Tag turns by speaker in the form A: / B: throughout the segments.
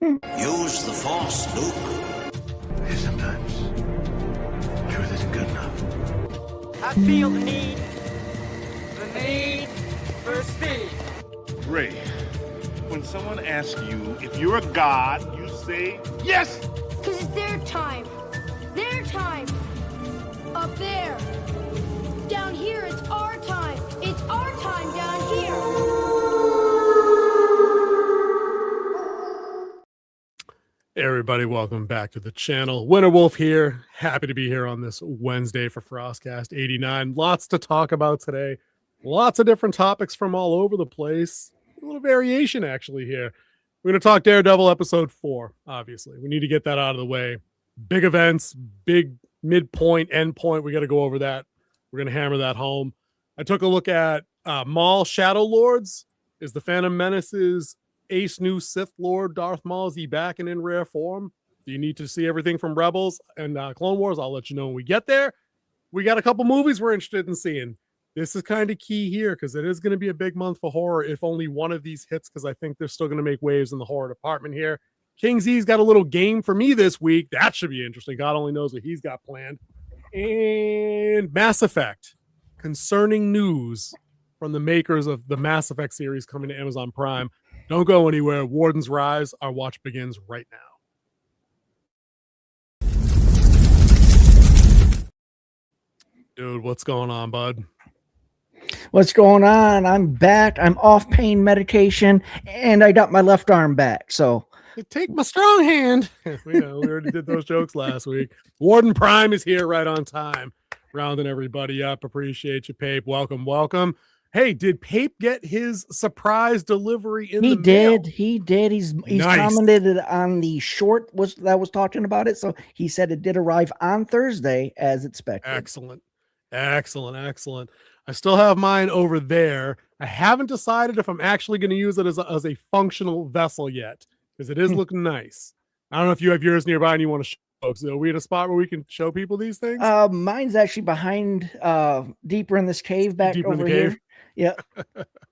A: Use the Force, Luke.
B: Sometimes truth isn't good enough.
C: I feel the need for speed.
D: Ray, when someone asks you if you're a god, you say yes!
E: Because it's their time. Their time. Up there. Down here, it's our time. It's our time down here.
F: Hey everybody, welcome back to the channel. Winter Wolf here. Happy to be here on this Wednesday for FrostCast 89. Lots to talk about today. Lots of different topics from all over the place. A little variation actually here. We're going to talk Daredevil episode 4, obviously. We need to get that out of the way. Big events, big midpoint, end point. We got to go over that. We're going to hammer that home. I took a look at Maul Shadowlords. Is the Phantom Menace's Ace new Sith Lord Darth Maul? Is he back and in rare form? Do you need to see everything from Rebels and Clone Wars? I'll let you know when we get there. We got a couple movies we're interested in seeing. This is kind of key here because it is going to be a big month for horror if only one of these hits, because I think they're still going to make waves in the horror department here. King Z's got a little game for me this week. That should be interesting. God only knows what he's got planned. And Mass Effect. Concerning news from the makers of the Mass Effect series coming to Amazon Prime. Don't go anywhere. Wardens Rise. Our watch begins right now. Dude, what's going on, bud?
G: What's going on? I'm back. I'm off pain medication, and I got my left arm back. So
F: take my strong hand. we already did those jokes last week. Warden Prime is here right on time, rounding everybody up. Appreciate you, Pape. Welcome, welcome. Hey, did Pape get his surprise delivery in the mail?
G: He did. He's
F: Nice.
G: commented on the short that was talking about it. So he said it did arrive on Thursday as expected.
F: Excellent. I still have mine over there. I haven't decided if I'm actually going to use it as a functional vessel yet, because it is looking nice. I don't know if you have yours nearby and you want to show folks. Are we in a spot where we can show people these things?
G: Mine's actually behind, deeper in this cave back
F: Deeper in
G: over
F: the cave?
G: here. Yeah.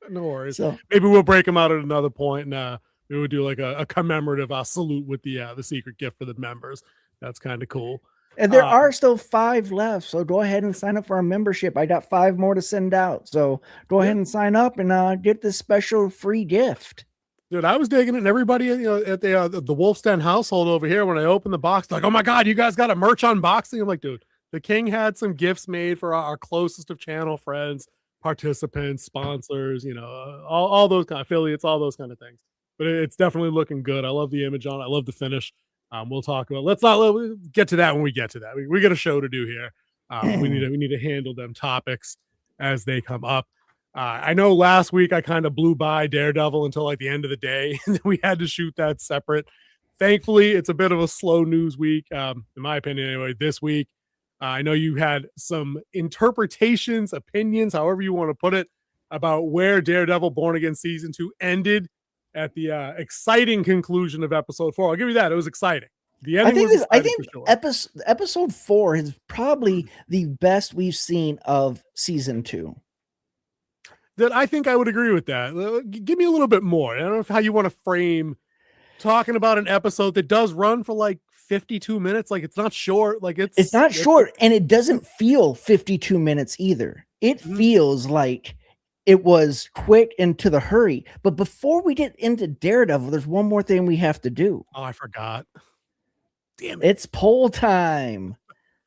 F: No worries.
G: So
F: maybe we'll break them out at another point, and we would do like a commemorative salute with the secret gift for the members. That's kind of cool.
G: and there are still 5 left, so go ahead and sign up for our membership. I got 5 more to send out, so go ahead and sign up and get this special free gift.
F: Dude, I was digging it, and everybody at the Wolf's Den household over here, when I opened the box, like, oh my god, you guys got a merch unboxing. I'm like, dude, the King had some gifts made for our closest of channel friends, participants, sponsors, all those kind of affiliates, all those kind of things. But it's definitely looking good. I love the image on it. I love the finish. We'll talk about. Let's get to that when we get to that. We got a show to do here. We need to handle them topics as they come up. I know last week I kind of blew by Daredevil until like the end of the day, and then we had to shoot that separate. Thankfully, it's a bit of a slow news week, in my opinion. Anyway, this week, I know you had some interpretations, opinions, however you want to put it, about where Daredevil Born Again season 2 ended at the exciting conclusion of episode 4. I'll give you that; it was exciting. The ending
G: I think episode 4 is probably the best we've seen of season 2.
F: That I think I would agree with that. Give me a little bit more. I don't know how you want to frame talking about an episode that does run for like 52 minutes. Like, it's not short. Like, it's
G: not short, and it doesn't feel 52 minutes either. It feels like it was quick and to the hurry. But before we get into Daredevil, there's one more thing we have to do.
F: Oh, I forgot. Damn it.
G: It's poll time.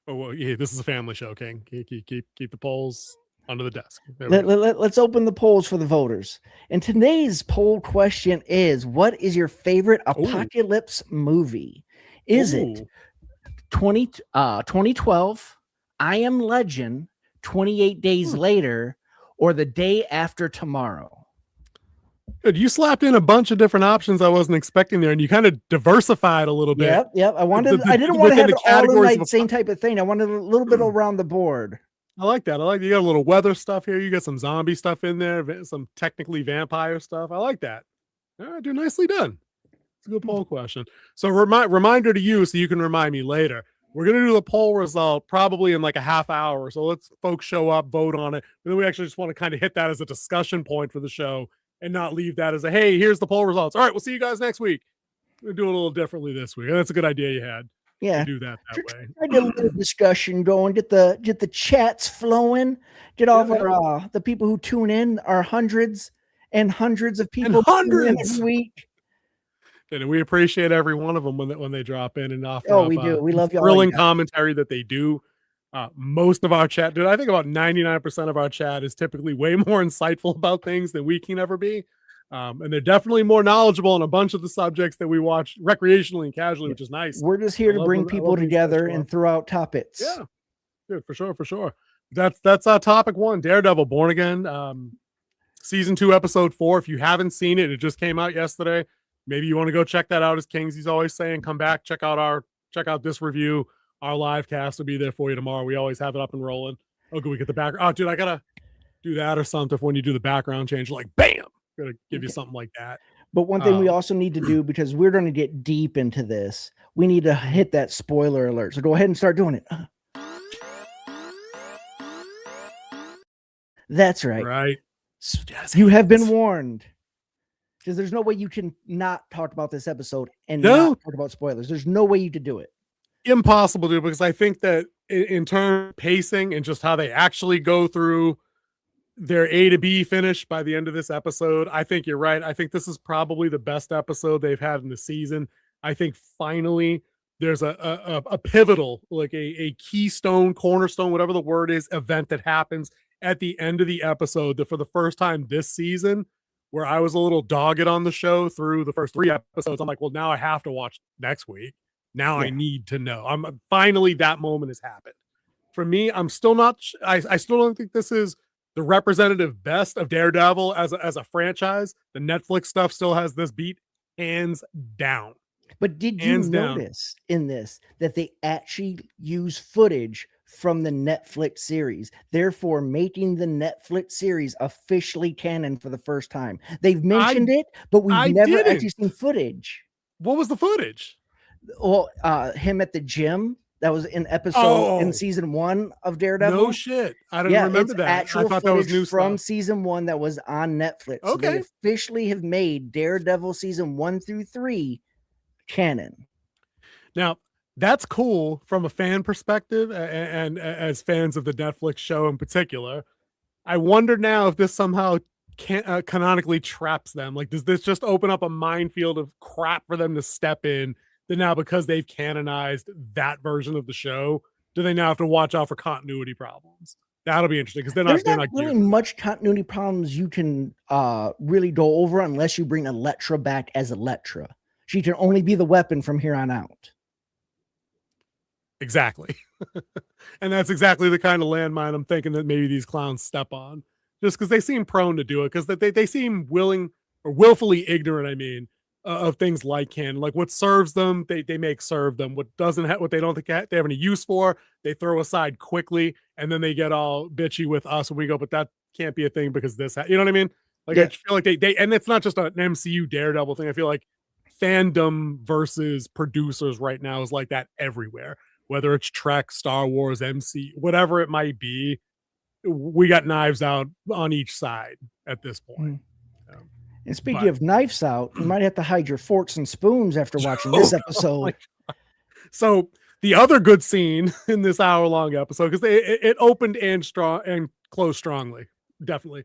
F: Oh, well, yeah, this is a family show, King. Keep the polls under the desk.
G: Let's open the polls for the voters. And today's poll question is, what is your favorite apocalypse movie? Is it 2012, I Am Legend, 28 Days Later, or The Day After Tomorrow?
F: Good. You slapped in a bunch of different options I wasn't expecting there, and you kind of diversified a little bit.
G: Yep. I didn't want to have it all in the same type of thing. I wanted a little bit around the board.
F: I like that. You got a little weather stuff here. You got some zombie stuff in there, some technically vampire stuff. I like that. All right, dude, nicely done. It's a good poll question. So reminder to you, so you can remind me later. We're going to do the poll result probably in like a half hour. So let's folks show up, vote on it. And then we actually just want to kind of hit that as a discussion point for the show and not leave that as a, hey, here's the poll results. All right, we'll see you guys next week. We're doing a little differently this week. That's a good idea you had.
G: Yeah.
F: To do that way.
G: Try to get a little discussion going, get the chats flowing, get all of our the people who tune in, our hundreds and hundreds of people
F: hundreds
G: every week.
F: And we appreciate every one of them when they drop in and offer.
G: Oh, we do. We love y'all.
F: Thrilling commentary that they do. Most of our chat, dude, I think about 99% of our chat is typically way more insightful about things than we can ever be. And they're definitely more knowledgeable on a bunch of the subjects that we watch recreationally and casually, which is nice.
G: We're just here to bring people together and throw out topics.
F: Yeah, good, for sure. That's topic one, Daredevil Born Again, season 2, episode 4. If you haven't seen it, it just came out yesterday. Maybe you want to go check that out. As Kingsy's always saying, come back, check out this review. Our live cast will be there for you tomorrow. We always have it up and rolling. Oh, good, we get the background. Oh, dude, I gotta do that or something when you do the background change. Like, bam, gonna give you something like that.
G: But one thing we also need to do, because we're going to get deep into this, we need to hit that spoiler alert. So go ahead and start doing it. That's right.
F: Right.
G: You have been warned. Because there's no way you can not talk about this episode and not talk about spoilers. There's no way you could do it.
F: Impossible to do, because I think that in terms of pacing and just how they actually go through their A to B finish by the end of this episode, I think you're right. I think this is probably the best episode they've had in the season. I think finally there's a pivotal, like a keystone, cornerstone, whatever the word is, event that happens at the end of the episode that for the first time this season, where I was a little dogged on the show through the first 3 episodes, I'm like, well, now I have to watch next week. Now I need to know. I'm finally, that moment has happened. For me, I'm still not, I still don't think this is the representative best of Daredevil as a franchise. The Netflix stuff still has this beat hands down.
G: But did you notice in this that they actually use footage from the Netflix series, therefore making the Netflix series officially canon for the first time? They've mentioned it, but we've never actually seen footage.
F: What was the footage?
G: Well, him at the gym. That was in episode in season 1 of Daredevil.
F: No shit. I don't remember that. I thought that was new
G: from
F: stuff.
G: Season 1 that was on Netflix.
F: Okay.
G: So they officially have made Daredevil season 1 through 3 canon.
F: Now, that's cool from a fan perspective and as fans of the Netflix show in particular. I wonder now if this somehow canonically traps them. Like, does this just open up a minefield of crap for them to step in? That now, because they've canonized that version of the show, do they now have to watch out for continuity problems? That'll be interesting, because
G: there's not really much continuity problems you can really go over unless you bring Elektra back as Elektra. She can only be the weapon from here on out.
F: Exactly. And that's exactly the kind of landmine I'm thinking that maybe these clowns step on, just because they seem prone to do it, because they seem willing or willfully ignorant, I mean, of things like canon. Like, what serves them, they make serve them. What doesn't have, what they don't think they have any use for, they throw aside quickly, and then they get all bitchy with us when we go, but that can't be a thing because this, you know what I mean? Like, I feel like they, and it's not just an MCU Daredevil thing. I feel like fandom versus producers right now is like that everywhere. Whether it's Trek, Star Wars, MC, whatever it might be, we got knives out on each side at this point.
G: And speaking of knives out, you might have to hide your forks and spoons after watching this episode.
F: So the other good scene in this hour-long episode, because it opened and closed strongly, definitely.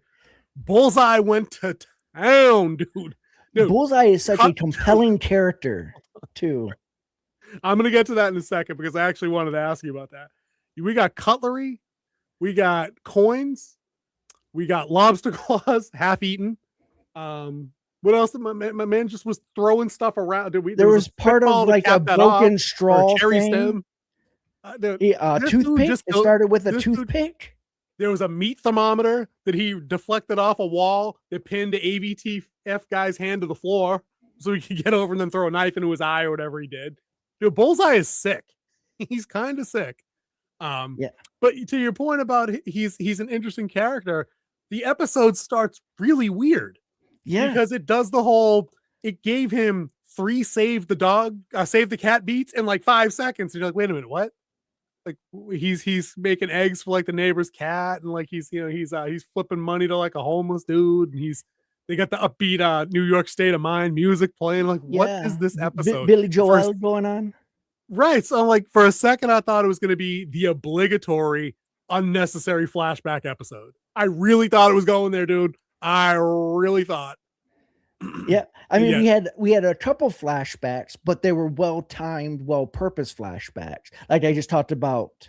F: Bullseye went to town, dude.
G: Bullseye is such a compelling character, too.
F: I'm going to get to that in a second, because I actually wanted to ask you about that. We got cutlery, we got coins, we got lobster claws, half-eaten. What else? My man just was throwing stuff around.
G: There was part of like a broken straw
F: cherry
G: thing.
F: Stem.
G: Toothpick. It started with a toothpick.
F: There was a meat thermometer that he deflected off a wall that pinned the AVTF guy's hand to the floor so he could get over and then throw a knife into his eye or whatever he did. Dude, Bullseye is sick. He's kind of sick. But to your point about he's an interesting character, the episode starts really weird. Yeah, because it does the whole, it gave him 3 save the cat beats in like 5 seconds. And you're like, wait a minute, what? Like, he's making eggs for like the neighbor's cat, and like he's flipping money to like a homeless dude, and They got the upbeat New York State of Mind music playing. Like, what is this episode?
G: Billy Joel going on?
F: Right. So I'm like, for a second, I thought it was going to be the obligatory, unnecessary flashback episode. I really thought it was going there, dude. I really thought.
G: Yeah. I mean, we had a couple flashbacks, but they were well-timed, well-purposed flashbacks. Like I just talked about.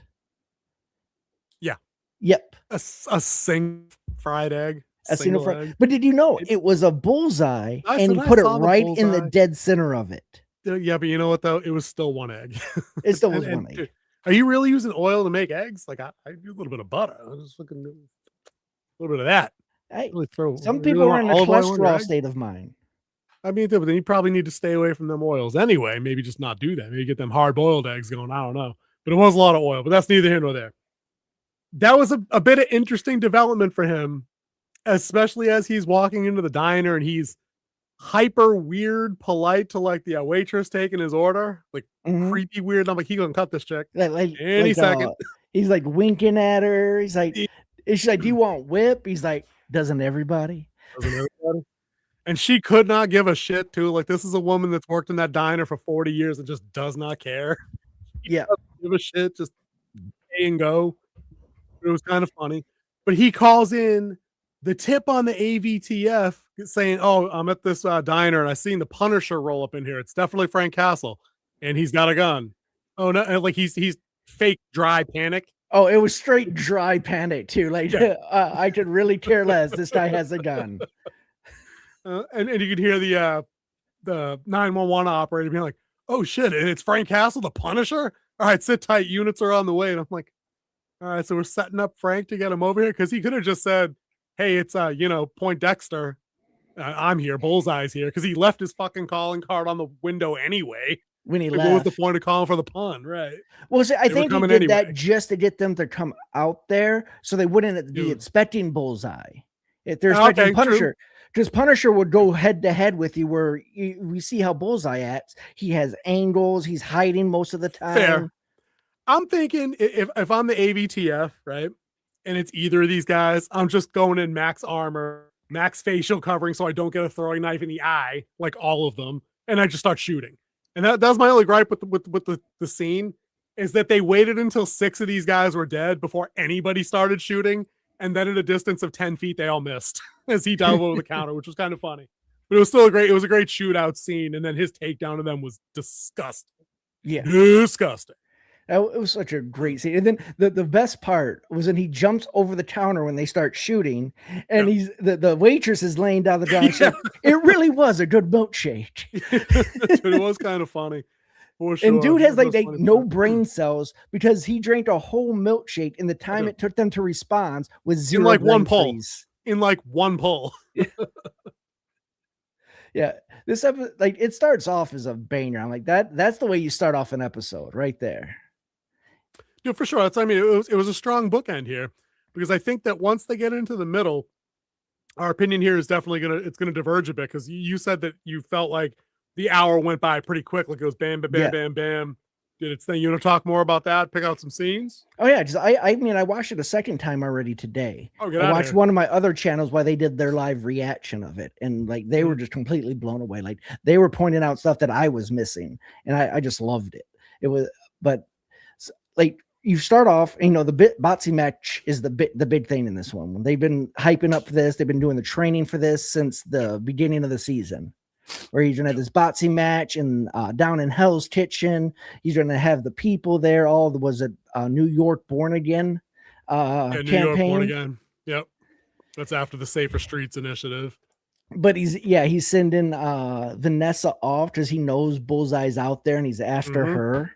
F: Yeah.
G: Yep.
F: A single fried egg.
G: Egg. But did you know it was a bullseye and he put it right in the dead center of it?
F: Yeah, but you know what though? It was still one egg.
G: It still was one egg.
F: Are you really using oil to make eggs? Like I do a little bit of butter. I was just looking a little bit of that.
G: Really some people are in a cholesterol state of mind.
F: I mean, but then you probably need to stay away from them oils anyway. Maybe just not do that. Maybe get them hard boiled eggs going. I don't know. But it was a lot of oil. But that's neither here nor there. That was a bit of interesting development for him, especially as he's walking into the diner and he's hyper weird, polite to like the waitress taking his order, like creepy weird. I'm like, he gonna cut this chick any second.
G: He's like winking at her. He's like, she's like, do you want whip? He's like, doesn't everybody?
F: And she could not give a shit too. Like, this is a woman that's worked in that diner for 40 years and just does not care. She doesn't give a shit, just pay and go. It was kind of funny. But he calls in the tip on the AVTF saying, oh, I'm at this diner and I seen the Punisher roll up in here. It's definitely Frank Castle. And he's got a gun. Oh, no. And like he's fake dry panic.
G: Oh, it was straight dry panic too. Like I could really care less. This guy has a gun.
F: And you could hear the 911 operator being like, oh shit, it's Frank Castle, the Punisher. All right, sit tight. Units are on the way. And I'm like, all right, so we're setting up Frank to get him over here. Cause he could have just said, hey, it's Poindexter. I'm here. Bullseye's here. Cause he left his fucking calling card on the window anyway.
G: When he
F: left. What was the point of calling for the pun? Right.
G: Well, I think he did that just to get them to come out there so they wouldn't be expecting Bullseye. If they're expecting Punisher. Because Punisher would go head to head with you where we see how Bullseye acts. He has angles. He's hiding most of the time.
F: Fair. I'm thinking if I'm the AVTF, right, and it's either of these guys, I'm just going in max armor, max facial covering so I don't get a throwing knife in the eye, like all of them, and I just start shooting. And that's my only gripe with the scene, is that they waited until 6 of these guys were dead before anybody started shooting, and then at a distance of 10 feet, they all missed as he dove over the counter, which was kind of funny. But it was still a great shootout scene, and then his takedown of them was disgusting.
G: Yeah.
F: Disgusting.
G: It was such a great scene. And then the best part was when he jumps over the counter when they start shooting, and he's the waitress is laying down the ground. Yeah. It really was a good milkshake.
F: It was kind of funny. For sure.
G: And dude has like no brain cells because he drank a whole milkshake in the time it took them to respond with zero.
F: In like one pull. In like one pull.
G: Yeah. This episode, like, it starts off as a banger. I'm like, that's the way you start off an episode right there.
F: Yeah, for sure. It was a strong bookend here, because I think that once they get into the middle, our opinion here is definitely gonna diverge a bit, because you said that you felt like the hour went by pretty quick, like it was bam, bam, bam, bam, bam. Did its thing. You want to talk more about that? Pick out some scenes?
G: Oh yeah, because I watched it a second time already today.
F: I
G: watched one of my other channels while they did their live reaction of it, and like they were just completely blown away. Like they were pointing out stuff that I was missing, and I just loved it. It was, but like you start off, the Botsy match is the big thing in this one. They've been hyping up for this. They've been doing the training for this since the beginning of the season, where he's gonna have this Botsy match and down in Hell's Kitchen. He's gonna have the people there. Was it New York Born Again campaign? New York Born
F: Again. Yep, that's after the Safer Streets initiative.
G: But he's sending Vanessa off because he knows Bullseye's out there and he's after her.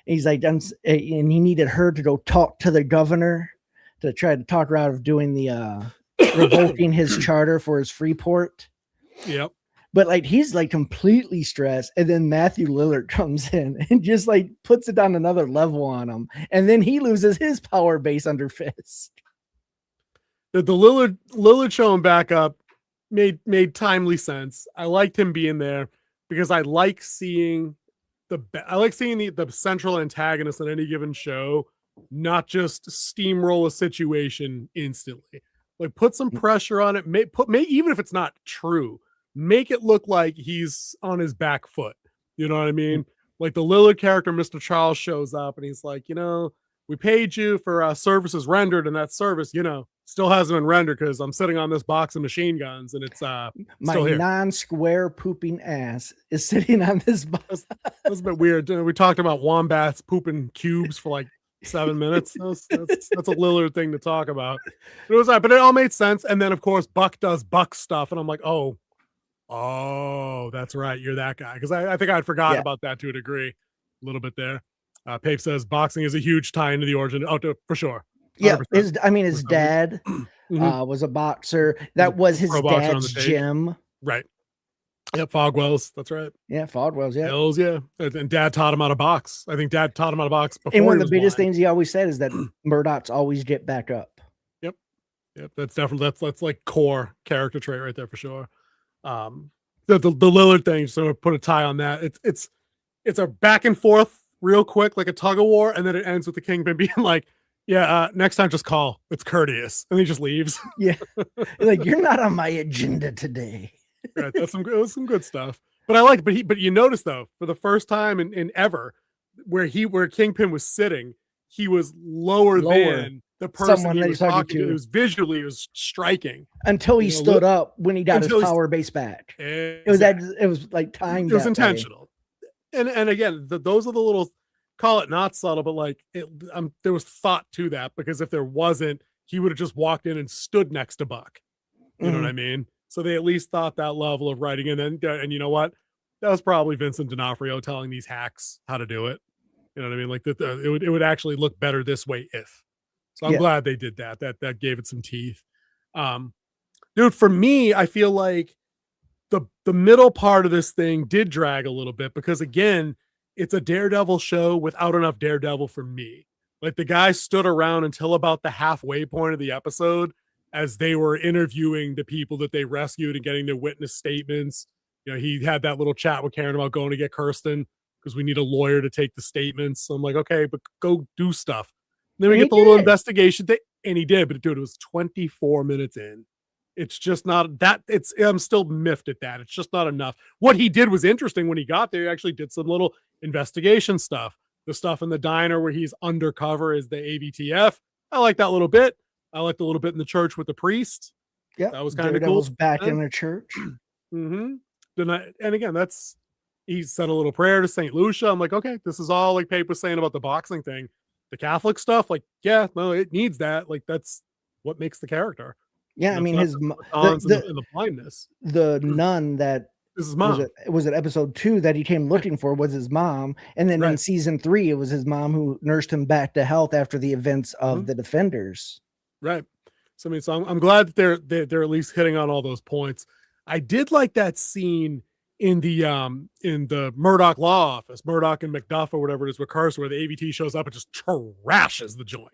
G: He's like, and he needed her to go talk to the governor to try to talk her out of doing the revoking his charter for his free port.
F: Yep.
G: But like he's like completely stressed, and then Matthew Lillard comes in and just like puts it on another level on him, and then he loses his power base under Fist.
F: The Lillard showing back up made timely sense. I liked him being there because I like seeing the central antagonist on any given show not just steamroll a situation instantly. Like put some pressure on it. Even if it's not true, make it look like he's on his back foot. You know what I mean? Like the Lillard character, Mr. Charles, shows up and he's like, we paid you for services rendered, and that service, still hasn't been rendered because I'm sitting on this box of machine guns and it's
G: my
F: still here.
G: non-square pooping ass is sitting on this box.
F: That's a bit weird. We talked about wombats pooping cubes for like 7 minutes. That's a Lillard thing to talk about. But it all made sense. And then of course Buck does Buck stuff, and I'm like, oh, that's right, you're that guy. Because I think I'd forgotten about that to a degree, a little bit there. Pape says boxing is a huge tie into the origin. For sure. 100%.
G: Yeah, his dad was a boxer. That was his dad's gym.
F: Right. Yeah, Fogwell's. That's right.
G: Yeah, Fogwell's. Yeah.
F: Hills, yeah. And Dad taught him how to box. I think Dad taught him how to box before.
G: And one of the biggest things he always said is that Murdoch's always get back up.
F: Yep. That's definitely that's like core character trait right there for sure. The Lillard thing. So put a tie on that. It's a back and forth real quick, like a tug of war, and then it ends with the Kingpin being like, next time just call. It's courteous. And he just leaves.
G: Yeah. Like, you're not on my agenda today.
F: Right. It was some good stuff. But but you notice though, for the first time in ever, where Kingpin was sitting, he was lower than the person he was talking to. It was striking.
G: Until he stood up when he got his power base back. Exactly. It was like timed.
F: It was intentional. And again, those are the little, call it not subtle, but like there was thought to that, because if there wasn't, he would have just walked in and stood next to Buck. You know what I mean? So they at least thought that level of writing. And you know what? That was probably Vincent D'Onofrio telling these hacks how to do it. You know what I mean? Like it would actually look better this way if. So I'm glad they did that. That gave it some teeth. Dude, for me, I feel like the middle part of this thing did drag a little bit, because again, it's a Daredevil show without enough Daredevil for me. Like the guy stood around until about the halfway point of the episode as they were interviewing the people that they rescued and getting their witness statements. He had that little chat with Karen about going to get Kirsten because we need a lawyer to take the statements. So I'm like, okay, but go do stuff. And then we get the little investigation thing, and he did, but dude, it was 24 minutes in. It's just not that. I'm still miffed at that. It's just not enough. What he did was interesting. When he got there, he actually did some little investigation stuff. The stuff in the diner where he's undercover as the AVTF. I like that little bit. I liked a little bit in the church with the priest.
G: Yeah,
F: that was kind of cool.
G: Back in the church.
F: And again, he said a little prayer to Saint Lucia. I'm like, okay, this is all like Pape was saying about the boxing thing. The Catholic stuff, like, yeah, no, it needs that. Like, that's what makes the character.
G: Yeah, I mean,
F: the blindness.
G: The nun that
F: is his mom.
G: Was it episode 2 that he came looking for was his mom, and then in season 3 it was his mom who nursed him back to health after the events of the Defenders. Right.
F: So I mean, I'm glad that they're at least hitting on all those points. I did like that scene in the Murdoch law office, Murdoch and McDuff or whatever it is with Curse, where the AVT shows up and just trashes the joint.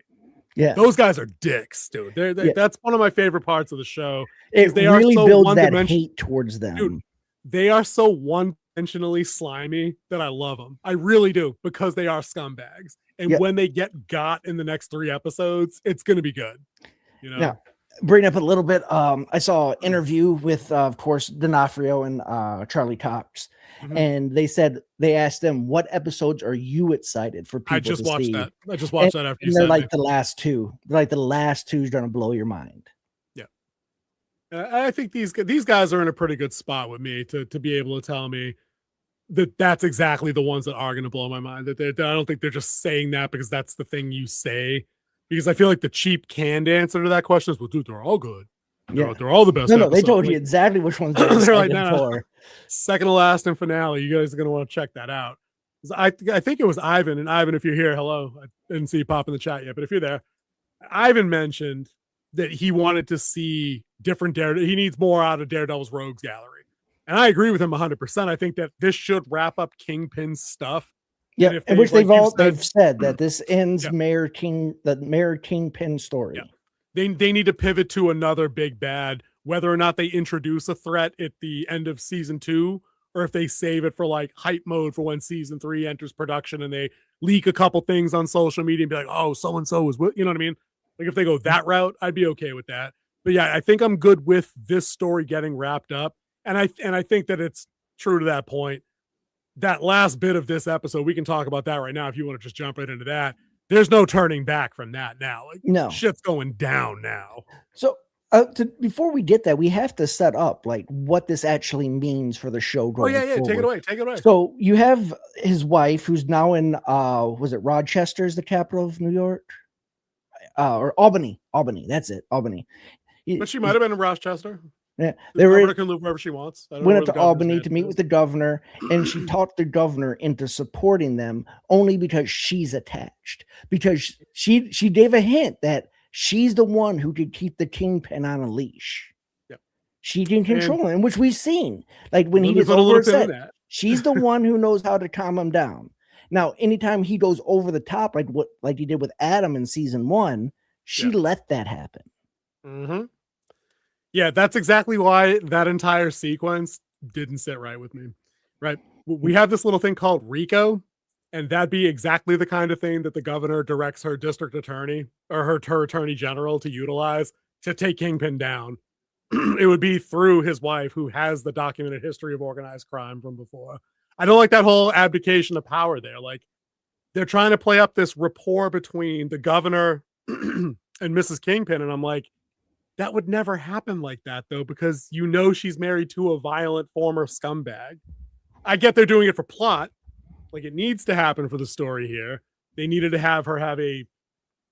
G: Yeah,
F: those guys are dicks, dude. That's one of my favorite parts of the show.
G: They really builds that hate towards them.
F: Dude, they are so one-dimensionally slimy that I love them. I really do, because they are scumbags. And when they get got in the next 3 episodes, it's going to be good.
G: Now, bring up a little bit. I saw an interview with, of course, D'Onofrio and Charlie Cox. And they asked them, what episodes are you excited for people to see?
F: I just watched that after you said
G: they're like the last 2. They're like the last 2 is going to blow your mind.
F: Yeah. I think these guys are in a pretty good spot with me to be able to tell me that's exactly the ones that are going to blow my mind. I don't think they're just saying that because that's the thing you say. Because I feel like the cheap canned answer to that question is, well, dude, they're all good. They're all the best.
G: No, they told you exactly which ones they're
F: like, no. Second to last and finale. You guys are going to want to check that out. I think it was Ivan. And Ivan, if you're here, hello. I didn't see you pop in the chat yet, but if you're there, Ivan mentioned that he wanted to see different Daredevil. He needs more out of Daredevil's Rogues Gallery. And I agree with him 100%. I think that this should wrap up Kingpin's stuff.
G: Yeah, in which they've said that this ends Mayor Kingpin story.
F: Yeah. They need to pivot to another big bad, whether or not they introduce a threat at the end of season 2, or if they save it for like hype mode for when season 3 enters production and they leak a couple things on social media and be like, oh, so-and-so was, you know what I mean? Like if they go that route, I'd be okay with that. But yeah, I think I'm good with this story getting wrapped up. And I think that it's true to that point. That last bit of this episode, we can talk about that right now if you want to just jump right into that. There's no turning back from that now. Like,
G: no,
F: shit's going down now.
G: So before we get that, we have to set up like what this actually means for the show going forward.
F: Take it away.
G: So you have his wife who's now in was it Rochester is the capital of New York? Or Albany. That's it. Albany.
F: But she might have been in Rochester.
G: Yeah,
F: the governor can live wherever she wants.
G: Went up to Albany to meet with the governor, and she talked the governor into supporting them only because she's attached. Because she gave a hint that she's the one who could keep the Kingpin on a leash.
F: Yep.
G: She can control him, which we've seen. Like when he gets overset, she's the one who knows how to calm him down. Now, anytime he goes over the top, like he did with Adam in season 1, she let that happen.
F: Mm-hmm. Yeah, that's exactly why that entire sequence didn't sit right with me. Right. We have this little thing called RICO, and that'd be exactly the kind of thing that the governor directs her district attorney or her attorney general to utilize to take Kingpin down. It would be through his wife, who has the documented history of organized crime from before. I don't like that whole abdication of power there. Like, they're trying to play up this rapport between the governor and Mrs. Kingpin, and I'm like, that would never happen like that, though, because she's married to a violent former scumbag. I get they're doing it for plot. Like, it needs to happen for the story here. They needed to have her have a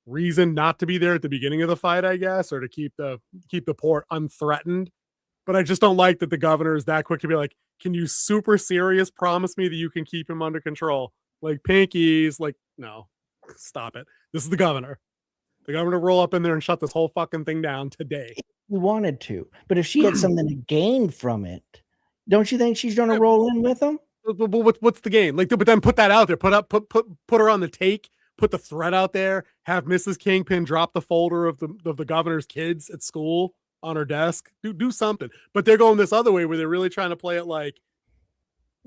F: reason not to be there at the beginning of the fight, I guess, or to keep the port unthreatened. But I just don't like that the governor is that quick to be like, can you super serious promise me that you can keep him under control? Like, pinkies, like, no, stop it. This is the governor. The governor roll up in there and shut this whole fucking thing down today.
G: He wanted to, but if she had something to gain from it, don't you think she's going to roll in with him?
F: But what's the gain? Like, but then put that out there. Put her on the take. Put the threat out there. Have Mrs. Kingpin drop the folder of the governor's kids at school on her desk. Do something. But they're going this other way where they're really trying to play it like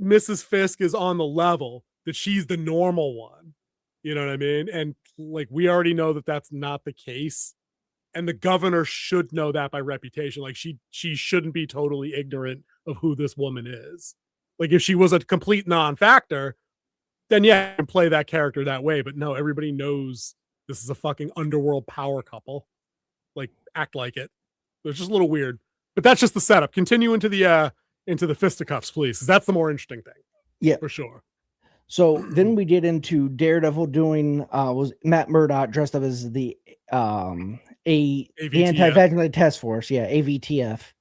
F: Mrs. Fisk is on the level, that she's the normal one. You know what I mean? And like, we already know that that's not the case. And the governor should know that by reputation. Like, she shouldn't be totally ignorant of who this woman is. Like, if she was a complete non-factor, then yeah, you can play that character that way. But no, everybody knows this is a fucking underworld power couple. Like, act like it. It's just a little weird. But that's just the setup. Continue into the fisticuffs, please. 'Cause that's the more interesting thing. Yeah, for sure.
G: So then we get into Daredevil doing was Matt Murdock dressed up as the anti-vaginoid task force, AVTF,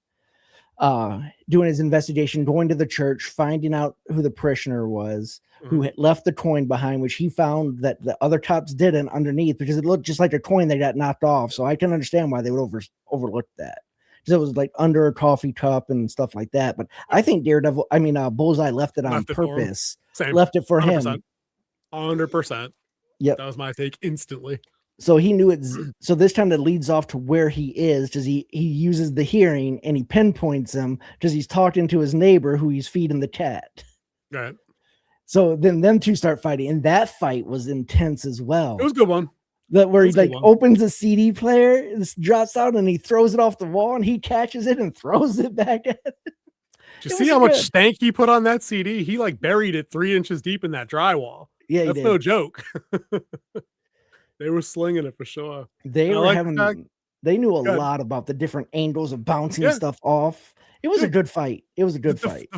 G: doing his investigation, going to the church, finding out who the parishioner was, who had left the coin behind, which he found that the other cops didn't underneath, because it looked just like a coin that got knocked off. So I can understand why they would overlook that, because it was like under a coffee cup and stuff like that. But I think Bullseye left it on purpose. Left it for 100%. Him.
F: 100%.
G: Yep.
F: That was my take instantly.
G: So he knew it. So this time that leads off to where he is, because he uses the hearing and he pinpoints him because he's talking to his neighbor who he's feeding the cat.
F: Right.
G: So then them two start fighting, and that fight was intense as well.
F: It was a good one.
G: Where he like opens a CD player, drops out, and he throws it off the wall, and he catches it and throws it back at it.
F: Did you see how much stank he put on that CD? He like buried it 3 inches deep in that drywall.
G: Yeah,
F: that's no joke. They were slinging it for sure.
G: They knew a lot about the different angles of bouncing stuff off. It was a good fight. It was a good fight.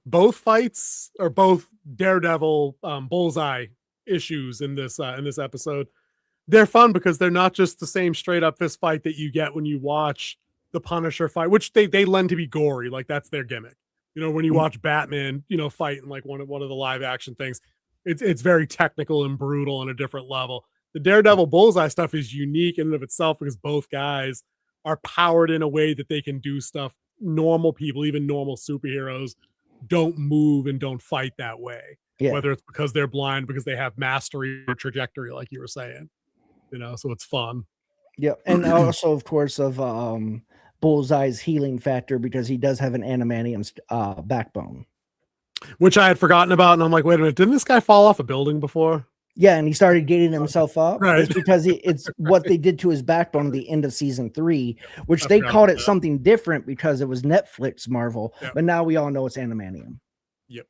F: Both fights are both Daredevil Bullseye issues in this episode. They're fun because they're not just the same straight up fist fight that you get when you watch the Punisher fight, which they lend to be gory. Like, that's their gimmick. You know, when you watch Batman, fight in like one of the live action things, it's very technical and brutal on a different level. The Daredevil Bullseye stuff is unique in and of itself because both guys are powered in a way that they can do stuff normal people, even normal superheroes, don't move and don't fight that way. Yeah. Whether it's because they're blind, because they have mastery or trajectory, like you were saying, so it's fun.
G: Yeah. And also, of course, of Bullseye's healing factor, because he does have an adamantium backbone,
F: which I had forgotten about. And I'm like, wait a minute, didn't this guy fall off a building before?
G: Yeah, and he started getting himself up.
F: Right.
G: It's because it's what they did to his backbone at the end of season 3, which
F: I
G: they
F: forgot
G: called
F: about
G: it
F: that.
G: something different because it was Netflix Marvel,
F: Yep.
G: but now we all know it's animanium.
F: Yep.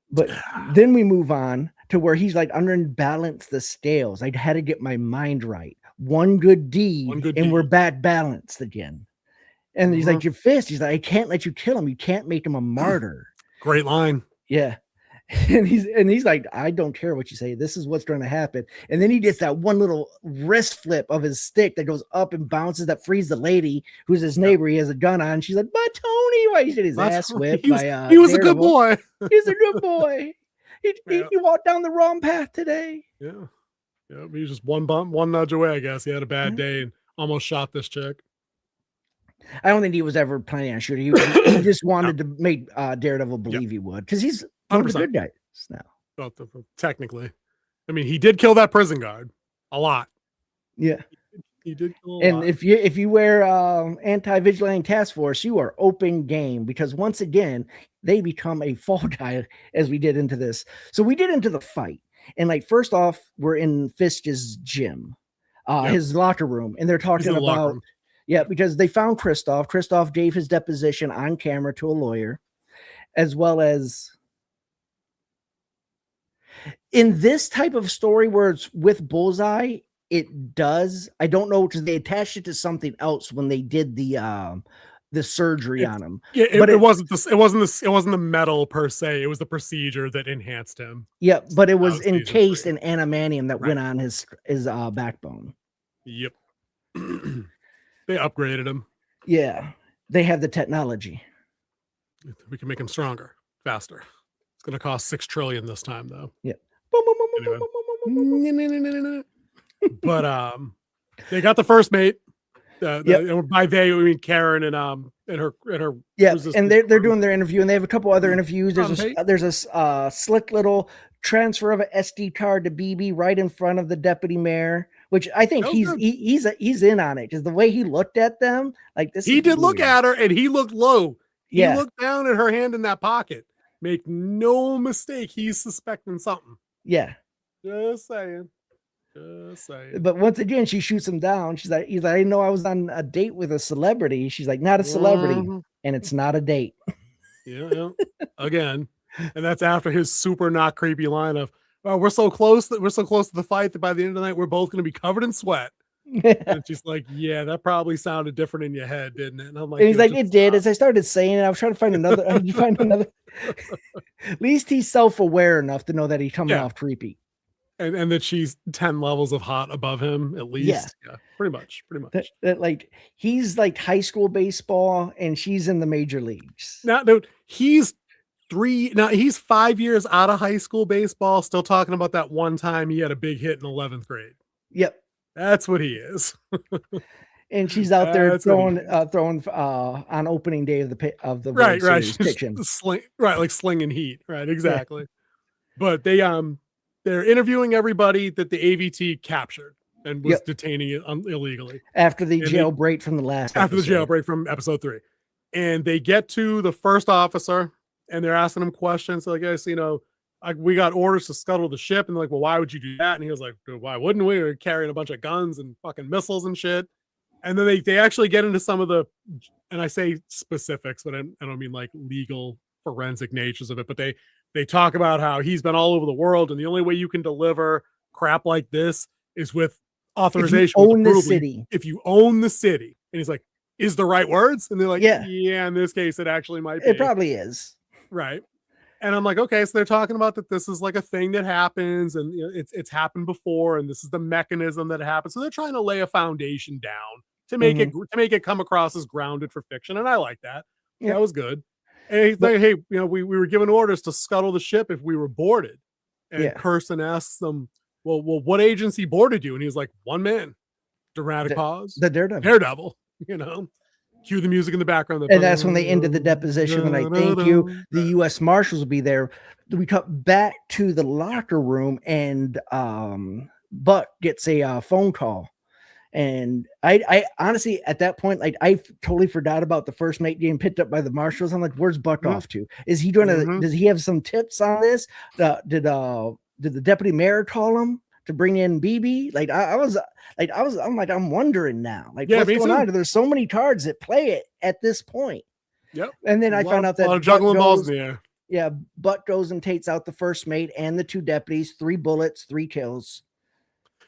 G: But then we move on to where he's like, I'm going to balance the scales. I had to get my mind right. One good deed, and we're back balanced again. And he's like, your fist. He's like, I can't let you kill him. You can't make him a martyr.
F: Great line.
G: Yeah. And he's like, I don't care what you say. This is what's going to happen. And then he gets that one little wrist flip of his stick that goes up and bounces that frees the lady who's his neighbor. He has a gun on. She's like, but Tony, why he did his ass whipped by
F: he was a good boy.
G: He's a good boy. He walked down the wrong path today.
F: Yeah. Yeah. He was just one bump, one nudge away, I guess. He had a bad day and almost shot this chick.
G: I don't think he was ever planning on shooting. He just wanted to make Daredevil believe he would, because he's one of the good guys now.
F: Well, technically, I mean, he did kill that prison guard a lot.
G: Yeah,
F: he did kill a
G: and
F: lot.
G: if you wear anti-vigilante task force, you are open game, because once again they become a fall guy as we did into this. So we did into the fight, and like first off, we're in Fisk's gym, his locker room, and they're talking about. Yeah, because they found Kristoff. Kristoff gave his deposition on camera to a lawyer, as well as in this type of story where it's with Bullseye, it does. I don't know, because they attached it to something else when they did the surgery on him.
F: Yeah,
G: but
F: it wasn't the metal per se. It was the procedure that enhanced him.
G: Yeah, but it was encased in animanium that went on his backbone.
F: Yep. They upgraded him.
G: Yeah, they have the technology.
F: We can make him stronger, faster. It's going to cost $6 trillion this time, though.
G: Yeah.
F: Anyway. But they got the first mate. And by they, we mean Karen and her.
G: Yeah, and they're doing their interview, and they have a couple other interviews. There's a slick little transfer of an SD card to BB right in front of the deputy mayor, which I think he's in on it, because the way he looked at them, like this.
F: He did look at her, and he looked low. He
G: Yeah.
F: looked down at her hand in that pocket. Make no mistake, he's suspecting something.
G: Yeah.
F: Just saying. Just saying.
G: But once again, she shoots him down. He's like, I didn't know I was on a date with a celebrity. She's like, not a celebrity, and it's not a date.
F: Yeah. Again. And that's after his super not creepy line of, "Oh, we're so close to the fight that by the end of the night, we're both going to be covered in sweat." And she's like, "Yeah, that probably sounded different in your head, didn't it?" And I'm like,
G: and he's like, "It did." As I started saying it, I was trying to find another. At least he's self-aware enough to know that he's coming off creepy.
F: And that she's 10 levels of hot above him, at least. Yeah, pretty much.
G: That like he's like high school baseball, and she's in the major leagues.
F: Now, dude, he's 5 years out of high school baseball, still talking about that one time he had a big hit in 11th grade.
G: Yep.
F: That's what he is.
G: And she's out there throwing on opening day of the
F: right.
G: pitching.
F: Like slinging heat. Right, exactly. Yeah. But they're interviewing everybody that the AVT captured and was detaining it illegally
G: after the jailbreak from the last
F: after
G: episode.
F: The jailbreak from episode 3. And they get to the first officer, and they're asking him questions like, "Yes, we got orders to scuttle the ship." And they're like, "Well, why would you do that?" And he was like, "Why wouldn't we? We're carrying a bunch of guns and fucking missiles and shit." And then they actually get into some of the, and I say specifics, but I don't mean like legal forensic natures of it, but they talk about how he's been all over the world, and the only way you can deliver crap like this is with authorization.
G: If you own the city.
F: If you own the city. And he's like, "Is the right words?" And they're like, yeah, in this case, it actually might be.
G: It probably is.
F: Right. And I'm like, okay, so they're talking about that this is like a thing that happens, and it's happened before, and this is the mechanism that it happens. So they're trying to lay a foundation down to make it come across as grounded for fiction. And I like that. Yeah, that was good. And he's like, "Hey, we were given orders to scuttle the ship if we were boarded." And Kirsten asks them, well, what agency boarded you? And he's like, "One man." Dramatic pause.
G: The Daredevil.
F: Daredevil, Cue the music in the background.
G: And that's when they ended the deposition. And I thank you. The U.S. Marshals will be there. We cut back to the locker room, and Buck gets a phone call. And I honestly, at that point, like I totally forgot about the first mate getting picked up by the marshals. I'm like, where's Buck off to? Is he doing does he have some tips on this? Did the deputy mayor call him to bring in BB? Like I'm wondering now, like what's going on? There's so many cards that play it at this point.
F: Yep.
G: And then I found out that
F: juggling balls in the air.
G: Yeah, Buck goes and takes out the first mate and the 2 deputies, 3 bullets, 3 kills.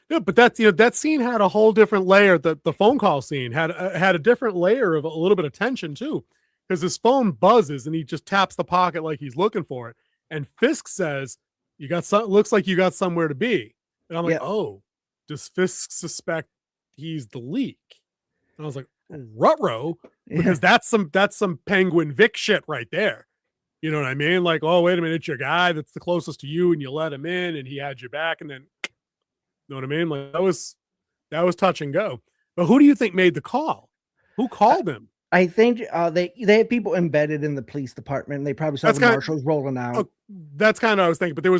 F: Yeah, but that's that scene had a whole different layer. The phone call scene had a different layer of a little bit of tension too, because his phone buzzes and he just taps the pocket like he's looking for it. And Fisk says, "You got some. Looks like you got somewhere to be." And I'm like, "Oh, does Fisk suspect he's the leak?" And I was like, "Ruh-roh," because that's some Penguin Vic shit right there. You know what I mean? Like, oh, wait a minute, it's your guy that's the closest to you, and you let him in, and he had your back, and then, you know what I mean? Like that was touch and go. But who do you think made the call? Who called him?
G: I think they had people embedded in the police department. And they probably saw the marshals rolling out.
F: That's kind of what I was thinking. But it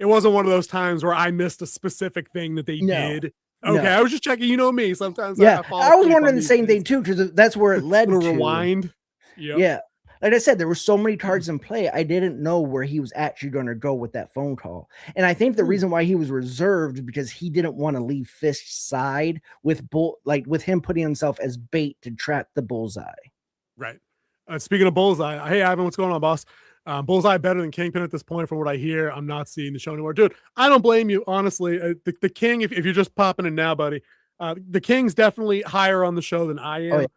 F: wasn't one of those times where I missed a specific thing that they did. Okay, no. I was just checking. You know me. Sometimes
G: I was wondering the same thing too, because that's where it led to
F: rewind.
G: Yep. Yeah. Like I said, there were so many cards in play. I didn't know where he was actually going to go with that phone call. And I think the reason why he was reserved is because he didn't want to leave Fisk's side with him putting himself as bait to trap the Bullseye. Right.
F: Speaking of Bullseye, hey, Ivan, what's going on, boss? Bullseye better than Kingpin at this point from what I hear. I'm not seeing the show anymore. Dude, I don't blame you, honestly. The King, if you're just popping in now, buddy, the King's definitely higher on the show than I am. Oh, yeah.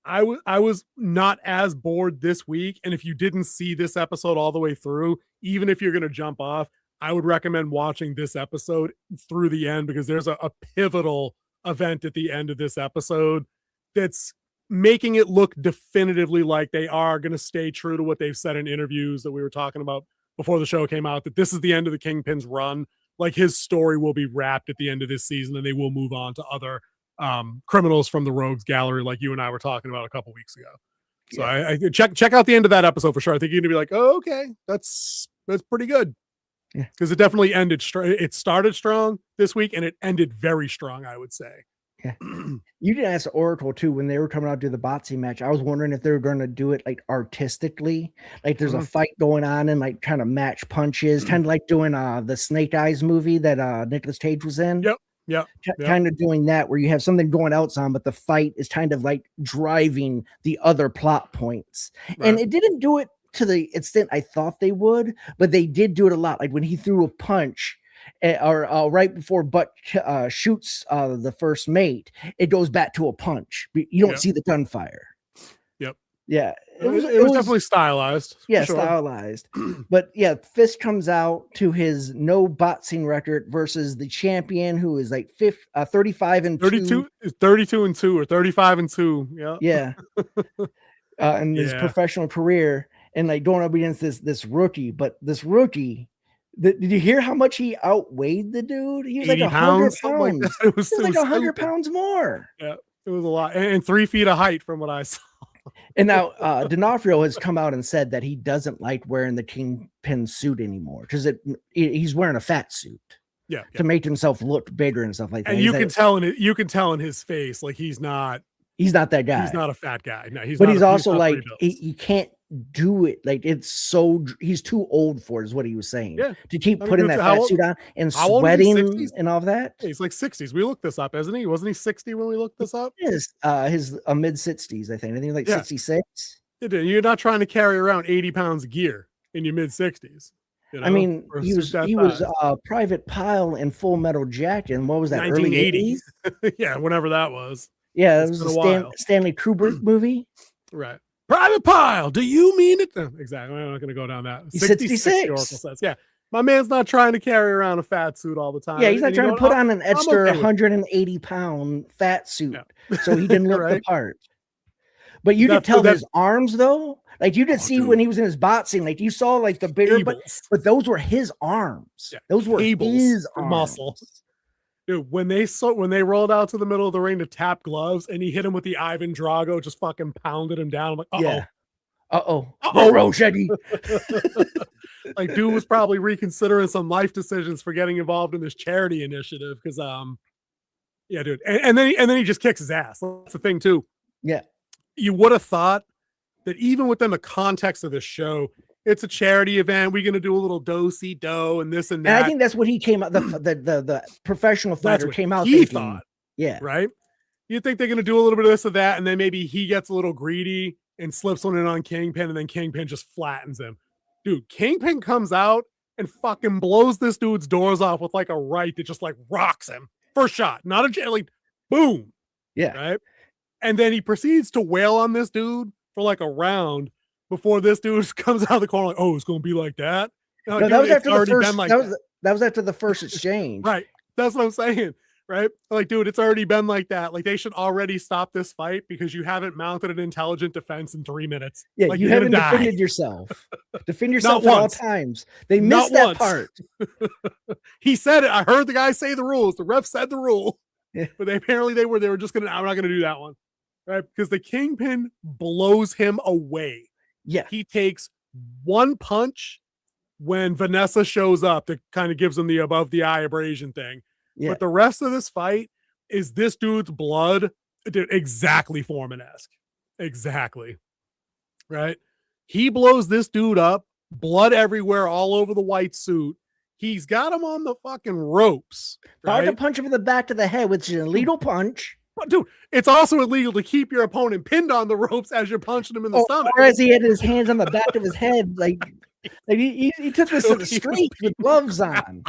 F: I was not as bored this week, and if you didn't see this episode all the way through, even if you're going to jump off, I would recommend watching this episode through the end, because there's a pivotal event at the end of this episode that's making it look definitively like they are going to stay true to what they've said in interviews that we were talking about before the show came out, that this is the end of the Kingpin's run. Like, his story will be wrapped at the end of this season, and they will move on to other criminals from the Rogues Gallery, like you and I were talking about a couple weeks ago. So I check out the end of that episode for sure. I think you're gonna be like, oh, okay, that's pretty good. Yeah, because it definitely ended strong. It started strong this week, and it ended very strong, I would say.
G: Yeah. You did ask Oracle too when they were coming out to do the Botsy match. I was wondering if they were going to do it like artistically, like there's a fight going on and like trying to match punches, kind of like doing the Snake Eyes movie that Nicolas Cage was in.
F: Yep. Yeah,
G: kind of doing that where you have something going outside, but the fight is kind of like driving the other plot points. Right. And it didn't do it to the extent I thought they would, but they did do it a lot. Like when he threw a punch, or right before Buck shoots the first mate, it goes back to a punch. You don't see the gunfire.
F: Yep.
G: Yeah.
F: It was definitely stylized.
G: Yeah, sure. Stylized. But yeah, Fisk comes out to his no boxing record versus the champion, who is like 35 and
F: 32 and 2 or 35 and 2. Yeah.
G: Yeah. In his professional career, and like going up against this rookie. But this rookie, did you hear how much he outweighed the dude? He was like 100 pounds. Like it was like 100 pounds more.
F: Yeah, it was a lot. And 3 feet of height from what I saw.
G: And now D'Onofrio has come out and said that he doesn't like wearing the Kingpin suit anymore because he's wearing a fat suit.
F: Yeah,
G: to make himself look bigger and stuff like that.
F: And you can tell in his face, like he's not that guy. He's not a fat guy. No, he's.
G: But he's also like he can't do it. Like he's too old for it, is what he was saying. Yeah. To keep putting that fat suit on and sweating and all that.
F: Yeah, he's like 60s. We looked this up, isn't he? Wasn't he 60 when we looked this up?
G: His mid 60s, I think. I think like 66.
F: You're not trying to carry around 80 pounds of gear in your mid 60s. You know,
G: I mean, he was Private Pile in Full Metal Jacket. And what was that?
F: 1980s? Early 80s? Yeah, whenever that was.
G: Yeah, it was a Stanley Kubrick movie.
F: Right. Private Pile, do you mean it? No, exactly. I'm not going to go down that.
G: 66.
F: Oracle says. Yeah. My man's not trying to carry around a fat suit all the time.
G: Yeah, he's not trying to put on an extra 180-pound fat suit so he didn't look the part. But you could tell his arms, though. Like you could see when he was in his boxing, like you saw like the bigger, but those were his arms. Yeah. Those were his arms.
F: Muscles. Dude, when they rolled out to the middle of the ring to tap gloves and he hit him with the Ivan Drago, just fucking pounded him down. I'm like,
G: Row Shaggy.
F: Like, dude was probably reconsidering some life decisions for getting involved in this charity initiative because Yeah, dude. And then he just kicks his ass. That's the thing too.
G: Yeah.
F: You would have thought that even within the context of this show, it's a charity event. We're going to do a little do-si-do and this and that.
G: And I think that's what he came out. The professional fighter came out
F: he
G: thinking.
F: Thought,
G: yeah.
F: Right. You think they're going to do a little bit of this or that, and then maybe he gets a little greedy and slips one in on Kingpin, and then Kingpin just flattens him. Dude, Kingpin comes out and fucking blows this dude's doors off with like a right that just like rocks him. First shot, not a like boom.
G: Yeah.
F: Right. And then he proceeds to wail on this dude for like a round before this dude comes out of the corner like, oh, it's going to be like that.
G: No, that was after the first. That was after the first exchange.
F: Right. That's what I'm saying. Right. Like, dude, it's already been like that. Like, they should already stop this fight because you haven't mounted an intelligent defense in 3 minutes.
G: Yeah.
F: Like,
G: you haven't defended yourself. Defend yourself at all times. They missed that part.
F: He said it. I heard the guy say the rules. The ref said the rule.
G: Yeah.
F: But apparently they were just going to, I'm not going to do that one. Right. Because the Kingpin blows him away.
G: Yeah.
F: He takes one punch when Vanessa shows up that kind of gives him the above the eye abrasion thing. Yeah. But the rest of this fight is this dude's blood, exactly Foreman-esque. Exactly. Right? He blows this dude up, blood everywhere, all over the white suit. He's got him on the fucking ropes.
G: Hard to punch him in the back of the head, which is an illegal punch.
F: Dude, it's also illegal to keep your opponent pinned on the ropes as you're punching him in the stomach.
G: Or as he had his hands on the back of his head, like he took this to the street with gloves on.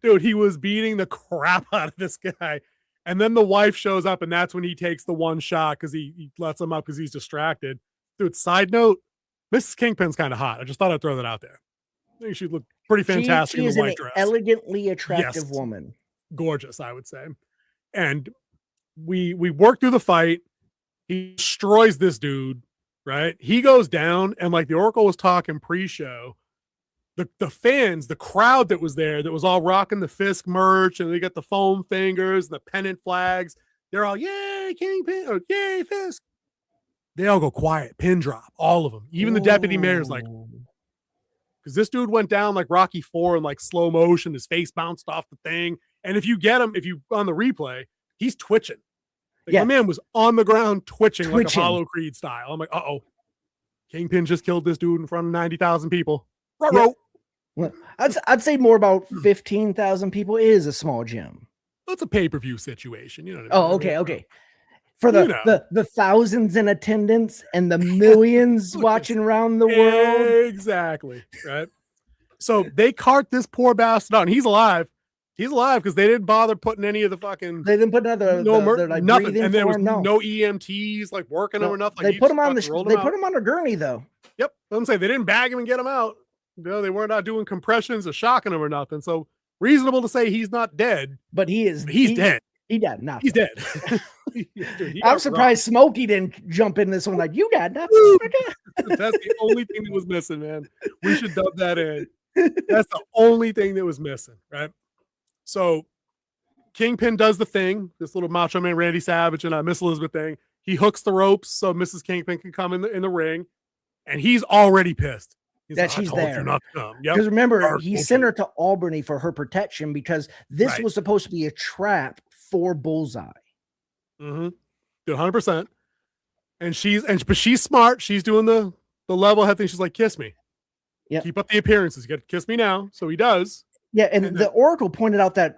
F: Dude, he was beating the crap out of this guy. And then the wife shows up, and that's when he takes the one shot because he lets him up because he's distracted. Dude, side note, Mrs. Kingpin's kind of hot. I just thought I'd throw that out there. I think she looked pretty fantastic in the white dress.
G: Elegantly attractive woman.
F: Gorgeous, I would say. And we work through the fight. He destroys this dude, right? He goes down, and like the Oracle was talking pre-show, the fans, the crowd that was there, that was all rocking the Fisk merch, and they got the foam fingers and the pennant flags. They're all, yay, Kingpin, or yay, Fisk. They all go quiet, pin drop, all of them. Even the deputy mayor's like, because this dude went down like Rocky IV in like slow motion. His face bounced off the thing. And if you get him, if you on the replay, he's twitching. Like, my man was on the ground twitching like Apollo Creed style. I'm like, uh-oh. Kingpin just killed this dude in front of 90,000 people.
G: Yeah. Well, I'd say more about 15,000 people. It is a small gym.
F: It's a pay-per-view situation. You know what I mean?
G: Oh, okay. For the thousands in attendance and the millions watching around the world.
F: Exactly. Right. So they cart this poor bastard out, and he's alive. He's alive because they didn't bother putting any of the fucking.
G: They didn't put nothing.
F: Nothing, and there was no EMTs like working him or nothing.
G: They put him on They put him on a gurney though.
F: Yep, I'm saying they didn't bag him and get him out. No, they weren't out doing compressions or shocking him or nothing. So reasonable to say he's not dead,
G: but he is.
F: He's dead.
G: He died. Nothing.
F: He's dead.
G: Dude, I'm surprised Smokey didn't jump in this one like you got nothing.
F: That's the only thing that was missing, man. We should dub that in. That's the only thing that was missing, right? So Kingpin does the thing, this little Macho Man Randy Savage and Miss Elizabeth thing. He hooks the ropes so Mrs. Kingpin can come in the ring, and he's already pissed.
G: That she's there.
F: Because
G: remember, he sent her to Albany for her protection because this was supposed to be a trap for Bullseye.
F: Mm-hmm. 100%. But she's smart. She's doing the level head thing. She's like, kiss me.
G: Yeah.
F: Keep up the appearances. You got to kiss me now. So he does.
G: Yeah, and the Oracle pointed out that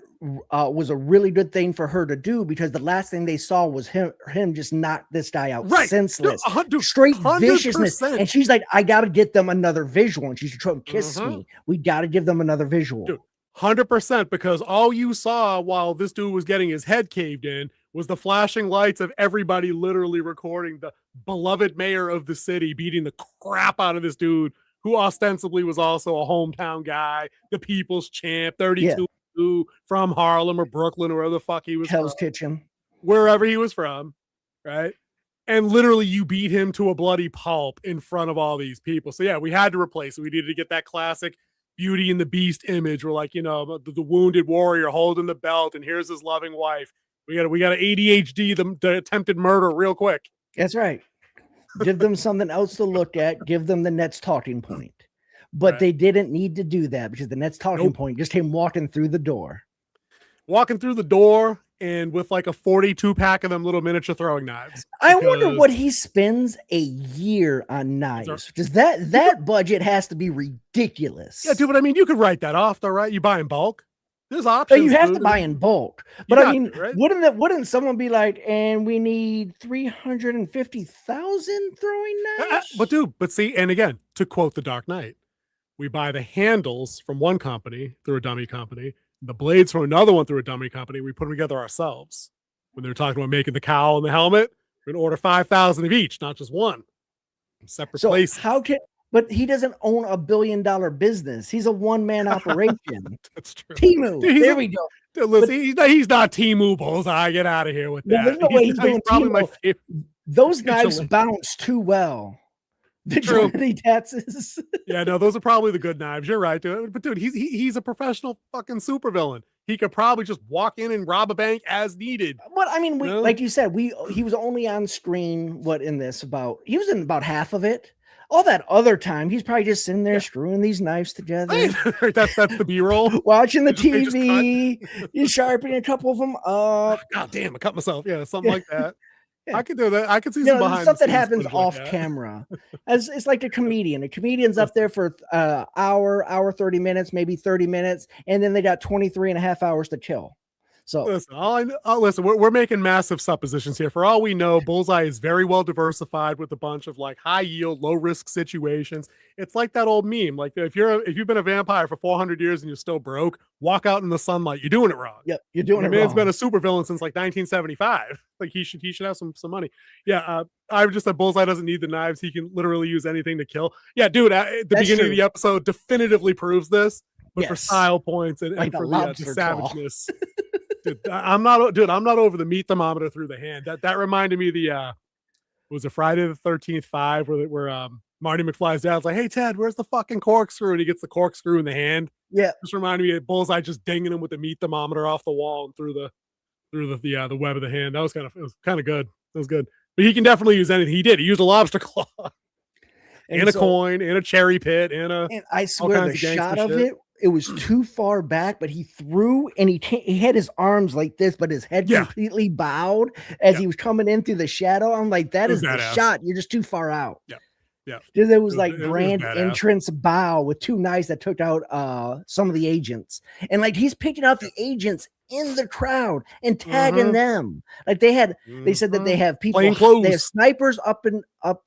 G: was a really good thing for her to do because the last thing they saw was him just knock this guy out senseless, straight 100%. Viciousness. And she's like, I got to get them another visual. And she's trying to kiss me. We got to give them another visual.
F: Dude, 100%, because all you saw while this dude was getting his head caved in was the flashing lights of everybody literally recording the beloved mayor of the city beating the crap out of this dude who ostensibly was also a hometown guy, the people's champ, 32 from Harlem or Brooklyn or wherever the fuck he was
G: Hell's
F: from.
G: Kitchen.
F: Wherever he was from, right? And literally you beat him to a bloody pulp in front of all these people. So yeah, we had to replace it. We needed to get that classic Beauty and the Beast image where, like, you know, the wounded warrior holding the belt and here's his loving wife. We got to ADHD the attempted murder real quick.
G: That's right. Give them something else to look at. Give them the next talking point. But they didn't need to do that because the next talking point just him walking through the door.
F: Walking through the door, and with like a 42 pack of them little miniature throwing knives.
G: I wonder what he spends a year on knives. Because that budget has to be ridiculous.
F: Yeah, dude, but I mean, you could write that off, though, right? You buy in bulk. There's options.
G: You have to buy in bulk. But I mean,
F: right?
G: wouldn't someone be like, and we need 350,000 throwing knives?
F: But see, and again, to quote The Dark Knight, we buy the handles from one company through a dummy company, the blades from another one through a dummy company. We put them together ourselves. When they're talking about making the cowl and the helmet, we're going to order 5,000 of each, not just one. Separate places.
G: But he doesn't own $1 billion business. He's a one-man operation.
F: That's true.
G: Timu. There we go.
F: Dude, listen, he's not Timu Bullseye. Get out of here with that.
G: There's no way he's doing
F: probably my favorite.
G: Those knives bounce too well. Vigilante taxes.
F: Yeah, no, those are probably the good knives. You're right, dude. But dude, he's a professional fucking supervillain. He could probably just walk in and rob a bank as needed.
G: But I mean, like you said, he was only on screen. He was in about half of it. All that other time, he's probably just sitting there screwing these knives together.
F: That's the B-roll.
G: Watching the TV. He's sharpening a couple of them up.
F: God damn, I cut myself. Yeah, something like that.
G: Yeah.
F: I could do that. I could see some behind
G: stuff that happens off camera. It's like a comedian. A comedian's up there for hour 30 minutes, maybe 30 minutes, and then they got 23 and a half hours to kill. So
F: listen, we're making massive suppositions here. For all we know, Bullseye is very well diversified with a bunch of like high yield, low risk situations. It's like that old meme. Like if you've been a vampire for 400 years and you're still broke, walk out in the sunlight. You're doing it wrong.
G: Yep, you're doing it wrong.
F: Man's been a supervillain since like 1975. Like he should have some money. Yeah, I just said Bullseye doesn't need the knives. He can literally use anything to kill. Yeah, dude. At the beginning of the episode definitively proves this. But for style points and for the savageness. Dude, I'm not over the meat thermometer through the hand. That reminded me of the was it Friday the 13th 5 where Marty McFly's dad's like, hey Ted, where's the fucking corkscrew? And he gets the corkscrew in the hand.
G: Yeah.
F: Just reminded me of Bullseye just dinging him with the meat thermometer off the wall and through the web of the hand. That was kind of good. That was good. But he can definitely use anything. He did. He used a lobster claw. And a coin, and a cherry pit, and
G: I swear the shot of it was too far back, but he threw and he had his arms like this, but his head completely bowed as he was coming in through the shadow. I'm like, that is the shot. You're just too far out.
F: Yeah. Yeah.
G: There was like grand entrance bow with two knives that took out some of the agents. And like he's picking out the agents in the crowd and tagging them. Like they said that they have people, they have snipers up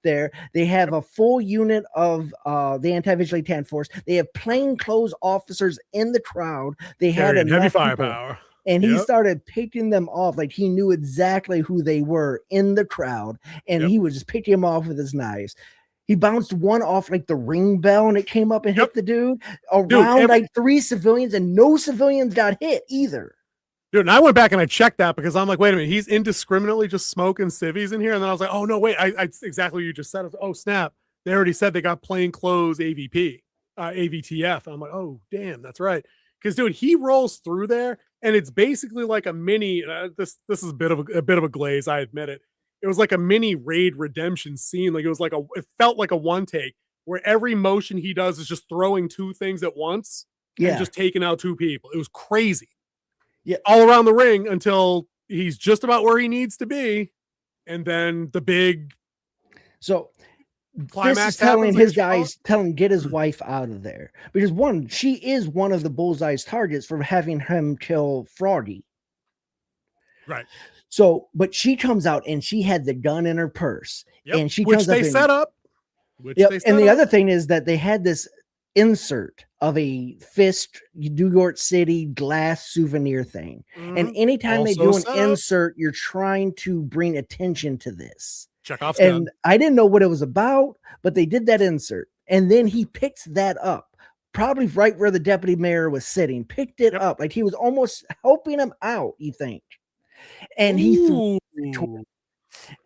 G: there. They have a full unit of the anti-vigilante force. They have plainclothes officers in the crowd. They had
F: heavy firepower.
G: And he started picking them off. Like he knew exactly who they were in the crowd. And he was just picking them off with his knives. He bounced one off like the ring bell and it came up and hit the dude around like 3 civilians, and no civilians got hit either.
F: Dude, and I went back and I checked that because I'm like, wait a minute, he's indiscriminately just smoking civvies in here. And then I was like, oh no, wait, I exactly what you just said. I was, oh snap, they already said they got plainclothes AVP, AVTF. And I'm like, oh damn, that's right. Because dude, he rolls through there and it's basically like a mini. This is a bit of a glaze, I admit it. It was like a mini raid redemption scene. Like it felt like a one take where every motion he does is just throwing 2 things at once and just taking out 2 people. It was crazy. Yeah, all around the ring until he's just about where he needs to be, and then the big
G: climax is telling his guys, get his wife out of there, because she is one of the Bullseye's targets for having him kill Froggy.
F: Right.
G: So, but she comes out and she had the gun in her purse, and she
F: comes
G: up
F: set up.
G: And the other thing is that they had this insert of a Fist New York City glass souvenir thing. And anytime they do an insert, you're trying to bring attention to this.
F: Chekhov's
G: and
F: gun.
G: I didn't know what it was about, but they did that insert. And then he picks that up, probably right where the deputy mayor was sitting, picked it up. Like he was almost helping him out, you think. And he threw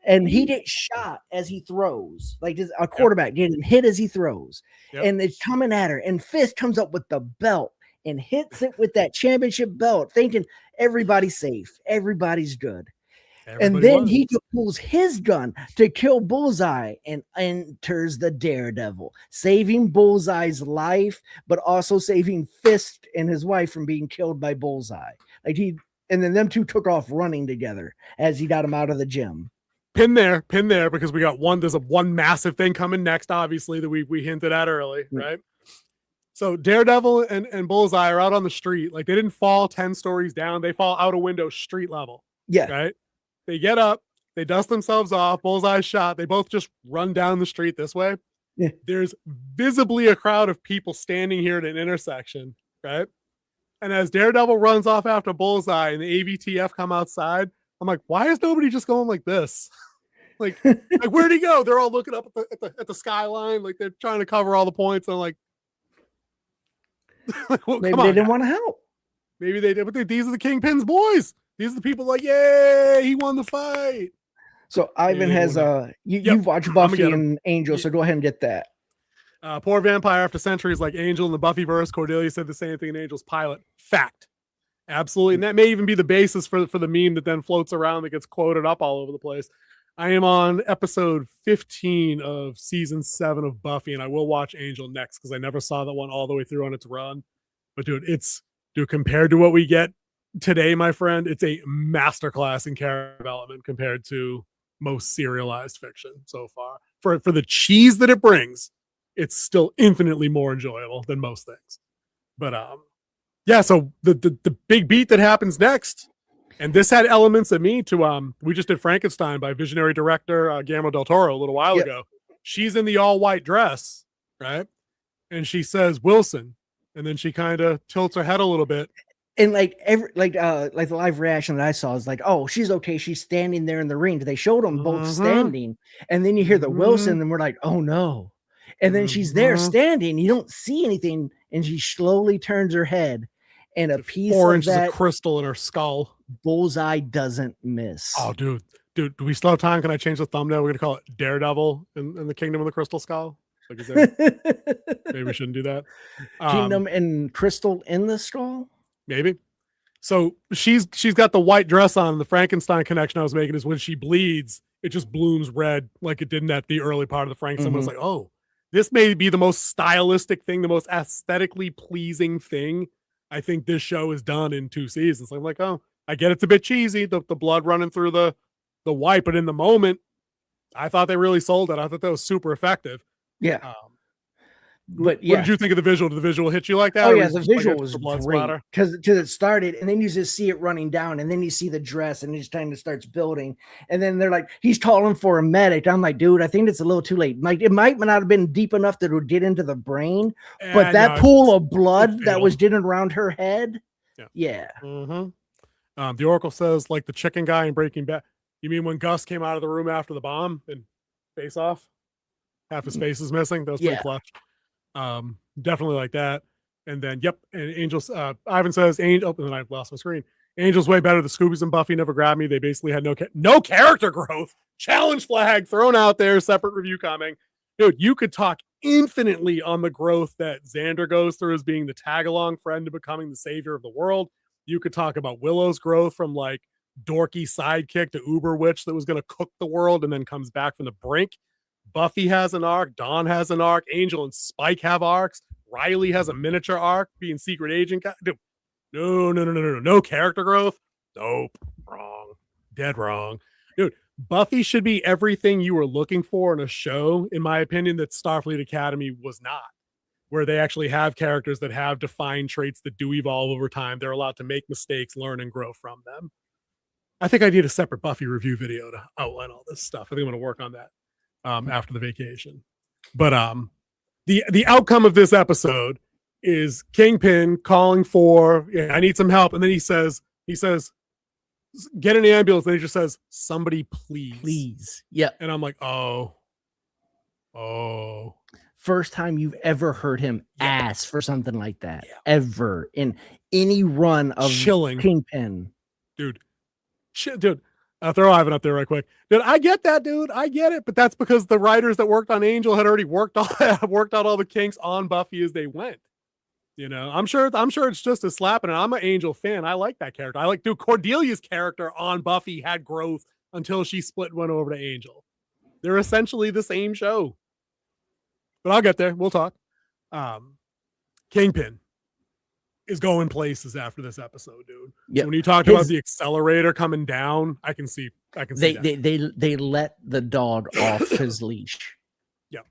G: and he gets shot as he throws, like a quarterback getting hit as he throws, and it's coming at her, and Fist comes up with the belt and hits it with that championship belt, thinking everybody's safe, everybody's good. And then he pulls his gun to kill Bullseye and enters the Daredevil, saving Bullseye's life, but also saving Fist and his wife from being killed by Bullseye. And then them two took off running together as he got him out of the gym.
F: Pin there, because we got there's one massive thing coming next, obviously, that we hinted at early, right? So Daredevil and Bullseye are out on the street. Like, they didn't fall 10 stories down. They fall out a window street level.
G: Yeah.
F: Right? They get up, they dust themselves off, Bullseye's shot. They both just run down the street this way.
G: Yeah.
F: There's visibly a crowd of people standing here at an intersection, right? And as Daredevil runs off after Bullseye and the AVTF come outside, I'm like, why is nobody just going like this? like where'd he go? They're all looking up at the skyline, like they're trying to cover all the points. And I'm like, well,
G: maybe they didn't want to help.
F: Maybe they did, but these are the Kingpin's boys. These are the people like, yay, he won the fight.
G: So Ivan has you've watched Buffy and Angel, so go ahead and get that.
F: Poor vampire after centuries like Angel in the Buffyverse. Cordelia said the same thing in Angel's pilot. Fact. Absolutely. And that may even be the basis for the meme that then floats around that gets quoted up all over the place. I am on episode 15 of season 7 of Buffy, and I will watch Angel next because I never saw that one all the way through on its run. But dude, compared to what we get today, my friend, it's a masterclass in character development compared to most serialized fiction so far. For the cheese that it brings, it's still infinitely more enjoyable than most things. But yeah, so the big beat that happens next, and this had elements of me to we just did Frankenstein by visionary director Guillermo del Toro a little while ago. She's in the all white dress, right? And she says Wilson, and then she kind of tilts her head a little bit.
G: And like the live reaction that I saw is like, oh, she's okay. She's standing there in the ring. They showed them both standing, and then you hear the Wilson, and we're like, oh no. And then she's there standing. You don't see anything, and she slowly turns her head, and a piece
F: 4
G: of
F: inches
G: that
F: of crystal in her skull.
G: Bullseye doesn't miss.
F: Oh, dude, do we still have time? Can I change the thumbnail? We're gonna call it Daredevil in the Kingdom of the Crystal Skull. Like, is there, maybe we shouldn't do that.
G: Kingdom and Crystal in the skull.
F: Maybe. So she's got the white dress on. The Frankenstein connection I was making is when she bleeds, it just blooms red like it did in the early part of the Frankenstein. Was like, oh, this may be the most stylistic thing, the most aesthetically pleasing thing I think this show has done in 2 seasons. I'm like, oh, I get it's a bit cheesy, the blood running through the white, but in the moment, I thought they really sold it. I thought that was super effective.
G: Yeah. But yeah,
F: what did you think of the visual? Did the visual hit you like that?
G: Oh yeah, the visual was great
F: because
G: it started, and then you just see it running down, and then you see the dress, and it just kind of starts building, and then they're like, he's calling for a medic. I'm like, dude, I think it's a little too late. Like, it might not have been deep enough that it would get into the brain, but that pool of blood that was getting around her head, yeah.
F: The Oracle says, like the chicken guy in Breaking Bad. You mean when Gus came out of the room after the bomb and face off, half his face is missing? That was pretty clutch. Definitely like that. And then and Angel's Ivan says Angel, and then I lost my screen. Angel's way better. The Scoobies and Buffy never grabbed me. They basically had no character growth. Challenge flag thrown out there. Separate review coming. Dude, you could talk infinitely on the growth that Xander goes through as being the tag-along friend to becoming the savior of the world. You could talk about Willow's growth from like dorky sidekick to uber witch that was going to cook the world and then comes back from the brink. Buffy has an arc. Dawn has an arc. Angel and Spike have arcs. Riley has a miniature arc being secret agent. Dude, no character growth. Nope. Wrong. Dead wrong. Dude, Buffy should be everything you were looking for in a show, in my opinion, that Starfleet Academy was not, where they actually have characters that have defined traits that do evolve over time. They're allowed to make mistakes, learn, and grow from them. I think I need a separate Buffy review video to outline all this stuff. I think I'm going to work on that after the vacation. But the outcome of this episode is Kingpin calling for, I need some help. And then he says, get an ambulance. And he just says, somebody please.
G: Yeah.
F: And I'm like, oh.
G: First time you've ever heard him ask for something like that ever in any run of Kingpin.
F: Dude, I'll throw Ivan up there right quick. Dude, I get that, dude. I get it. But that's because the writers that worked on Angel had already worked out all the kinks on Buffy as they went. You know, I'm sure it's just as slapping. And I'm an Angel fan. I like that character. Cordelia's character on Buffy had growth until she split and went over to Angel. They're essentially the same show. But I'll get there. We'll talk. Kingpin. is going places after this episode, dude.
G: Yep.
F: So when you talked about the accelerator coming down, I can see
G: they let the dog off his leash.
F: Yeah.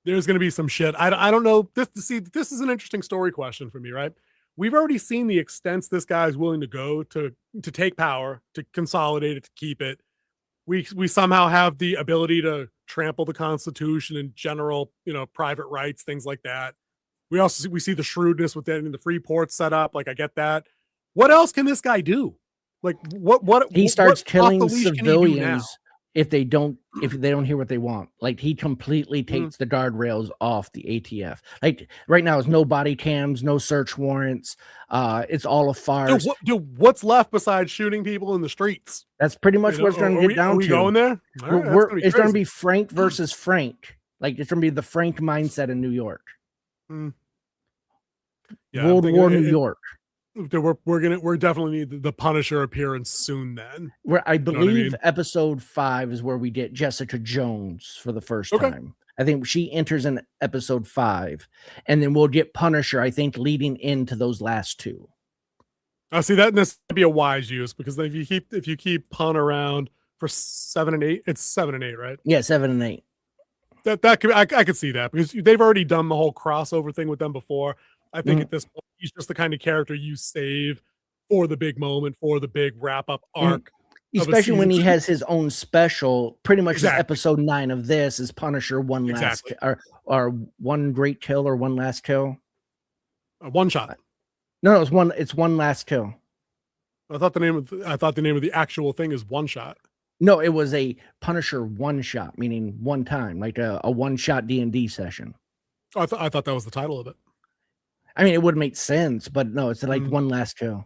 F: There's going to be some shit. I don't know. This is an interesting story question for me, right? We've already seen the extents this guy is willing to go to take power, to consolidate it, to keep it. We somehow have the ability to trample the Constitution and general, private rights, things like that. We see the shrewdness within the free ports set up. Like, I get that. What else can this guy do? Like, what
G: he starts
F: what
G: killing civilians if they don't hear what they want. Like, he completely takes the guardrails off the ATF. Like, right now is no body cams, no search warrants. It's all a farce.
F: Dude, what's left besides shooting people in the streets?
G: That's pretty much what it's going to get down to.
F: Are we going there?
G: It's going to be Frank versus Frank. Like, it's going to be the Frank mindset in New York.
F: Yeah,
G: World War New York.
F: We're definitely need the Punisher appearance soon. Then
G: where I believe episode 5 is where we get Jessica Jones for the first time. I think she enters in episode 5, and then we'll get Punisher, I think, leading into those last 2.
F: I see that. This would be a wise use, because if you keep Pun around for 7 and 8, it's 7 and 8, right?
G: Yeah, 7 and 8.
F: That could I could see that, because they've already done the whole crossover thing with them before. I think at this point, he's just the kind of character you save for the big moment, for the big wrap-up arc.
G: Especially when he has his own special. Pretty much episode 9 of this is Punisher one last or one great kill or one last kill.
F: One shot.
G: No, it's one last kill.
F: I thought the name of the actual thing is One Shot.
G: No, it was a Punisher one shot, meaning one time, like a one shot D&D session.
F: Oh, I thought that was the title of it.
G: I mean, it would make sense, but no, it's like one last kill.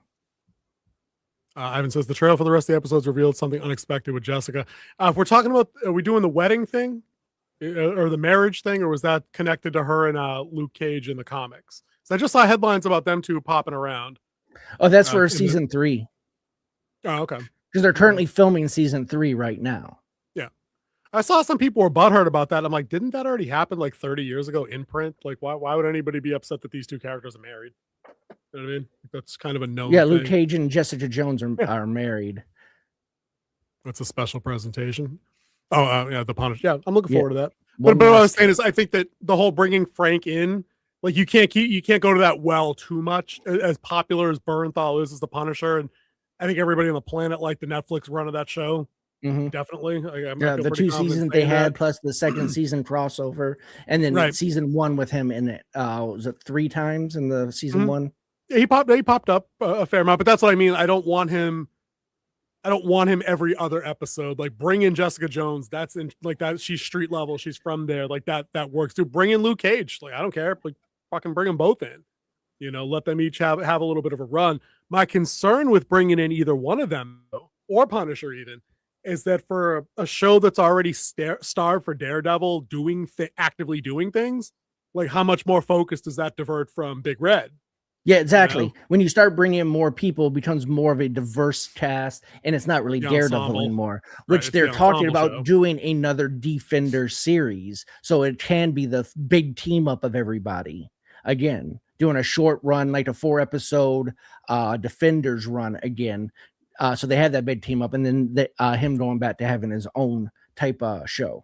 F: Ivan says the trail for the rest of the episodes revealed something unexpected with Jessica. If we're talking about, are we doing the wedding thing or the marriage thing, or was that connected to her and Luke Cage in the comics? So I just saw headlines about them two popping around.
G: Oh, that's for season 3.
F: Oh, okay.
G: Because they're currently filming season 3 right now.
F: Yeah. I saw some people were butthurt about that. I'm like, didn't that already happen like 30 years ago in print? Like, why would anybody be upset that these two characters are married? You know what I mean? That's kind of a known thing.
G: Luke Cage and Jessica Jones are married.
F: That's a special presentation. Oh, yeah, the Punisher. Yeah, I'm looking forward to that. But what I was saying is, I think that the whole bringing Frank in, like, you can't go to that well too much. As popular as Bernthal is as the Punisher, and I think everybody on the planet liked the Netflix run of that show. Definitely.
G: The 2 seasons they had, plus the second season crossover, and then season 1 with him in it. Was it 3 times in the season 1?
F: Yeah, he popped up a fair amount, but that's what I mean. I don't want him every other episode. Like, bring in Jessica Jones. That's in like that. She's street level. She's from there. Like that works. Dude, bring in Luke Cage. Like, I don't care. Like, fucking bring them both in. Let them each have a little bit of a run. My concern with bringing in either one of them or Punisher even is that for a show that's already starved for Daredevil actively doing things, like, how much more focus does that divert from Big Red?
G: Yeah, exactly. When you start bringing in more people, it becomes more of a diverse cast, and it's not really Daredevil anymore, which they're talking about doing another Defender series. So it can be the big team up of everybody. Again, doing a short run, like a 4-episode Defenders run again. So they had that big team up, and then him going back to having his own type of show.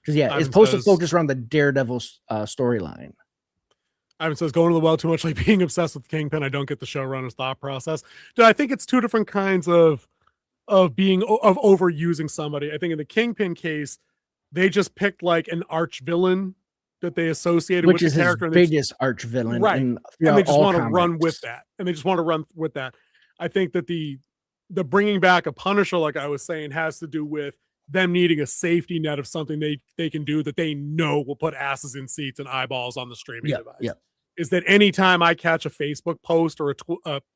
G: Because, it's supposed to focus around the Daredevil storyline.
F: Ivan says, going to the well too much like being obsessed with Kingpin. I don't get the showrunner's thought process. Dude, I think it's 2 different kinds of overusing somebody. I think in the Kingpin case, they just picked like an arch villain that they associated with the character.
G: Which is his biggest arch villain.
F: Right. And they just want to run with that. I think that the bringing back a Punisher, like I was saying, has to do with them needing a safety net of something they can do that they know will put asses in seats and eyeballs on the streaming device. Yeah. Is that anytime I catch a Facebook post or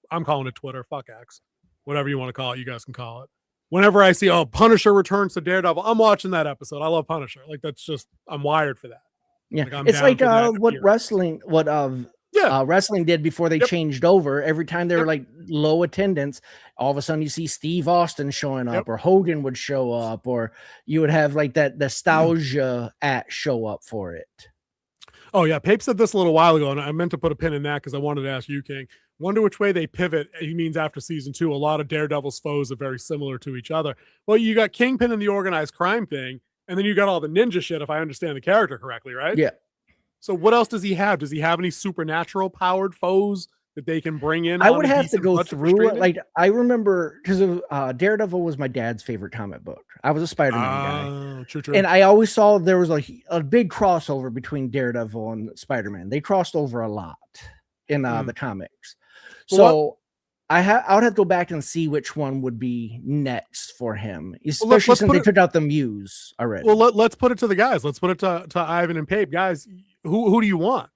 F: I'm calling it Twitter, fuck X, whatever you want to call it, you guys can call it. Whenever I see, Punisher returns to Daredevil, I'm watching that episode. I love Punisher. Like, that's just, I'm wired for that.
G: Yeah. It's like what wrestling did before they changed over. Every time they were like low attendance, all of a sudden you see Steve Austin showing up, or Hogan would show up, or you would have like that nostalgia show up for it.
F: Oh yeah, Pape said this a little while ago, and I meant to put a pin in that because I wanted to ask you, King. Wonder which way they pivot. He means after season 2, a lot of Daredevil's foes are very similar to each other. Well, you got Kingpin and the organized crime thing, and then you got all the ninja shit, if I understand the character correctly, right?
G: Yeah.
F: So what else does he have? Does he have any supernatural powered foes that they can bring in?
G: I would have to go through it. Like, I remember because of Daredevil was my dad's favorite comic book. I was a Spider-Man guy.
F: True.
G: And I always saw there was a big crossover between Daredevil and Spider-Man. They crossed over a lot in the comics. So I would have to go back and see which one would be next for him, especially since they took out the Muse already.
F: Well, let's put it to the guys. Let's put it to Ivan and Pape. Guys, who do you want?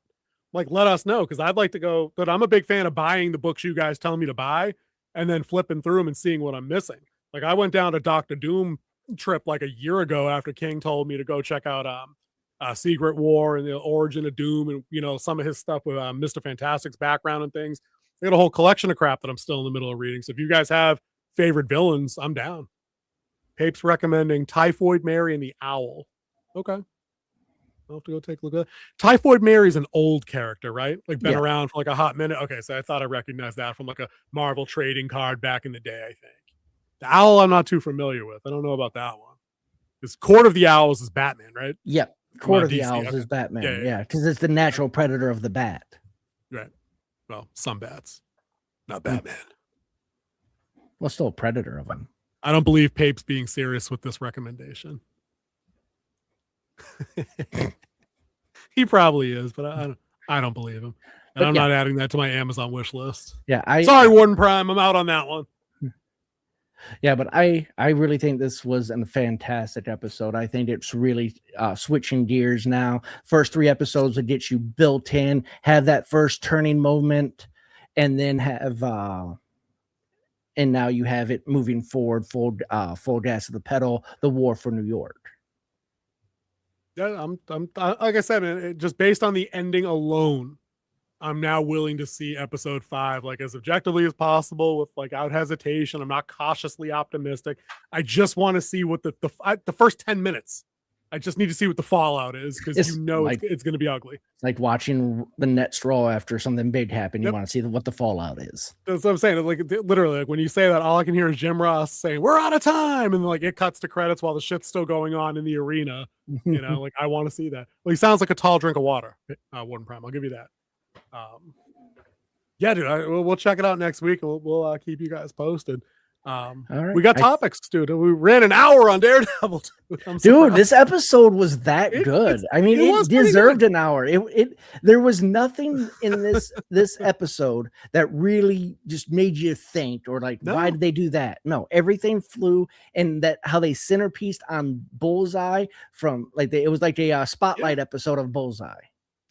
F: Like, let us know, because I'd like to go. But I'm a big fan of buying the books you guys tell me to buy and then flipping through them and seeing what I'm missing. Like, I went down to Dr. Doom trip like a year ago after King told me to go check out Secret War and the origin of Doom and, you know, some of his stuff with Mr. Fantastic's background and things. I got a whole collection of crap that I'm still in the middle of reading. So if you guys have favorite villains, I'm down. Pape's recommending Typhoid Mary and the Owl. Okay. I'll have to go take a look at that. Typhoid Mary's an old character, right? Like been around for like a hot minute. Okay, so I thought I recognized that from like a Marvel trading card back in the day, I think. The Owl I'm not too familiar with. I don't know about that one. Because Court of the Owls is Batman, right?
G: Yeah. Court of the Owls is Batman. Yeah, because it's the natural predator of the bat.
F: Right. Well, some bats. Not Batman.
G: Well, still a predator of them.
F: I don't believe Pape's being serious with this recommendation. He probably is, but I don't believe him. And I'm not adding that to my Amazon wish list.
G: Yeah,
F: sorry, Warden Prime, I'm out on that one.
G: Yeah, but I really think this was a fantastic episode. I think it's really switching gears now. First 3 episodes will get you built in, have that first turning moment, and then have and now you have it moving forward, full gas to the pedal, the war for New York.
F: Yeah, I'm like I said, man, just based on the ending alone, I'm now willing to see episode 5 like as objectively as possible without hesitation. I'm not cautiously optimistic. I just want to see what the first 10 minutes. I just need to see what the fallout is, because it's going to be ugly.
G: It's like watching the Nets roll after something big happened. You want to see what the fallout is.
F: That's what I'm saying. Like literally, like when you say that, all I can hear is Jim Ross saying, "We're out of time," and like it cuts to credits while the shit's still going on in the arena. You know, like I want to see that. Well, he sounds like a tall drink of water. Warden Prime, I'll give you that. Yeah, dude, we'll check it out next week. We'll keep you guys posted. All right. We got topics, dude. We ran an hour on Daredevil.
G: Dude, this episode was that good. I mean, it deserved an hour. There was nothing in this episode that really just made you think or like, why did they do that? No, everything flew, and that how they centerpieced on Bullseye from like it was like a spotlight episode of Bullseye.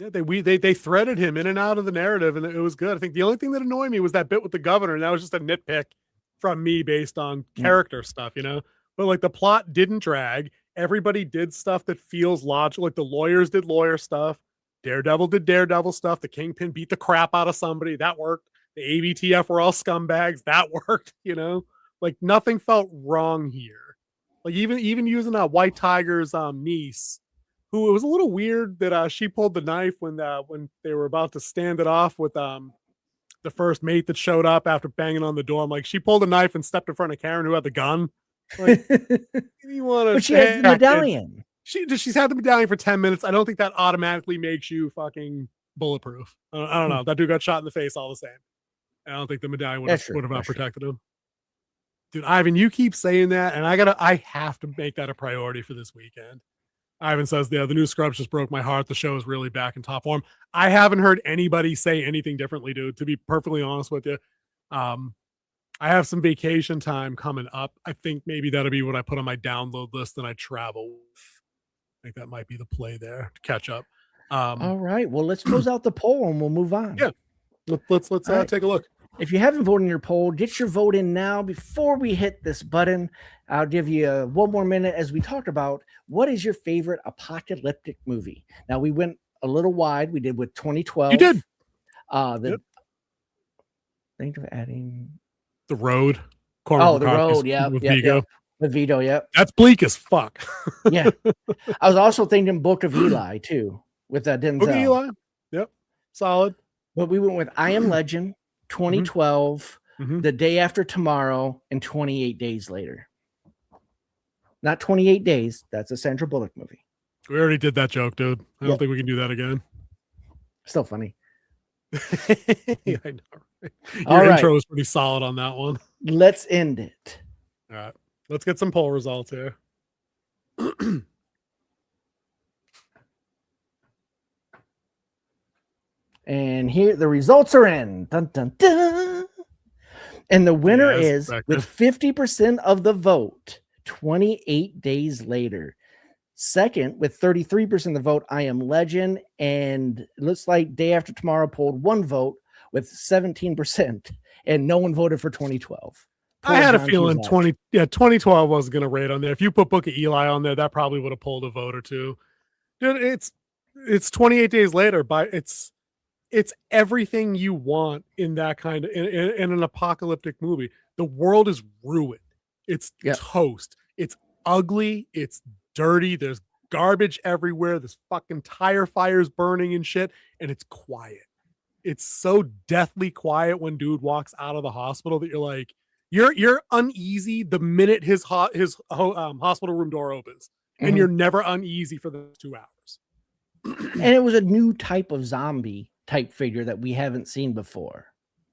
F: Yeah, they threaded him in and out of the narrative, and it was good. I think the only thing that annoyed me was that bit with the governor, and that was just a nitpick from me based on character stuff, you know. But like the plot didn't drag. Everybody did stuff that feels logical. Like the lawyers did lawyer stuff. Daredevil did Daredevil stuff. The Kingpin beat the crap out of somebody. That worked. The ABTF were all scumbags. That worked, you know. Like nothing felt wrong here. Like even using White Tiger's niece, who it was a little weird that she pulled the knife when they were about to stand it off with the first mate that showed up after banging on the door. I'm like, she pulled a knife and stepped in front of Karen, who had the gun. Like, you want to?
G: But she has the medallion.
F: She's had the medallion for 10 minutes. I don't think that automatically makes you fucking bulletproof. I don't know. That dude got shot in the face all the same. I don't think the medallion would have protected him. Dude, Ivan, you keep saying that, and I have to make that a priority for this weekend. Ivan says, the new Scrubs just broke my heart. The show is really back in top form. I haven't heard anybody say anything differently, dude, to be perfectly honest with you. I have some vacation time coming up. I think maybe that'll be what I put on my download list and I travel with. I think that might be the play there to catch up.
G: All right. Well, let's close out the poll and we'll move on.
F: Yeah. Let's take a look.
G: If you haven't voted in your poll, get your vote in now before we hit this button. I'll give you one more minute as we talk about what is your favorite apocalyptic movie. Now, we went a little wide. We did with 2012.
F: You did.
G: Think of adding
F: The Road.
G: The Road. Yeah.
F: With Vigo.
G: With Vito. Yep.
F: That's bleak as fuck.
G: Yeah. I was also thinking Book of Eli too. with Denzel.
F: Okay, Eli. Yep, solid.
G: But we went with I Am Legend, 2012, The Day After Tomorrow, and 28 Days Later. Not 28 Days. That's a Sandra Bullock movie.
F: We already did that joke, dude. I don't think we can do that again.
G: Still funny.
F: I know.
G: All
F: Your
G: right.
F: intro was pretty solid on that one.
G: Let's end it.
F: All right. Let's get some poll results here.
G: And here the results are in. Dun, dun, dun. And the winner is with 50% of the vote, 28 Days Later. Second, with 33% of the vote, I Am Legend. And it looks like Day After Tomorrow polled one vote with 17%. And no one voted for 2012.
F: I had a feeling 2012 wasn't going to rate on there. If you put Book of Eli on there, that probably would have pulled a vote or two. Dude, it's 28 Days Later, but it's everything you want in that kind of in an apocalyptic movie. The world is ruined. It's toast. It's ugly. It's dirty. There's garbage everywhere. There's fucking tire fires burning and shit, and it's quiet. It's so deathly quiet when dude walks out of the hospital that you're like, you're uneasy the minute his hospital room door opens, and you're never uneasy for the 2 hours.
G: And it was a new type of zombie type figure that we haven't seen before.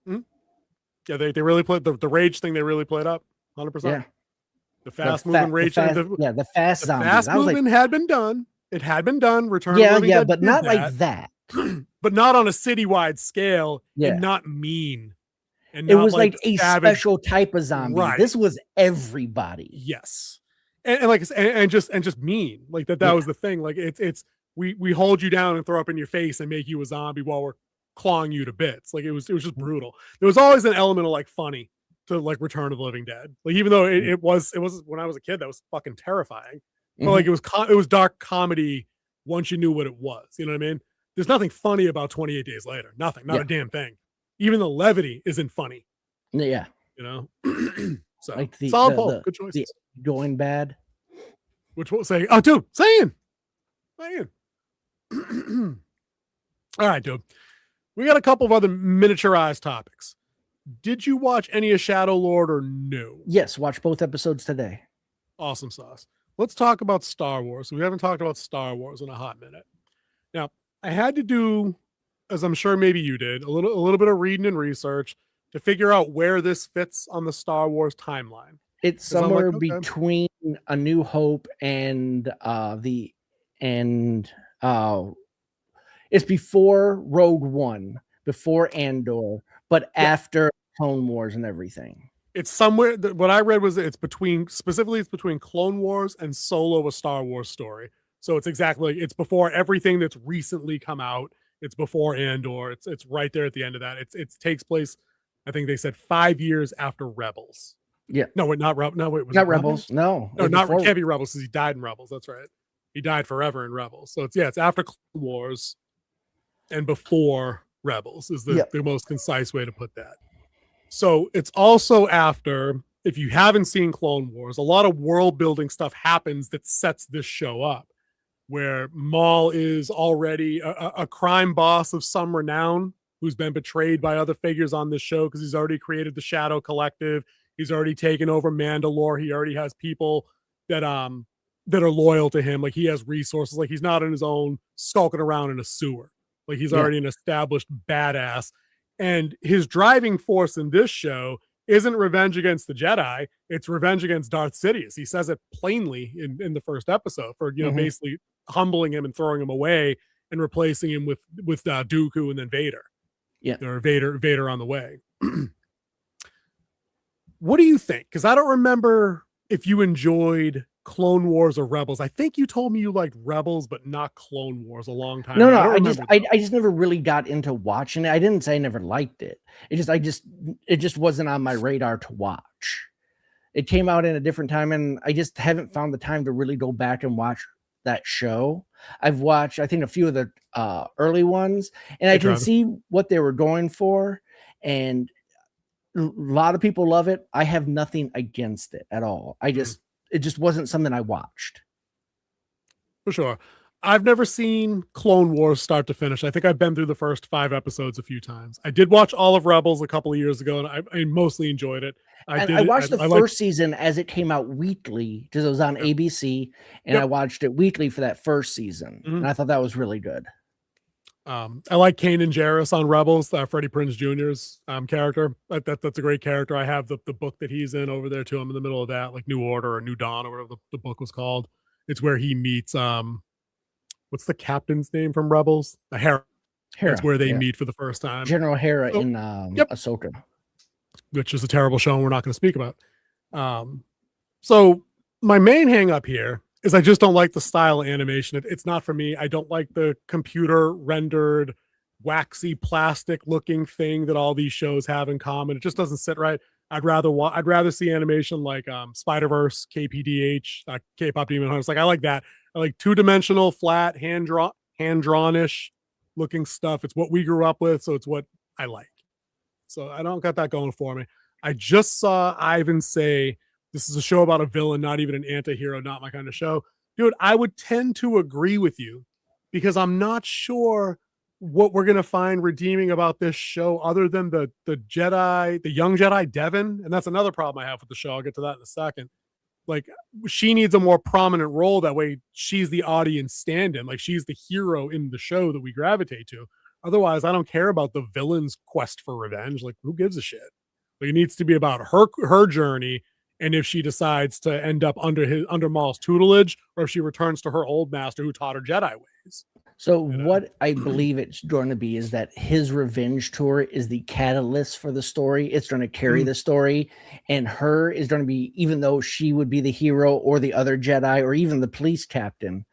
F: Yeah, they really played the rage thing. They really played up 100%.
G: Yeah,
F: the fast moving rage.
G: The fast zombies.
F: Fast moving had been done. It had been done. Return.
G: Yeah, but not like that.
F: But not on a citywide scale.
G: Yeah,
F: and not mean. And
G: it
F: not
G: was like a
F: savage,
G: special type of zombie.
F: Right.
G: This was everybody.
F: Yes, and just mean like that. That was the thing. Like it's. We hold you down and throw up in your face and make you a zombie while we're clawing you to bits. Like it was just brutal. There was always an element of like funny to like Return of the Living Dead. Like even though it was when I was a kid, that was fucking terrifying. But like it was dark comedy once you knew what it was. You know what I mean? There's nothing funny about 28 Days Later. Nothing. Not a damn thing. Even the levity isn't funny.
G: Yeah.
F: You know? So
G: like
F: solid poll. Good choices.
G: Going bad.
F: Which will say, oh dude, saying. All right, dude. We got a couple of other miniaturized topics. Did you watch any of Shadowlord or no?
G: Yes, watch both episodes today.
F: Awesome sauce. Let's talk about Star Wars. We haven't talked about Star Wars in a hot minute. Now, I had to do, as I'm sure maybe you did, a little bit of reading and research to figure out where this fits on the Star Wars timeline.
G: It's somewhere between A New Hope and it's before Rogue One, before Andor, but after Clone Wars and everything.
F: It's somewhere. What I read was it's between Clone Wars and Solo, a Star Wars story. So it's exactly, it's before everything that's recently come out. It's before Andor. It's right there at the end of that. It takes place, I think they said 5 years after Rebels.
G: Yeah.
F: No, wait, not Rebels. No, wait, was
G: not
F: it
G: Rebels. No,
F: not can't be Rebels because he died in Rebels. That's right. He died forever in Rebels. So it's after Clone Wars and before Rebels is the most concise way to put that. So it's also after, if you haven't seen Clone Wars, a lot of world building stuff happens that sets this show up, where Maul is already a crime boss of some renown who's been betrayed by other figures on this show because he's already created the Shadow Collective. He's already taken over Mandalore. He already has people that are loyal to him. Like he has resources. Like he's not on his own skulking around in a sewer. Like he's already an established badass. And his driving force in this show isn't revenge against the Jedi. It's revenge against Darth Sidious. He says it plainly in the first episode for, basically humbling him and throwing him away and replacing him with Dooku and then Vader. Yeah. Or Vader on the way. What do you think? Because I don't remember if you enjoyed Clone Wars or Rebels. I think you told me you liked Rebels, but not Clone Wars a long time ago.
G: I just never really got into watching it. I didn't say I never liked it. It just wasn't on my radar to watch. It came out in a different time, and I just haven't found the time to really go back and watch that show. I've watched, I think, a few of the early ones, and I can see what they were going for, and a lot of people love it. I have nothing against it at all. It just wasn't something I watched.
F: For sure. I've never seen Clone Wars start to finish. I think I've been through the first 5 episodes a few times. I did watch all of Rebels a couple of years ago, and I mostly enjoyed it.
G: I watched the first season as it came out weekly because it was on ABC, and I watched it weekly for that first season, and I thought that was really good.
F: I like Kanan Jarrus on Rebels, Freddie Prinze Jr.'s character. That's a great character. I have the book that he's in over there too. I'm in the middle of that, like New Order or New Dawn or whatever the book was called. It's where he meets what's the captain's name from Rebels? Hera. That's where they meet for the first time.
G: General Hera in Ahsoka,
F: which is a terrible show and we're not going to speak about. So my main hang up here is I just don't like the style of animation. It's not for me. I don't like the computer rendered, waxy plastic looking thing that all these shows have in common. It just doesn't sit right. I'd rather see animation like Spider-Verse, KPDH, K-pop Demon Hunters. Like I like that. I like 2-dimensional, flat, hand-drawn-ish looking stuff. It's what we grew up with, so it's what I like. So I don't got that going for me. I just saw Ivan say, this is a show about a villain, not even an anti-hero, not my kind of show. Dude, I would tend to agree with you because I'm not sure what we're going to find redeeming about this show other than the Jedi, the young Jedi Devin. And that's another problem I have with the show. I'll get to that in a second. Like she needs a more prominent role. That way she's the audience stand-in. Like she's the hero in the show that we gravitate to. Otherwise, I don't care about the villain's quest for revenge. Like who gives a shit? Like it needs to be about her journey. And if she decides to end up under Maul's tutelage, or if she returns to her old master who taught her Jedi ways.
G: So what I believe it's going to be is that his revenge tour is the catalyst for the story. It's going to carry the story, and her is going to be, even though she would be the hero or the other Jedi or even the police captain,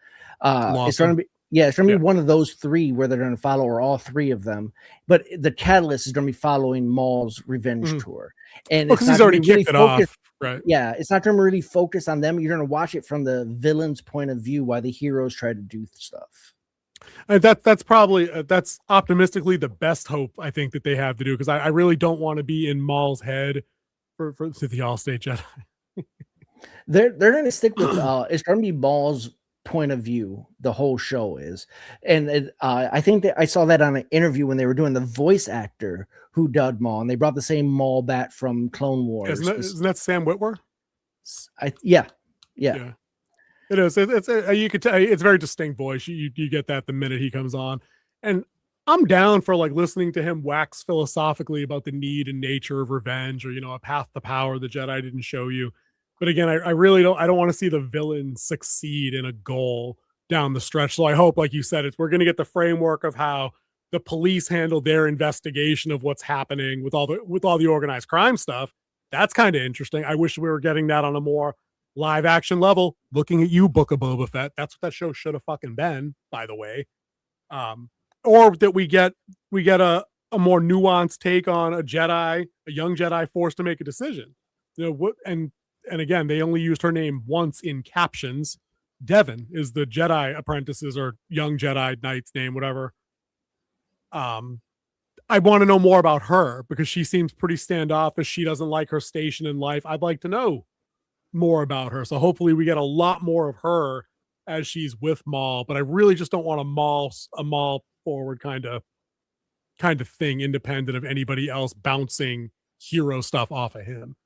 G: it's going to be. Yeah, it's going to be one of those three where they're going to follow, or all three of them. But the catalyst is going to be following Maul's revenge tour. And
F: because he's already kicked it off. Right.
G: Yeah, it's not going to really focus on them. You're going to watch it from the villain's point of view while the heroes try to do stuff.
F: And that's probably that's optimistically the best hope I think that they have to do, because I really don't want to be in Maul's head for the All-State Jedi.
G: They're going to stick with it's going to be Maul's point of view. The whole show is, and I think that I saw that on an interview when they were doing the voice actor who dubbed Maul, and they brought the same Maul back from Clone Wars.
F: Isn't that Sam Witwer?
G: Yeah.
F: It is. It's you could tell it's very distinct voice. You get that the minute he comes on, and I'm down for like listening to him wax philosophically about the need and nature of revenge, or a path to power the Jedi didn't show you. But again, I really don't. I don't want to see the villain succeed in a goal down the stretch. So I hope, like you said, we're going to get the framework of how the police handle their investigation of what's happening with all the organized crime stuff. That's kind of interesting. I wish we were getting that on a more live action level. Looking at you, Book of Boba Fett. That's what that show should have fucking been, by the way. Or that we get a more nuanced take on a young Jedi forced to make a decision. And again, they only used her name once in captions. Devin is the Jedi apprentice's or young Jedi Knight's name, whatever. I want to know more about her because she seems pretty standoffish. She doesn't like her station in life. I'd like to know more about her. So hopefully we get a lot more of her as she's with Maul, but I really just don't want a Maul forward kind of thing, independent of anybody else bouncing hero stuff off of him.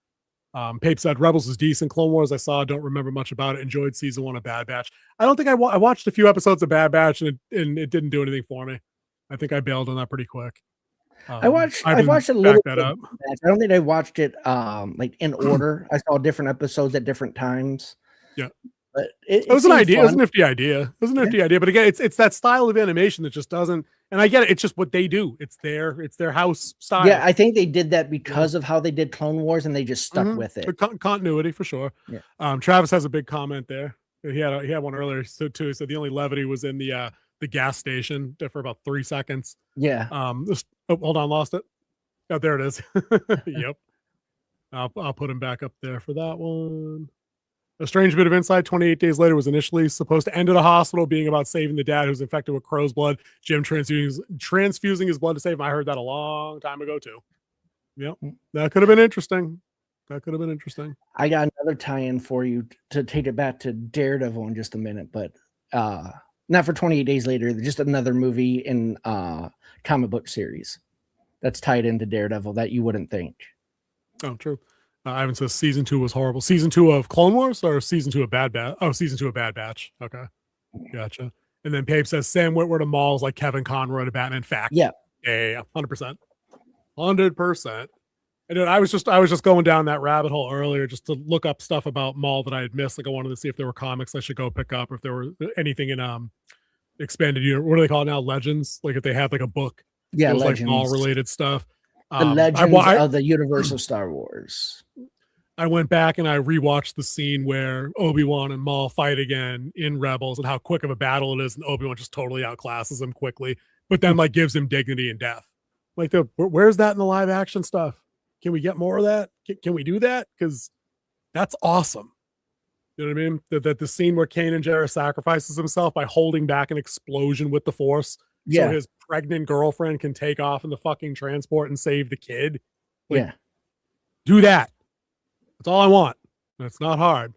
F: Pape said Rebels is decent. Clone Wars I saw, don't remember much about it. Enjoyed season 1 of Bad Batch. I don't think I watched a few episodes of Bad Batch and it didn't do anything for me. I think I bailed on that pretty quick.
G: I watched a little bit. I don't think I watched it like in order. I saw different episodes at different times.
F: Yeah.
G: But
F: it was an idea. Fun. It was a nifty idea. It was a nifty idea. But again, it's that style of animation that just doesn't. And I get it. It's just what they do. It's their house style.
G: Yeah, I think they did that because of how they did Clone Wars, and they just stuck with it.
F: Continuity for sure. Yeah. Travis has a big comment there. He had one earlier too. He said the only levity was in the gas station for about 3 seconds.
G: Yeah.
F: Hold on, lost it. Oh, there it is. Yep. I'll put him back up there for that one. A strange bit of insight. 28 days later was initially supposed to end at a hospital, being about saving the dad who's infected with crow's blood. Jim transfusing his blood to save him. I heard that a long time ago too. Yep, that could have been interesting. I got another tie-in for you to take it back to Daredevil in just a minute, but
G: Not for 28 Days Later, just another movie in comic book series that's tied into Daredevil that you wouldn't think.
F: Oh, true. Ivan says season 2 was horrible. Season 2 of Clone Wars or season 2 of Bad Batch? Oh, season 2 of Bad Batch. Okay. Gotcha. And then Pape says Sam Witwer to Maul is like Kevin Conroy to Batman. Fact.
G: Yeah.
F: Yeah, 100%. 100%. And dude, I was just going down that rabbit hole earlier just to look up stuff about Maul that I had missed. Like I wanted to see if there were comics I should go pick up, or if there were anything in expanded universe. What do they call it now? Legends. Like if they had like a book.
G: Yeah,
F: it was
G: Legends.
F: like Maul related stuff.
G: The Legends of the universe of Star Wars.
F: I went back and I rewatched the scene where Obi-Wan and Maul fight again in Rebels, and how quick of a battle it is, and Obi-Wan just totally outclasses him quickly, but then like gives him dignity in death. Like, where's that in the live action stuff? Can we get more of that? Can we do that? Because that's awesome. You know what I mean? That the scene where Kanan Jarrus sacrifices himself by holding back an explosion with the Force, so his pregnant girlfriend can take off in the fucking transport and save the kid. Like, do that. That's all I want. It's not hard.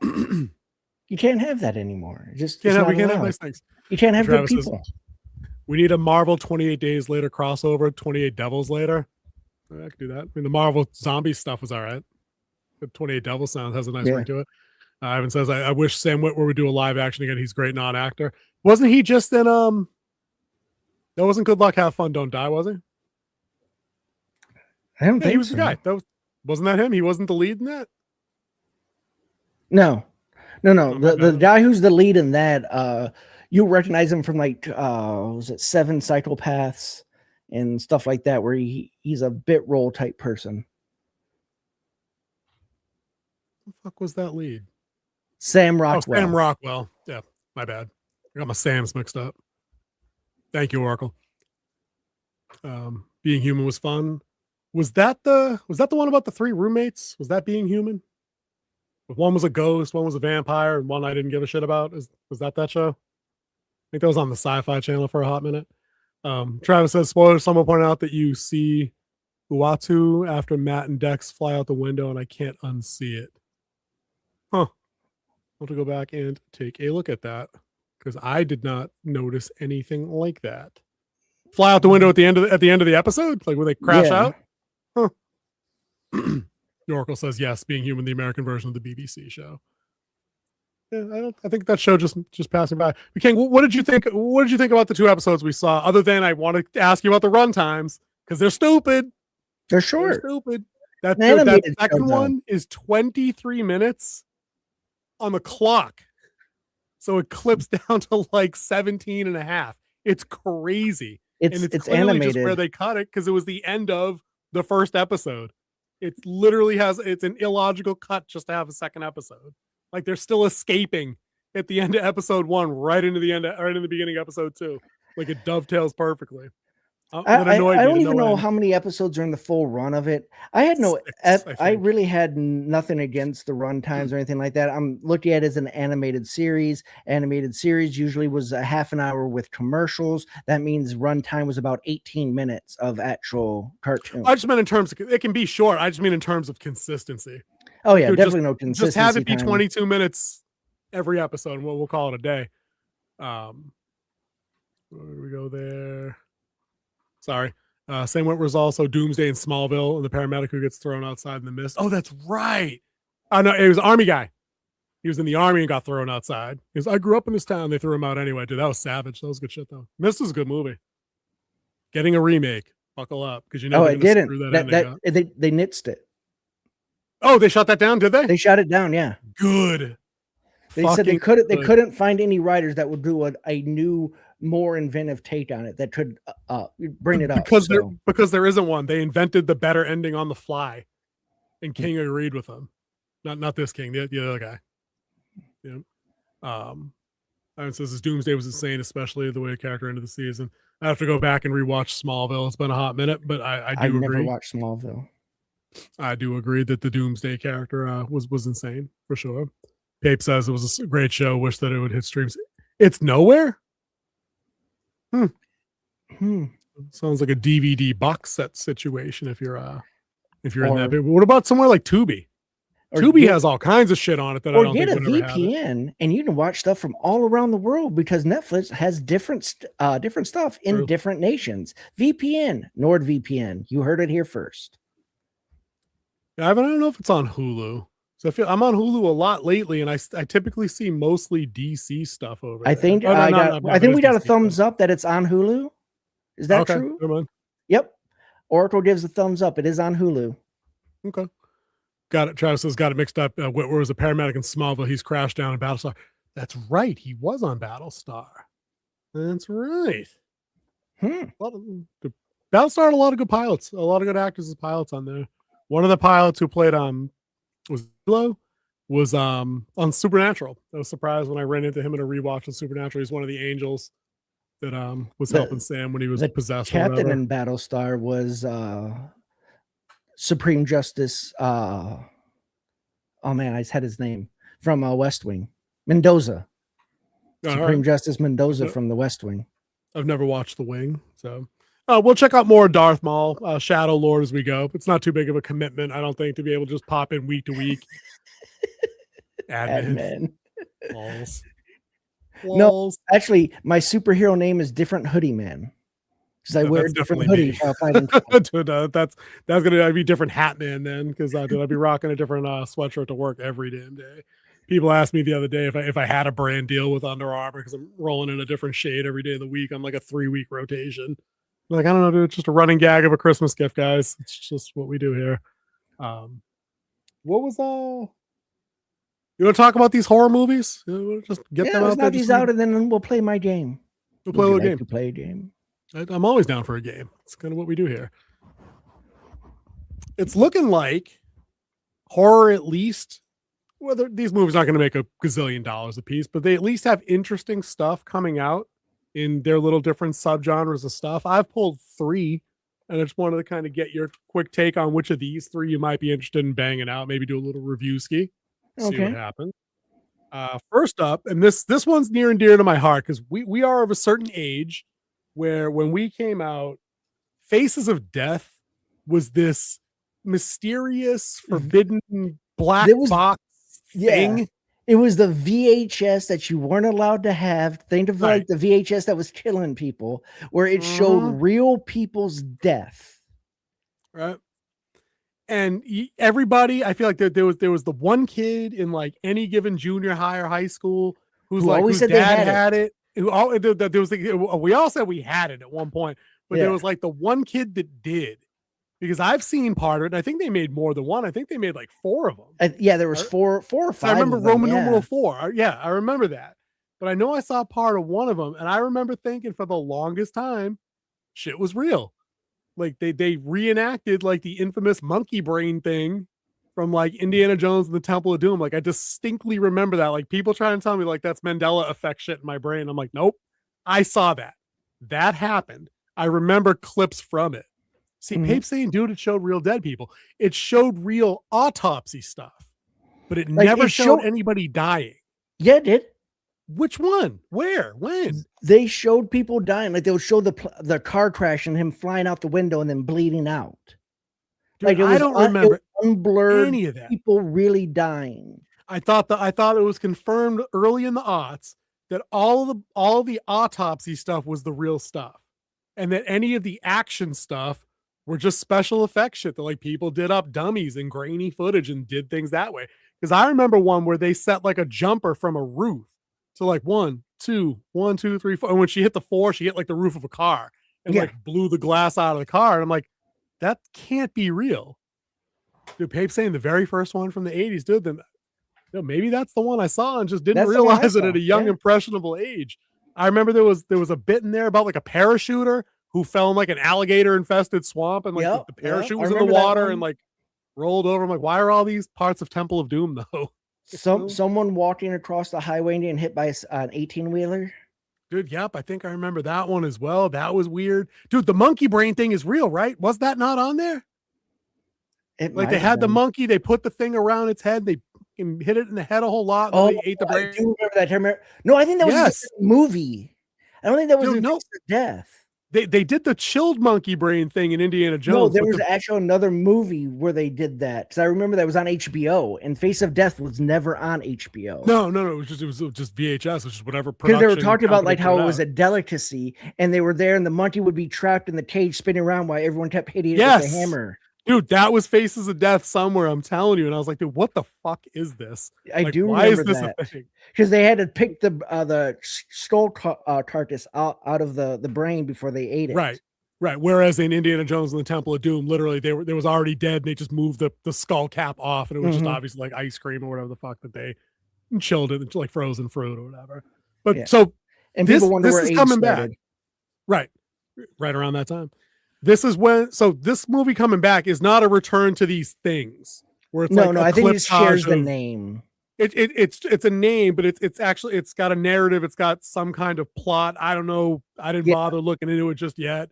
G: You can't have that anymore. We can't
F: have nice things.
G: You can't have
F: Travis
G: good people.
F: Says, we need a Marvel 28 Days Later crossover, 28 Devils Later. I could do that. I mean, the Marvel zombie stuff was all right. The 28 Devils sound has a nice ring to it. Ivan says, I wish Sam Witwer would do a live action again. He's a great non-actor. Wasn't he just in that wasn't Good Luck, Have Fun, Don't Die, was he?
G: I don't think
F: he was
G: so.
F: the guy. Wasn't that him? He wasn't the lead in that?
G: No. The guy who's the lead in that, you recognize him from like was it 7 Psychopaths and stuff like that, where he's a bit role type person.
F: What the fuck was that lead?
G: Sam Rockwell.
F: Oh, Sam Rockwell. Yeah, my bad. I got my Sams mixed up. Thank you, Oracle. Being Human was fun. Was that the one about the 3 roommates? Was that Being Human? One was a ghost, one was a vampire, and one I didn't give a shit about. Was that show? I think that was on the Sci-Fi Channel for a hot minute. Travis says, spoilers, someone pointed out that you see Uatu after Matt and Dex fly out the window, and I can't unsee it. Huh. I'll have to go back and take a look at that, because I did not notice anything like that. Fly out the window at the end of the episode? Like when they crash out? Huh. Oracle says yes, Being Human, the American version of the BBC show. Yeah, I think that show just passing by. King, what did you think? What did you think about the 2 episodes we saw? Other than I want to ask you about the run times, because they're stupid.
G: They're short.
F: They're stupid. That second one is 23 minutes on the clock. So it clips down to like 17 and a half. It's crazy. It's animated. Just where they cut it, because it was the end of the first episode. It literally it's an illogical cut just to have a second episode. Like they're still escaping at the end of episode 1, right in the beginning of episode 2. Like it dovetails perfectly.
G: I don't even know how many episodes are in the full run of it. I really had nothing against the run times or anything like that. I'm looking at it as an animated series. Animated series usually was a half an hour with commercials. That means run time was about 18 minutes of actual cartoon.
F: I just meant in terms of, it can be short. I just mean in terms of consistency.
G: Oh yeah, definitely no consistency.
F: Just have it be 22 minutes every episode, and we'll call it a day. Where do we go there? Sorry. Same what was also Doomsday in Smallville, and the paramedic who gets thrown outside in the mist. Oh, that's right. Oh no, it was an army guy. He was in the army and got thrown outside. He goes, I grew up in this town. They threw him out anyway. Dude, that was savage. That was good shit though. Mist is a good movie. Getting a remake. Buckle up, because you know.
G: Oh, it didn't. They nixed it.
F: Oh, they shut that down, did they?
G: They shut it down, yeah.
F: Good.
G: They said they couldn't find any writers that would do a new, more inventive take on it that could bring it up.
F: Because there isn't one. They invented the better ending on the fly, and King agreed with them. Not this King, the other guy. Yeah. It says his Doomsday was insane, especially the way the character ended the season. I have to go back and rewatch Smallville. It's been a hot minute, but I do agree. I've
G: never watched Smallville.
F: I do agree that the Doomsday character was insane for sure. Pape says it was a great show. Wish that it would hit streams. It's nowhere. Sounds like a DVD box set situation. If you're in that. What about somewhere like Tubi? Tubi has all kinds of shit on it that I don't
G: get
F: think
G: a
F: would ever have it.
G: VPN, and you can watch stuff from all around the world because Netflix has different stuff in
F: True.
G: different nations. VPN, NordVPN. You heard it here first.
F: I don't know if it's on Hulu. So I feel I'm on Hulu a lot lately, and I typically see mostly DC stuff over there.
G: I think I think we got a thumbs up that it's on Hulu. Is that true?
F: Come on.
G: Yep. Oracle gives a thumbs up. It is on Hulu.
F: Okay. Got it. Travis has got it mixed up. Whitwer was a paramedic in Smallville. He's crashed down in Battlestar. That's right. He was on Battlestar. That's right. Battlestar had a lot of good pilots. A lot of good actors as pilots on there. One of the pilots who played was on Supernatural. I was surprised when I ran into him in a rewatch of Supernatural. He's one of the angels that was helping Sam when he was possessed.
G: Captain in Battlestar was Supreme Justice. Oh man, I just had his name from West Wing. Mendoza. Supreme Justice Mendoza from the West Wing.
F: I've never watched The Wing, so we'll check out more Darth Maul, Shadowlord as we go. It's not too big of a commitment, I don't think, to be able to just pop in week to week. Admin.
G: No, actually, my superhero name is Different Hoodie Man. Because I wear a different hoodie while fighting.
F: Dude, that's gonna be different Hat Man then, because I'd be rocking a different sweatshirt to work every damn day. People asked me the other day if I had a brand deal with Under Armour because I'm rolling in a different shade every day of the week on like a 3-week rotation. I'm like, I don't know, dude, it's just a running gag of a Christmas gift, guys. It's just what we do here. What was you want to talk about these horror movies? Just get them out there.
G: These out, and then we'll play my game.
F: We'll play a game.
G: To play a game.
F: I'm always down for a game. It's kind of what we do here. It's looking like horror, at least. Whether these movies aren't going to make a gazillion dollars a piece, but they at least have interesting stuff coming out in their little different subgenres of stuff. I've pulled 3, and I just wanted to kind of get your quick take on which of these 3 you might be interested in banging out. Maybe do a little review ski. See what happens. First up, and this one's near and dear to my heart because we are of a certain age where when we came out, Faces of Death was this mysterious, forbidden black box thing.
G: It was the VHS that you weren't allowed to have. Think of like the VHS that was killing people, where it showed real people's death.
F: Right. And everybody, I feel like there was the one kid in like any given junior high or high school whose dad had it. We all said we had it at one point, but there was like the one kid that did, because I've seen part of it. And I think they made more than one. I think they made like 4 of them.
G: There was four or 5.
F: I remember Roman numeral 4. I remember that, but I know I saw part of one of them, and I remember thinking for the longest time, shit was real. Like they reenacted like the infamous monkey brain thing from like Indiana Jones and the Temple of Doom. Like I distinctly remember that. Like people trying to tell me like that's Mandela effect shit in my brain. I'm like, nope, I saw that. That happened. I remember clips from it. See, Pape's saying, dude, it showed real dead people. It showed real autopsy stuff, but it never showed anybody dying.
G: Yeah, it did.
F: Which one? Where? When?
G: They showed people dying. Like they would show the car crash and him flying out the window and then bleeding out.
F: Dude, like I don't remember
G: unblurred
F: any of that.
G: People really dying.
F: I thought it was confirmed early in the aughts that all the autopsy stuff was the real stuff, and that any of the action stuff were just special effects shit that like people did up dummies and grainy footage and did things that way. Because I remember one where they set like a jumper from a roof. So like 1, 2, 1, 2, 3, 4. And when she hit the 4, she hit like the roof of a car and like blew the glass out of the car. And I'm like, that can't be real. Dude, Pape's saying the very first one from the 80s, dude, then maybe that's the one I saw and just didn't realize it at a young, impressionable age. I remember there was a bit in there about like a parachuter who fell in like an alligator infested swamp, and like the parachute was in the water and like rolled over. I'm like, why are all these parts of Temple of Doom though?
G: Someone walking across the highway and getting hit by an 18-wheeler.
F: Dude, yep, I think I remember that one as well. That was weird. Dude, the monkey brain thing is real, right? Was that not on there? Like they had the monkey, they put the thing around its head, they hit it in the head a whole lot, and they ate the brain.
G: I do remember that. No, I think that was a movie. I don't think that was Death.
F: They did the chilled monkey brain thing in Indiana Jones.
G: No, there was actually another movie where they did that, because I remember that was on HBO, and Face of Death was never on HBO.
F: No, it was just VHS, which is whatever.
G: Because they were talking about like how it was a delicacy, and they were there, and the monkey would be trapped in the cage spinning around while everyone kept hitting it with a hammer.
F: Dude, that was Faces of Death somewhere, I'm telling you. And I was like, dude, what the fuck is this?
G: I
F: like,
G: do
F: why
G: remember
F: is this
G: that.
F: a thing?
G: Because they had to pick the skull carcass out of the brain before they ate it.
F: Right. Whereas in Indiana Jones and the Temple of Doom, literally there was already dead, and they just moved the skull cap off, and it was just obviously like ice cream or whatever the fuck that they chilled it, like frozen fruit or whatever. But so
G: and people wonder where
F: is
G: AIDS
F: coming
G: started.
F: back. Right around that time. This is when this movie coming back is not a return to these things where it's
G: no, I think it shares the name.
F: It's a name, but it's got a narrative. It's got some kind of plot. I don't know. I didn't bother looking into it just yet,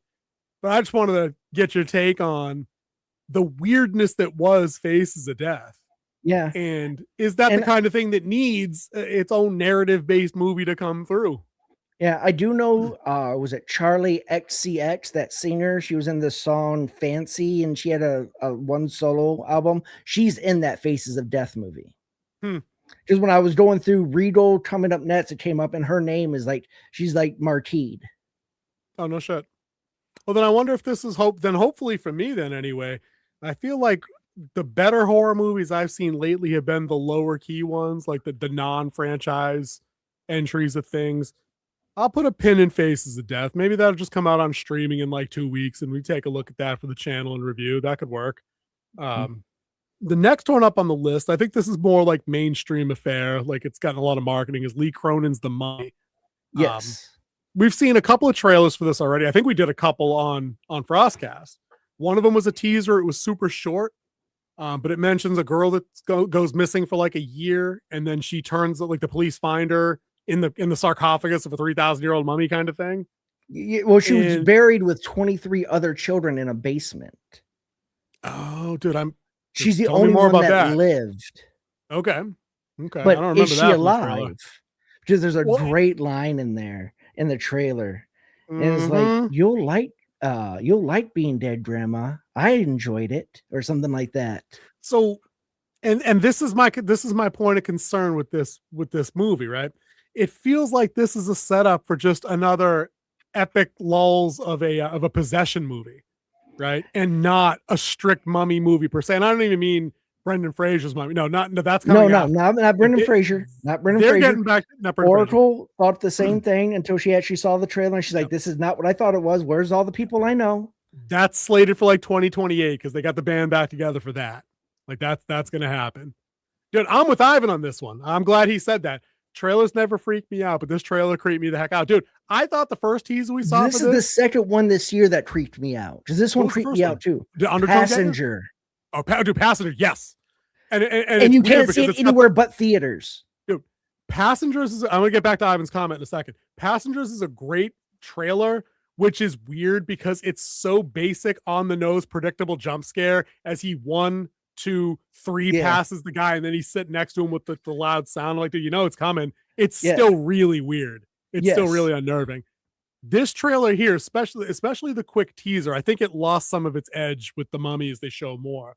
F: but I just wanted to get your take on the weirdness that was Faces of Death.
G: Yeah.
F: And is that the kind of thing that needs its own narrative based movie to come through?
G: Yeah, I do know, was it Charlie XCX, that singer? She was in the song Fancy, and she had a one solo album. She's in that Faces of Death movie. Because when I was going through Regal Coming Up Next, it came up, and her name is like, she's like marqueed.
F: Oh, no shit. Well, then I wonder if this is hopefully for me then anyway, I feel like the better horror movies I've seen lately have been the lower key ones, like the non-franchise entries of things. I'll put a pin in Faces of Death. Maybe that'll just come out on streaming in like 2 weeks, and we take a look at that for the channel and review. That could work. The next one up on the list, I think this is more like mainstream affair. Like it's gotten a lot of marketing, is Lee Cronin's The Mummy.
G: Yes.
F: We've seen a couple of trailers for this already. I think we did a couple on FrostCast. One of them was a teaser. It was super short, but it mentions a girl that goes missing for like a year, and then she turns, like the police find her in the sarcophagus of a 3,000-year-old mummy kind of thing.
G: Yeah, well, she was buried with 23 other children in a basement.
F: Oh, dude,
G: she's the only one that lived.
F: Okay.
G: But
F: I don't remember
G: is she alive? Because there's a great line in there in the trailer. And it's like, you'll like being dead, Grandma. I enjoyed it, or something like that.
F: So, and this is my point of concern with this movie, right? It feels like this is a setup for just another epic lulls of a possession movie, right? And not a strict mummy movie per se. And I don't even mean Brendan Fraser's mummy. No, that's not Brendan Fraser. Not Brendan Fraser. They're getting back.
G: Oracle thought the same thing until she actually saw the trailer, and she's like, "This is not what I thought it was. Where's all the people I know?"
F: That's slated for like 2028 because they got the band back together for that. Like that's gonna happen. Dude, I'm with Ivan on this one. I'm glad he said that. Trailers never freaked me out, but this trailer creeped me the heck out. Dude, I thought the first teaser we saw
G: this is the second one this year that creeped me out. Because this one creeped me out too. Passenger.
F: Oh, dude, Passenger, yes.
G: And you can't see it anywhere but theaters.
F: Dude, Passengers I'm gonna get back to Ivan's comment in a second. Passengers is a great trailer, which is weird because it's so basic, on the nose, predictable jump scare as he 1, 2, 3 passes the guy, and then he's sitting next to him with the loud sound. Like, dude, you know it's coming. It's still really weird. It's still really unnerving. This trailer here, especially the quick teaser, I think it lost some of its edge with the Mummy as they show more.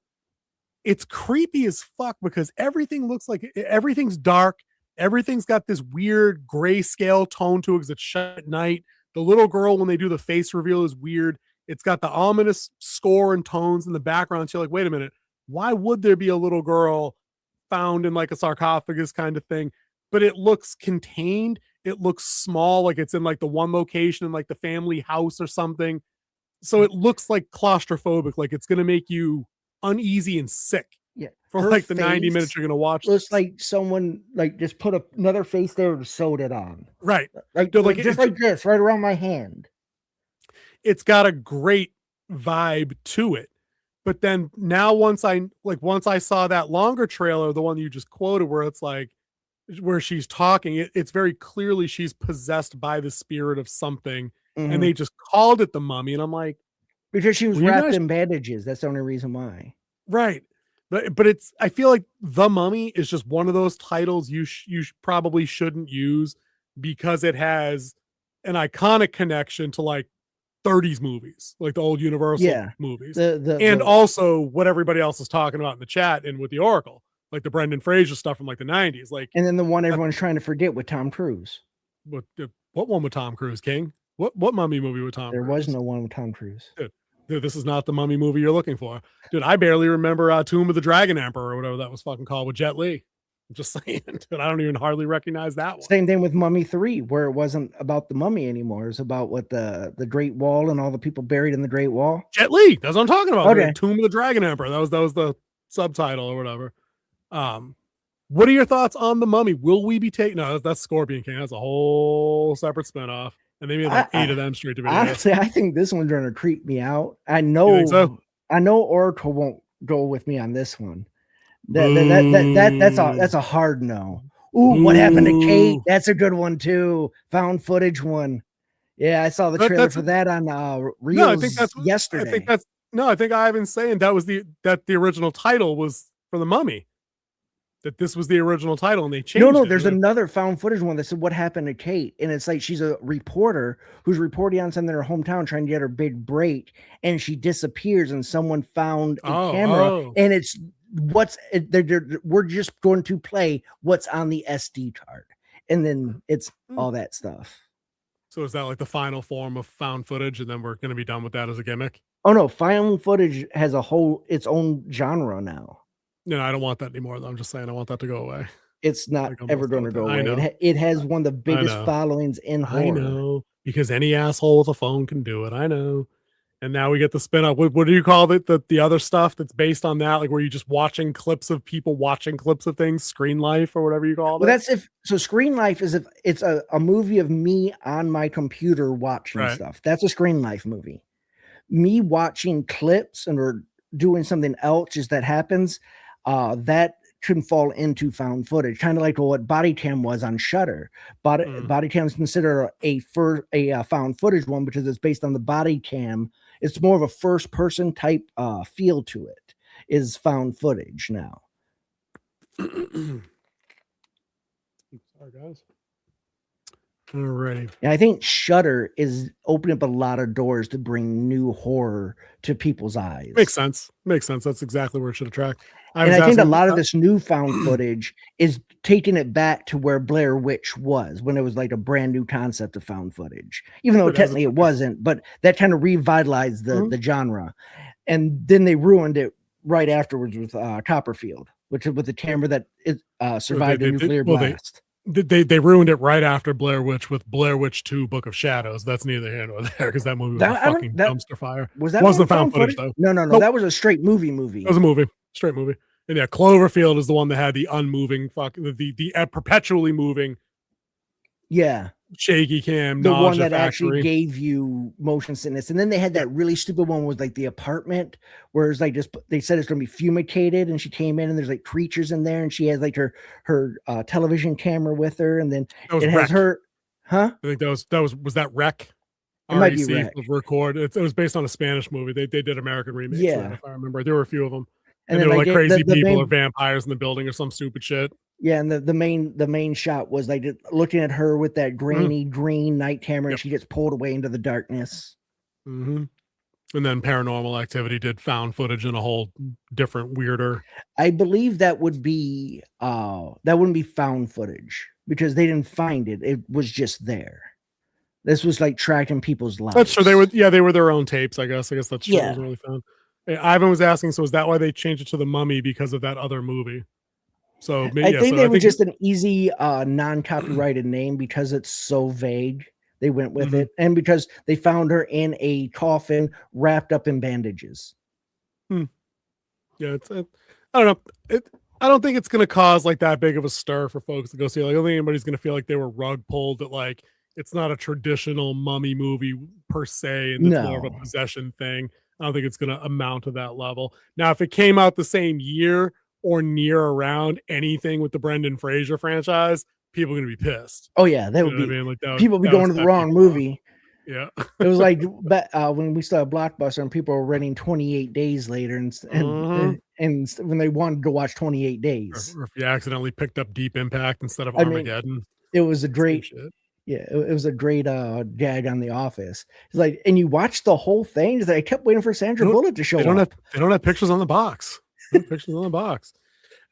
F: It's creepy as fuck because everything looks like everything's dark. Everything's got this weird grayscale tone to it because it's shut at night. The little girl, when they do the face reveal, is weird. It's got the ominous score and tones in the background. So you're like, wait a minute. Why would there be a little girl found in like a sarcophagus kind of thing? But it looks contained. It looks small, like it's in like the one location in like the family house or something. So it looks like claustrophobic, like it's going to make you uneasy and sick.
G: Yeah.
F: For like the 90 minutes you're going to watch.
G: Looks like someone like just put another face there and sewed it on.
F: Right.
G: Like just like this, right around my hand.
F: It's got a great vibe to it. But then now once I saw that longer trailer, the one you just quoted, where she's talking, it's very clearly she's possessed by the spirit of something, and they just called it the Mummy, and I'm like,
G: because she was wrapped in bandages. That's the only reason why.
F: Right. But I feel like The Mummy is just one of those titles you probably shouldn't use because it has an iconic connection to like 30s movies, like the old Universal movies.
G: The
F: Also what everybody else is talking about in the chat and with the Oracle, like the Brendan Fraser stuff from like the 90s. Like,
G: and then the one everyone's trying to forget with Tom Cruise.
F: What one with Tom Cruise, King? What mummy movie with Tom Cruise?
G: There was no one with Tom Cruise.
F: Dude, this is not the mummy movie you're looking for. Dude, I barely remember Tomb of the Dragon Emperor or whatever that was fucking called with Jet Li. I'm just saying, dude, I don't even hardly recognize that one.
G: Same thing with Mummy 3, where it wasn't about the mummy anymore. It's about what the Great Wall and all the people buried in the Great Wall.
F: Jet Li, that's what I'm talking about.
G: Okay.
F: Tomb of the Dragon Emperor. That was the subtitle or whatever. What are your thoughts on the mummy? Will we be taking? No, that's Scorpion King. That's a whole separate spinoff, and they made like 8 of them straight to video.
G: Honestly, I think this one's going to creep me out. I know.
F: So?
G: I know Oracle won't go with me on this one. That's a hard no. Ooh, what happened to Kate? That's a good one too. Found footage one. Yeah, I saw the trailer for that on Reels
F: no, I think that's
G: yesterday.
F: I think Ivan's saying that the original title was for the mummy. That this was the original title and they changed it.
G: No, there's another found footage one that said what happened to Kate. And it's like she's a reporter who's reporting on something in her hometown trying to get her big break, and she disappears and someone found a camera and it's we're just going to play what's on the SD card, and then it's all that stuff.
F: So is that like the final form of found footage, and then we're going to be done with that as a gimmick?
G: Oh no, found footage has its own genre now.
F: No, I don't want that anymore. I'm just saying I want that to go away.
G: It's not ever going to go away. It has one of the biggest followings in horror.
F: I know, because any asshole with a phone can do it. I know. And now we get the spin up. What do you call it? The other stuff that's based on that, like where you're just watching clips of people watching clips of things, Screen Life or whatever you call it.
G: Well, Screen Life is if it's a movie of me on my computer watching stuff. That's a Screen Life movie. Me watching clips or doing something else that happens, that can fall into found footage, kind of like what Body Cam was on Shudder. Body Cam is considered a found footage one because it's based on the Body Cam. It's more of a first person type feel to it. Is found footage now.
F: Sorry, guys. Alrighty.
G: And I think Shudder is opening up a lot of doors to bring new horror to people's eyes.
F: Makes sense. That's exactly where it should attract.
G: I think a lot of this new found footage is taking it back to where Blair Witch was, when it was like a brand new concept of found footage, even though technically it wasn't, but that kind of revitalized the genre. And then they ruined it right afterwards with Copperfield, which is with the camera that survived the nuclear blast.
F: They ruined it right after Blair Witch with Blair Witch 2 Book of Shadows. That's neither here nor there, because that movie was a fucking dumpster fire. Wasn't found footage though.
G: No. Nope. That was a straight movie. It
F: was a movie. Straight movie. And yeah, Cloverfield is the one that had the unmoving the perpetually moving shaky cam,
G: the one that actually gave you motion sickness. And then they had that really stupid one with like The Apartment, where it's like just they said it's gonna be fumigated, and she came in and there's like creatures in there, and she has like her television camera with her, and then it has her I
F: think was that Rec?
G: It might be Rec.
F: Record. It was based on a Spanish movie. They did American remakes.
G: Yeah,
F: if I remember, there were a few of them. And they were like crazy people or vampires in the building or some stupid shit.
G: Yeah, and the main shot was like looking at her with that grainy green night camera, and she gets pulled away into the darkness.
F: Mm-hmm. And then Paranormal Activity did found footage in a whole different, weirder.
G: I believe that wouldn't be found footage because they didn't find it. It was just there. This was like tracking people's lives.
F: That's true. They were their own tapes, I guess. That's true. It wasn't really found. Ivan was asking, so is that why they changed it to The Mummy, because of that other movie? So
G: I think they were just an easy non-copyrighted name because it's so vague. They went with it, and because they found her in a coffin wrapped up in bandages.
F: Yeah, I don't know. I don't think it's going to cause like that big of a stir for folks to go see. Like, I don't think anybody's going to feel like they were rug pulled. That like it's not a traditional mummy movie per se, and it's more of a possession thing. I don't think it's going to amount to that level. Now, if it came out the same year or near around anything with the Brendan Fraser franchise, people are going to be pissed.
G: Oh yeah, that would be. Like people would be going to the wrong movie.
F: Yeah,
G: it was like when we saw Blockbuster and people were renting 28 Days Later, and when they wanted to watch 28 Days,
F: or if you accidentally picked up Deep Impact instead of Armageddon.
G: It was a great. Yeah, it was a great gag on The Office. It's like, and you watch the whole thing. It's like, I kept waiting for Sandra Bullock to show up.
F: They don't have pictures on the box. Pictures on the box.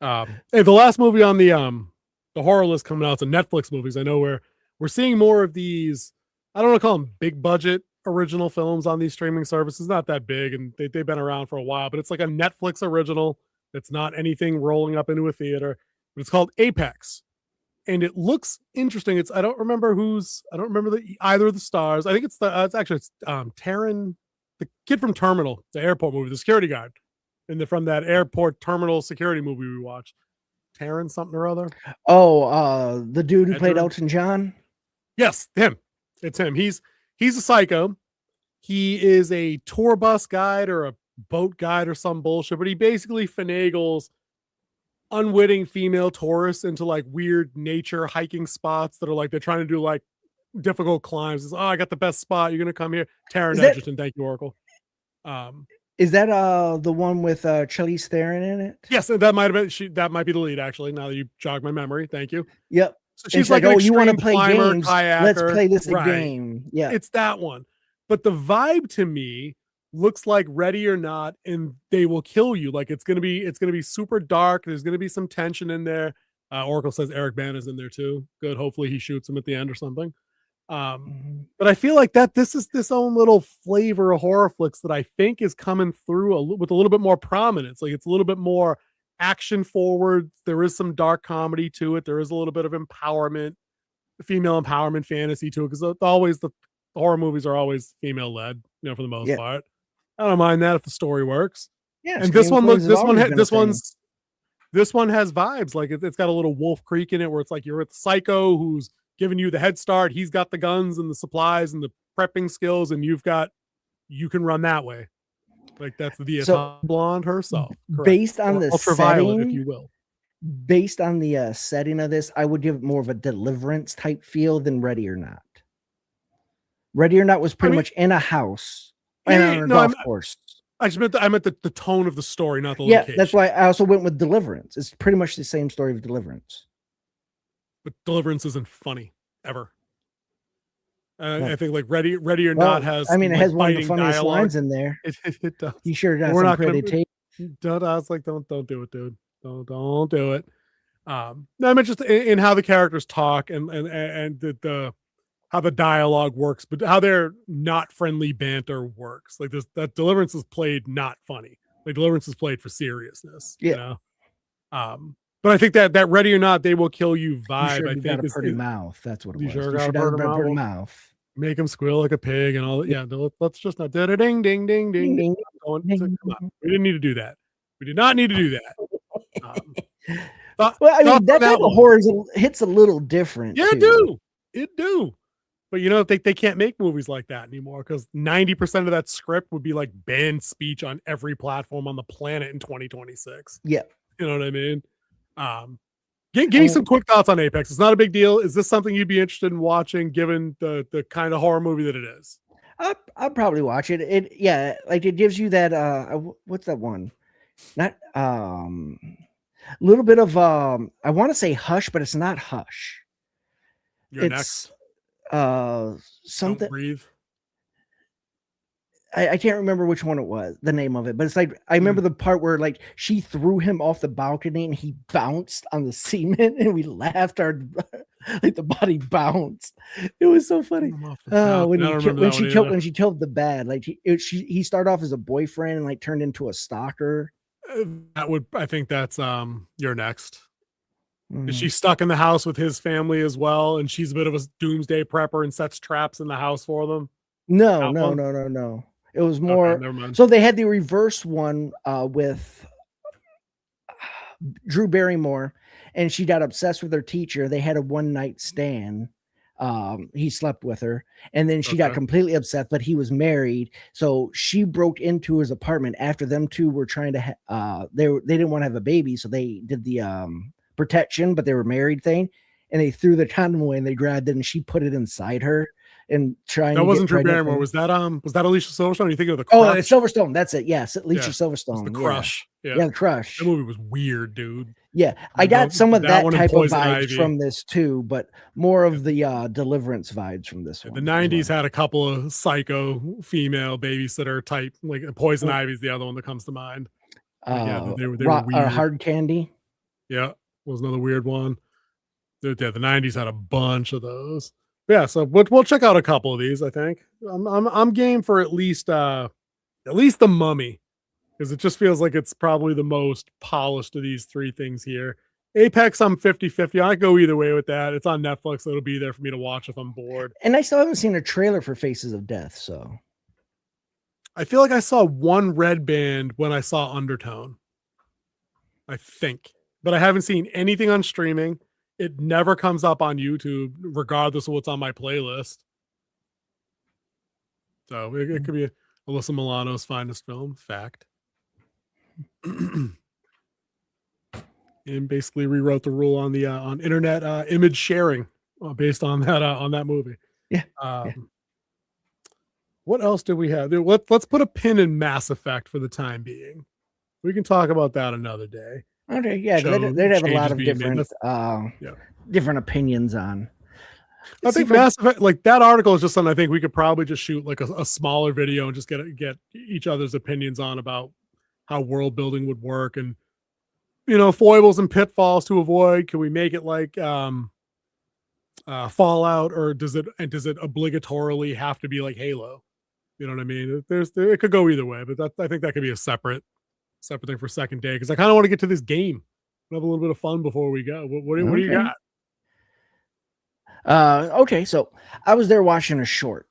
F: Hey, the last movie on the horror list coming out, it's a Netflix movies. I know we're seeing more of these. I don't want to call them big budget original films on these streaming services. Not that big, and they've been around for a while. But it's like a Netflix original. It's not anything rolling up into a theater. But it's called Apex. And it looks interesting. I don't remember either of the stars. I think it's Taron, the kid from Terminal, the airport movie, the security guard, from that airport terminal security movie we watched. Taron something or other.
G: Oh, the dude who played Elton John.
F: Yes, him. It's him. He's a psycho. He is a tour bus guide or a boat guide or some bullshit, but he basically finagles unwitting female tourists into like weird nature hiking spots that are like they're trying to do like difficult climbs. It's, I got the best spot. You're gonna come here. Taron Egerton, thank you, Oracle.
G: Is that the one with Charlize Theron in it?
F: Yes, that might have been that might be the lead actually. Now that you jog my memory, thank you.
G: Yep.
F: So she's like, oh, you want to play games?
G: Kayaker. Let's play this game. Yeah,
F: it's that one. But the vibe to me looks like Ready or Not, and they will kill you. Like it's gonna be super dark. There's gonna be some tension in there. Oracle says Eric Bana's in there too. Good. Hopefully he shoots him at the end or something. But I feel like this is this own little flavor of horror flicks that I think is coming through with a little bit more prominence. Like it's a little bit more action forward. There is some dark comedy to it. There is a little bit of empowerment, female empowerment fantasy to it, because always the horror movies are always female led, for the most part. I don't mind that if the story works. Yeah, and this one has vibes. Like it's got a little Wolf Creek in it, where it's like you're with the psycho who's giving you the head start. He's got the guns and the supplies and the prepping skills, and you can run that way. Like that's the blonde herself. Correct.
G: Based on the
F: ultraviolet, if you will.
G: Based on the setting of this, I would give it more of a Deliverance type feel than Ready or Not. Ready or Not was pretty much in a house and on a golf course.
F: I meant the tone of the story, not the location.
G: Yeah, that's why I also went with Deliverance. It's pretty much the same story of Deliverance.
F: But Deliverance isn't funny ever. I think like Ready or Not has.
G: I mean, it has one of the funniest lines in there.
F: It does.
G: You sure got some pretty tape.
F: I was like, don't do it, dude. Don't do it. I meant just in how the characters talk and the how the dialogue works, but how their not friendly banter works. Like that Deliverance is played not funny. Like Deliverance is played for seriousness. Yeah. But I think that Ready or Not, they will kill you vibe.
G: You sure
F: I think
G: got a pretty mouth. That's what it was.
F: You got a pretty mouth. Make him squeal like a pig and all that. Yeah, let's just not ding ding ding ding ding. Come on. We didn't need to do that. We did not need to do that.
G: Well, I mean, that type of horror hits a little different.
F: Yeah, it do. But they can't make movies like that anymore, because 90% of that script would be like banned speech on every platform on the planet in 2026.
G: Yeah.
F: You know what I mean? Give me some quick thoughts on Apex. It's not a big deal. Is this something you'd be interested in watching, given the kind of horror movie that it is?
G: I'll probably watch it. It gives you that what's that one? Not a little bit of I want to say Hush, but it's not Hush.
F: You're next.
G: Something.
F: Don't Breathe.
G: I can't remember which one it was, the name of it, but it's like I remember the part where like she threw him off the balcony and he bounced on the cement and we laughed like the body bounced. It was so funny. When she killed the bad, like he started off as a boyfriend and like turned into a stalker.
F: I think that's You're Next. She's stuck in the house with his family as well, and she's a bit of a doomsday prepper and sets traps in the house for them.
G: No. It was more.
F: Okay, never mind.
G: So they had the reverse one with Drew Barrymore, and she got obsessed with her teacher. They had a one-night stand. He slept with her, and then she got completely upset, but he was married. So she broke into his apartment after them two were trying to, they didn't want to have a baby. So they did the protection, but they were married thing. And they threw the condom away and they grabbed it and she put it inside her. and trying.
F: That
G: to
F: wasn't
G: get
F: Drew
G: pregnant
F: Barrymore. Was that Alicia Silverstone? You think of the
G: Oh,
F: Crush?
G: it's Silverstone. That's it. Yes, Alicia
F: Yeah,
G: Silverstone.
F: the Crush.
G: Yeah, the Crush.
F: That movie was weird, dude.
G: Yeah, I got some of that
F: one and
G: type of
F: Poison
G: vibes
F: Ivy.
G: from this too, but more of the Deliverance vibes from this one.
F: The 90s had a couple of psycho female babysitter type, like Poison Ivy is the other one that comes to mind. Yeah, they were weird.
G: Hard Candy.
F: Yeah, was another weird one. Yeah, the 90s had a bunch of those. Yeah, so we'll check out a couple of these. I think I'm game for at least the Mummy, because it just feels like it's probably the most polished of these three things here. Apex, I'm 50-50. I go either way with that. It's on Netflix, so it'll be there for me to watch if I'm bored.
G: And I still haven't seen a trailer for Faces of Death, so
F: I feel like I saw one red band when I saw Undertone. I think, but I haven't seen anything on streaming. It never comes up on YouTube, regardless of what's on my playlist. So it could be Alyssa Milano's finest film, fact. And basically rewrote the rule on the on internet image sharing based on that movie.
G: Yeah.
F: What else do we have? Let's put a pin in Mass Effect for the time being. We can talk about that another day.
G: Okay, yeah, they'd have a lot of different opinions on.
F: I think Mass Effect, like that article is just something I think we could probably just shoot like a smaller video and just get each other's opinions on about how world building would work and foibles and pitfalls to avoid. Can we make it like Fallout, or does it obligatorily have to be like Halo? You know what I mean? It could go either way, but I think that could be a separate thing for second day, because I kind of want to get to this game, have a little bit of fun before we go. What do you got?
G: Okay, so I was there watching a short,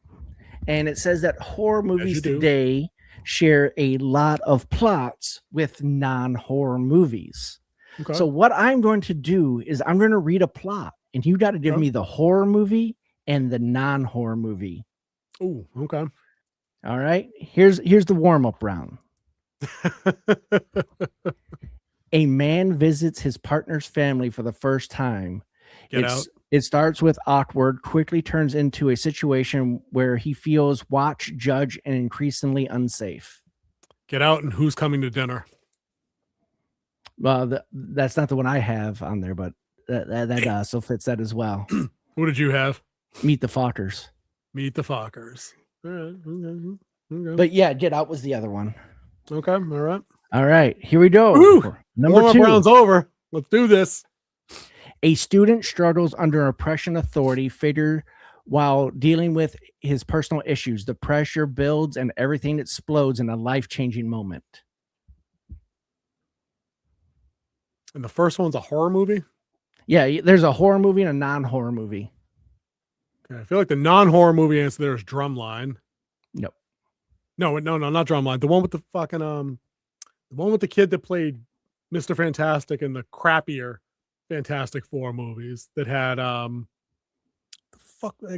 G: and it says that horror movies today share a lot of plots with non-horror movies. Okay. So what I'm going to do is I'm going to read a plot, and you got to give me the horror movie and the non-horror movie.
F: Oh, okay.
G: All right. Here's the warm-up round. A man visits his partner's family for the first time. It starts with awkward, quickly turns into a situation where he feels watched, judged, and increasingly unsafe.
F: Get Out and Who's Coming to Dinner.
G: Well, that's not the one I have on there, but that also fits that as well.
F: What did you have?
G: Meet the Fockers.
F: Meet the Fockers. All right. Okay.
G: But yeah, Get Out was the other one.
F: Okay. All
G: right. Here we go.
F: Number 2. Round's over. Let's do this.
G: A student struggles under oppression authority figure while dealing with his personal issues. The pressure builds and everything explodes in a life-changing moment.
F: And the first one's a horror movie?
G: Yeah, there's a horror movie and a non-horror movie.
F: Okay, I feel like the non-horror movie answer there is Drumline.
G: Nope.
F: No, not Drumline. The one with the fucking the one with the kid that played Mr. Fantastic in the crappier Fantastic Four movies that had I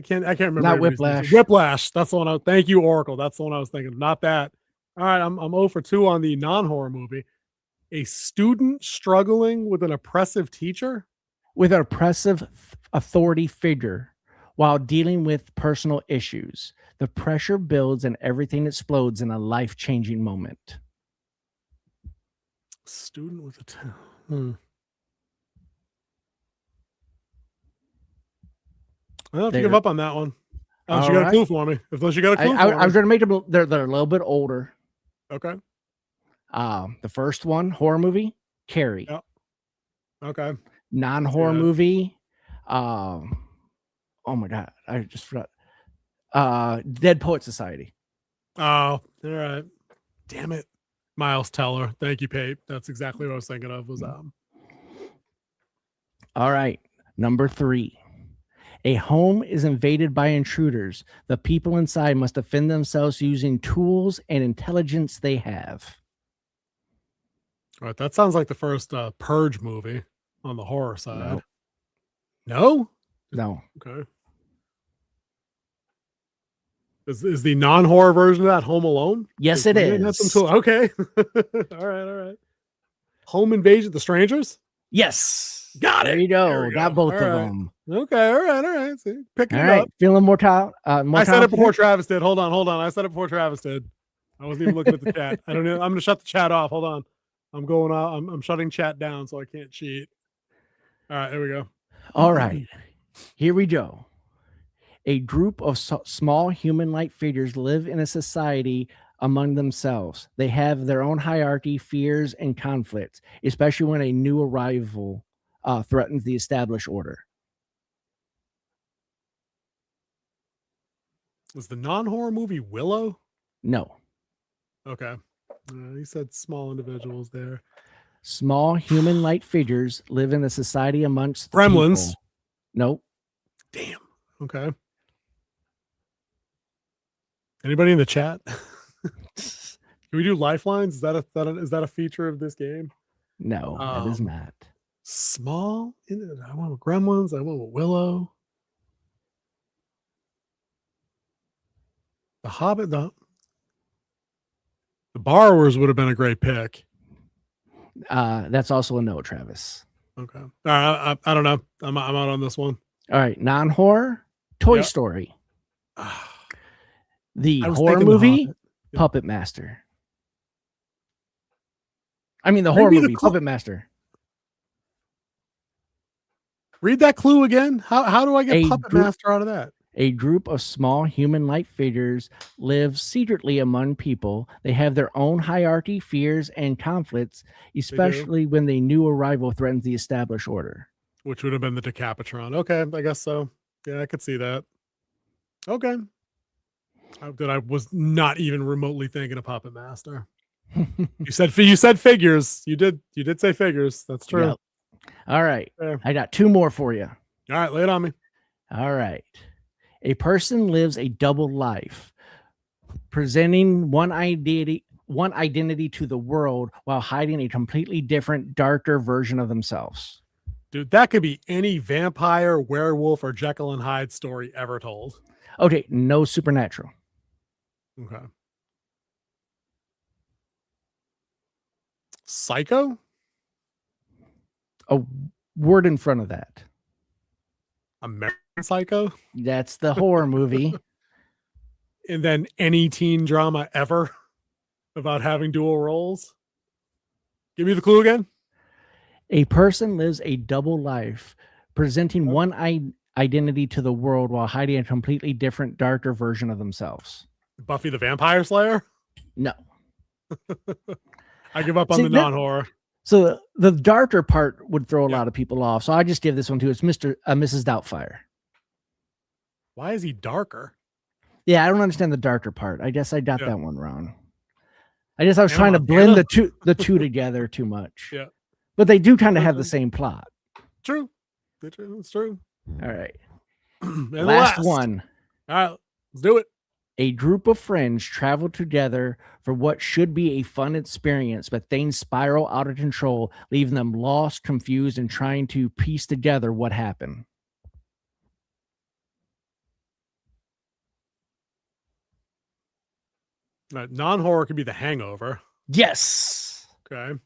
F: can't remember.
G: Not Whiplash.
F: Whiplash. That's the one. Thank you, Oracle. That's the one I was thinking. Not that. All right, I'm 0 for 2 on the non-horror movie. A student struggling with an oppressive teacher?
G: With an oppressive authority figure while dealing with personal issues. The pressure builds and everything explodes in a life-changing moment.
F: Student with a I'll have to give up on that one. Unless you got a clue for me. Unless you got a clue for me.
G: I was going to make them, they're a little bit older.
F: Okay.
G: The first one, horror movie, Carrie.
F: Yep. Okay.
G: Non-horror movie. Oh my God. I just forgot. Dead Poet Society.
F: Oh, all right. Damn it. Miles Teller. Thank you, Pape. That's exactly what I was thinking of.
G: All right. Number 3. A home is invaded by intruders. The people inside must defend themselves using tools and intelligence they have.
F: All right. That sounds like the first Purge movie on the horror side. No? Okay. Is the non-horror version of that Home Alone?
G: Yes, it is.
F: Okay. All right. Home Invasion, The Strangers?
G: Yes.
F: Got it.
G: There you go. Got both of them.
F: Okay, all right. See, picking
G: All
F: it
G: right,
F: up.
G: feeling more
F: I said it
G: confident?
F: before Travis did. Hold on. I said it before Travis did. I wasn't even looking at the chat. I don't know. I'm gonna shut the chat off. Hold on. I'm going out. I'm shutting chat down so I can't cheat. All right, here we go.
G: All right, here we go. A group of small human-like figures live in a society among themselves. They have their own hierarchy, fears, and conflicts, especially when a new arrival threatens the established order.
F: Was the non-horror movie Willow?
G: No.
F: Okay. He said small individuals there.
G: Small human-like figures live in a society amongst
F: Gremlins.
G: people. Nope.
F: Damn. Okay. Anybody in the chat? Can we do lifelines? Is that a feature of this game?
G: No, that is not.
F: Small. I went with Gremlins. I went with Willow. The Hobbit. The Borrowers would have been a great pick.
G: That's also a no, Travis.
F: Okay. All right. I don't know. I'm out on this one.
G: All right. Non-horror. Toy Story. The horror movie. Puppet Master. I mean, the horror movie. Puppet Master.
F: Read that clue again. How do I get Puppet Master out of that?
G: A group of small human-like figures live secretly among people. They have their own hierarchy, fears, and conflicts, especially when the new arrival threatens the established order.
F: Which would have been the Decapitron. Okay, I guess so. Yeah, I could see that. Okay. I was not even remotely thinking of Puppet Master. You said figures. You did say figures. That's true.
G: Yep. All right. I got two more for you.
F: All right, lay it on me.
G: All right. A person lives a double life, presenting one identity to the world while hiding a completely different, darker version of themselves.
F: Dude, that could be any vampire, werewolf, or Jekyll and Hyde story ever told.
G: Okay, no supernatural.
F: Okay. Psycho?
G: A word in front of that.
F: American Psycho?
G: That's the horror movie.
F: And then any teen drama ever about having dual roles? Give me the clue again.
G: A person lives a double life, presenting one identity to the world while hiding a completely different, darker version of themselves.
F: Buffy the Vampire Slayer?
G: No.
F: I give up on the non-horror.
G: So the darker part would throw a lot of people off. So I just give this one to it's Mrs. Doubtfire.
F: Why is he darker?
G: Yeah, I don't understand the darker part. I guess I got that one wrong. I guess I was trying to blend the two together too much.
F: Yeah.
G: But they do kind of have the same plot.
F: True. It's true.
G: All right.
F: last
G: one.
F: All right, let's do it.
G: A group of friends travel together for what should be a fun experience, but things spiral out of control, leaving them lost, confused, and trying to piece together what happened.
F: Non-horror could be The Hangover.
G: Yes.
F: Okay.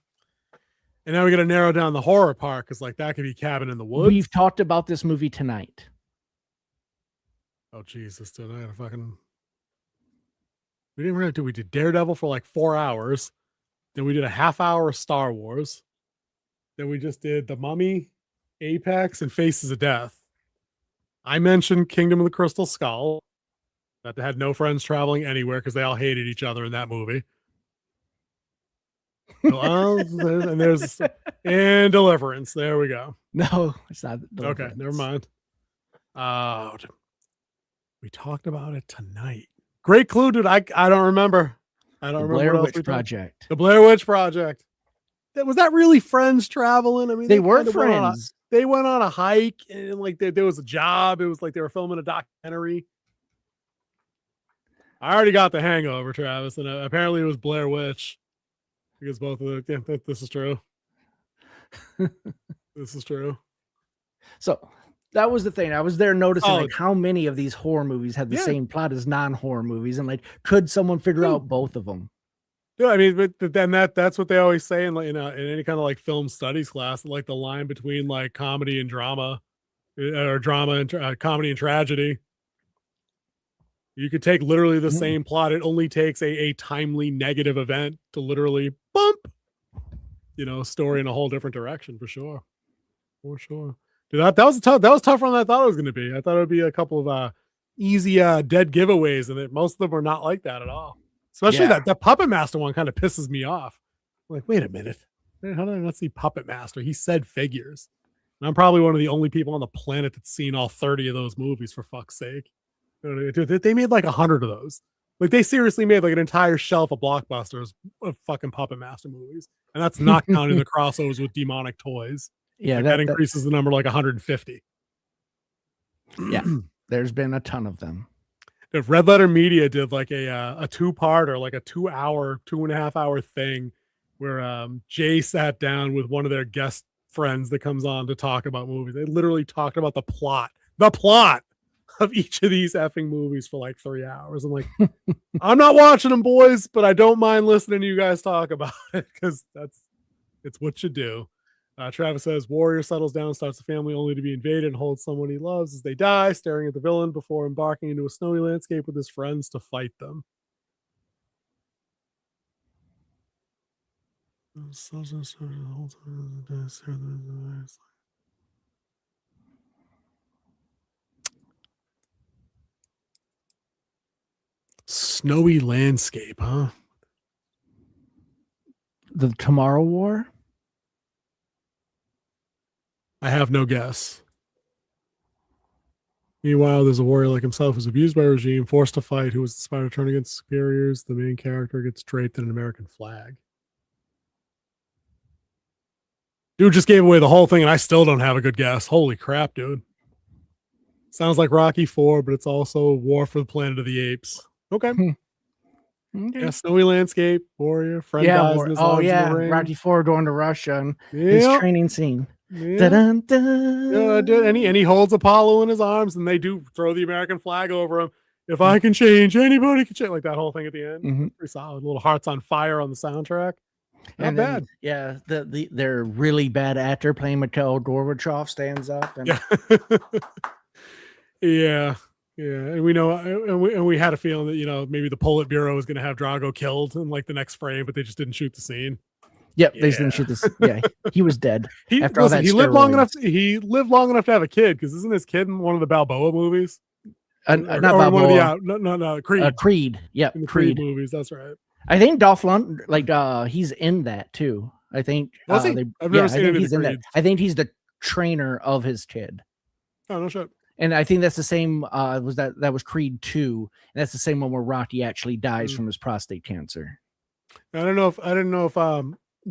F: And now we got to narrow down the horror part because, that could be Cabin in the Woods.
G: We've talked about this movie tonight.
F: Oh, Jesus. We didn't really we did Daredevil for 4 hours. Then we did a half hour of Star Wars. Then we just did The Mummy, Apex, and Faces of Death. I mentioned Kingdom of the Crystal Skull. That they had no friends traveling anywhere because they all hated each other in that movie. And Deliverance. There we go.
G: No, it's not.
F: Okay, never mind. We talked about it tonight. Great clue, dude. I don't remember. I don't remember.
G: Blair Witch Project.
F: The Blair Witch Project. Was that really friends traveling? I mean,
G: they were friends.
F: They went on a hike and there was a job. It was they were filming a documentary. I already got The Hangover, Travis, and apparently it was Blair Witch because both of the. This is true. This is true.
G: So that was the thing. I was there noticing how many of these horror movies had the same plot as non-horror movies, and could someone figure out both of them?
F: Yeah, I mean, but then that's what they always say in any kind of film studies class, the line between comedy and drama or drama and comedy and tragedy. You could take literally the same plot. It only takes a timely negative event to literally bump, story in a whole different direction for sure. For sure. Dude, that was tougher than I thought it was going to be. I thought it would be a couple of easy dead giveaways, and most of them were not like that at all. Especially that Puppet Master one kind of pisses me off. I'm like, wait a minute. How did I not see Puppet Master? He said figures. And I'm probably one of the only people on the planet that's seen all 30 of those movies, for fuck's sake. They made like 100 of those. Like, they seriously made like an entire shelf of blockbusters of fucking Puppet Master movies. And that's not counting the crossovers with demonic toys.
G: Yeah,
F: that increases the number like 150.
G: Yeah, there's been a ton of them.
F: If Red Letter Media did like a two-part or like a 2.5-hour thing where Jay sat down with one of their guest friends that comes on to talk about movies. They literally talked about the plot of each of these effing movies for like 3 hours. I'm like, I'm not watching them, boys, but I don't mind listening to you guys talk about it because it's what you do. Travis says, warrior settles down, starts a family only to be invaded, and holds someone he loves as they die, staring at the villain before embarking into a snowy landscape with his friends to fight them. Snowy landscape, huh?
G: The Tomorrow War?
F: I have no guess. Meanwhile, there's a warrior like himself who's abused by a regime, forced to fight, who was inspired to turn against superiors. The main character gets draped in an American flag. Dude just gave away the whole thing, and I still don't have a good guess. Holy crap, dude. Sounds like Rocky IV, but it's also War for the Planet of the Apes. Okay.
G: Okay.
F: Yeah, snowy landscape, warrior, friend dies in his arms in the ring.
G: Rocky IV going to Russia and his training scene.
F: Yeah. Dude, and he holds Apollo in his arms, and they do throw the American flag over him. If I can change, anybody can change. Like that whole thing at the end. Pretty solid. Little hearts on fire on the soundtrack. Not bad.
G: Yeah, their really bad actor playing Mikhail Gorbachev stands up. And
F: yeah. And we know, and we had a feeling that maybe the Politburo was going to have Drago killed in like the next frame, but they just didn't shoot the scene.
G: Yep, they didn't shoot this. Yeah, he was dead.
F: He lived long enough. He lived long enough to have a kid, because isn't his kid in one of the Balboa movies?
G: Not Balboa.
F: No, Creed.
G: Creed. Yep,
F: in the Creed movies. That's right.
G: I think Dolph Lundgren, he's in that too. I think.
F: Was he? I've never seen him in that.
G: I think he's the trainer of his kid.
F: Oh, no shit.
G: And I think that's the same. That was Creed 2, and that's the same one where Rocky actually dies from his prostate cancer.
F: I didn't know if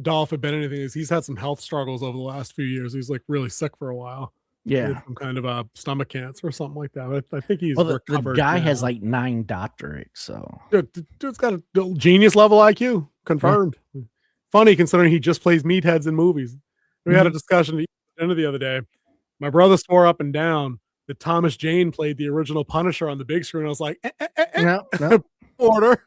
F: Dolph had been anything. He's had some health struggles over the last few years. He's like really sick for a while.
G: Yeah,
F: some kind of stomach cancer or something like that. I think he's
G: recovered. The guy has like 9 doctorates. So
F: dude's got a genius level IQ confirmed. Yeah. Funny considering he just plays meatheads in movies. We had a discussion at the end of the other day. My brother swore up and down that Thomas Jane played the original Punisher on the big screen. I was like,
G: no.
F: Order.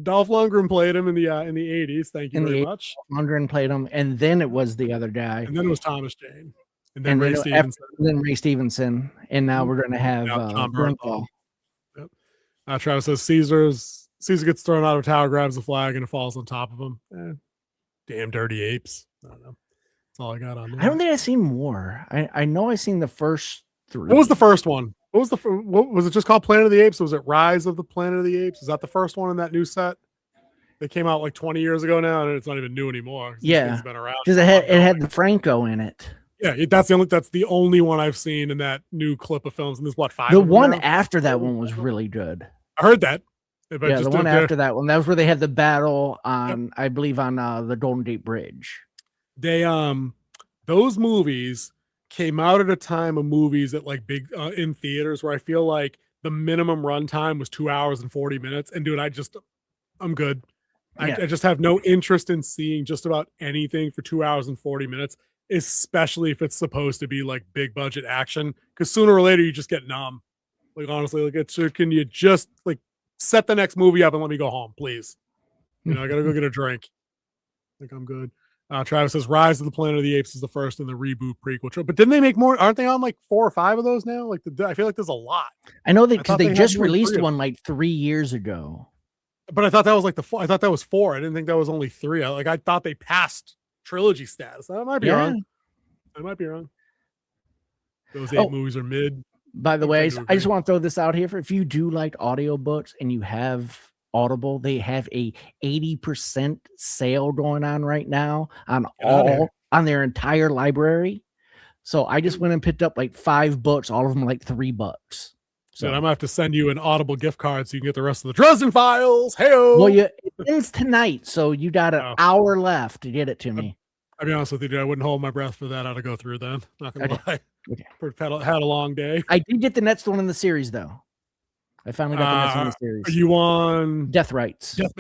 F: Dolph Lundgren played him in the 80s. Thank you very much.
G: Lundgren played him, and then it was the other guy,
F: and then it was Thomas Jane, and then Ray
G: Stevenson, and now we're going to have
F: John Bernthal. Yep. Travis says Caesar gets thrown out of a tower, grabs the flag, and it falls on top of him. Damn dirty apes. I don't know. That's all I got on that.
G: I don't think I've seen more. I know I've seen the first 3.
F: What was the first one? What was it just called Planet of the Apes? Was it Rise of the Planet of the Apes? Is that the first one in that new set? They came out like 20 years ago now, and it's not even new anymore.
G: Yeah,
F: it's been around
G: because it had the Franco in it.
F: Yeah, that's the only one I've seen in that new clip of films. And there's 5.
G: The one after that one was really good.
F: I heard that.
G: Yeah, the one after that one. That was where they had the battle on, I believe, on the Golden Gate Bridge.
F: They those movies came out at a time of movies that like big in theaters where I feel like the minimum runtime was 2 hours and 40 minutes. And dude, I'm good. I just have no interest in seeing just about anything for 2 hours and 40 minutes, especially if it's supposed to be like big budget action. Because sooner or later you just get numb. Like honestly, like can you just like set the next movie up and let me go home, please? I gotta go get a drink. I think I'm good. Travis says Rise of the Planet of the Apes is the first in the reboot prequel. But didn't they make more? Aren't they on like 4 or 5 of those now? Like I feel like there's a lot.
G: I know that because they just
F: had
G: released one like 3 years ago.
F: But I thought that was like I thought that was 4. I didn't think that was only 3. I thought they passed trilogy status. I might be wrong. I might be wrong. Those 8 movies are mid.
G: By the way, I just want to throw this out here. If you do like audiobooks and you have Audible, they have a 80% sale going on right now on their entire library. So I just went and picked up like 5 books, all of them like $3. So
F: I'm gonna have to send you an Audible gift card so you can get the rest of the Dresden Files. Hey-o!
G: Well, it ends tonight, so you got an hour left to get it to me.
F: I'll be honest with you, dude. I wouldn't hold my breath for that. I'd go through then. Not gonna lie.
G: Okay.
F: Had a long day.
G: I did get the next one in the series, though. I finally got the next one in the series.
F: Are you on
G: Death Rights?
F: Death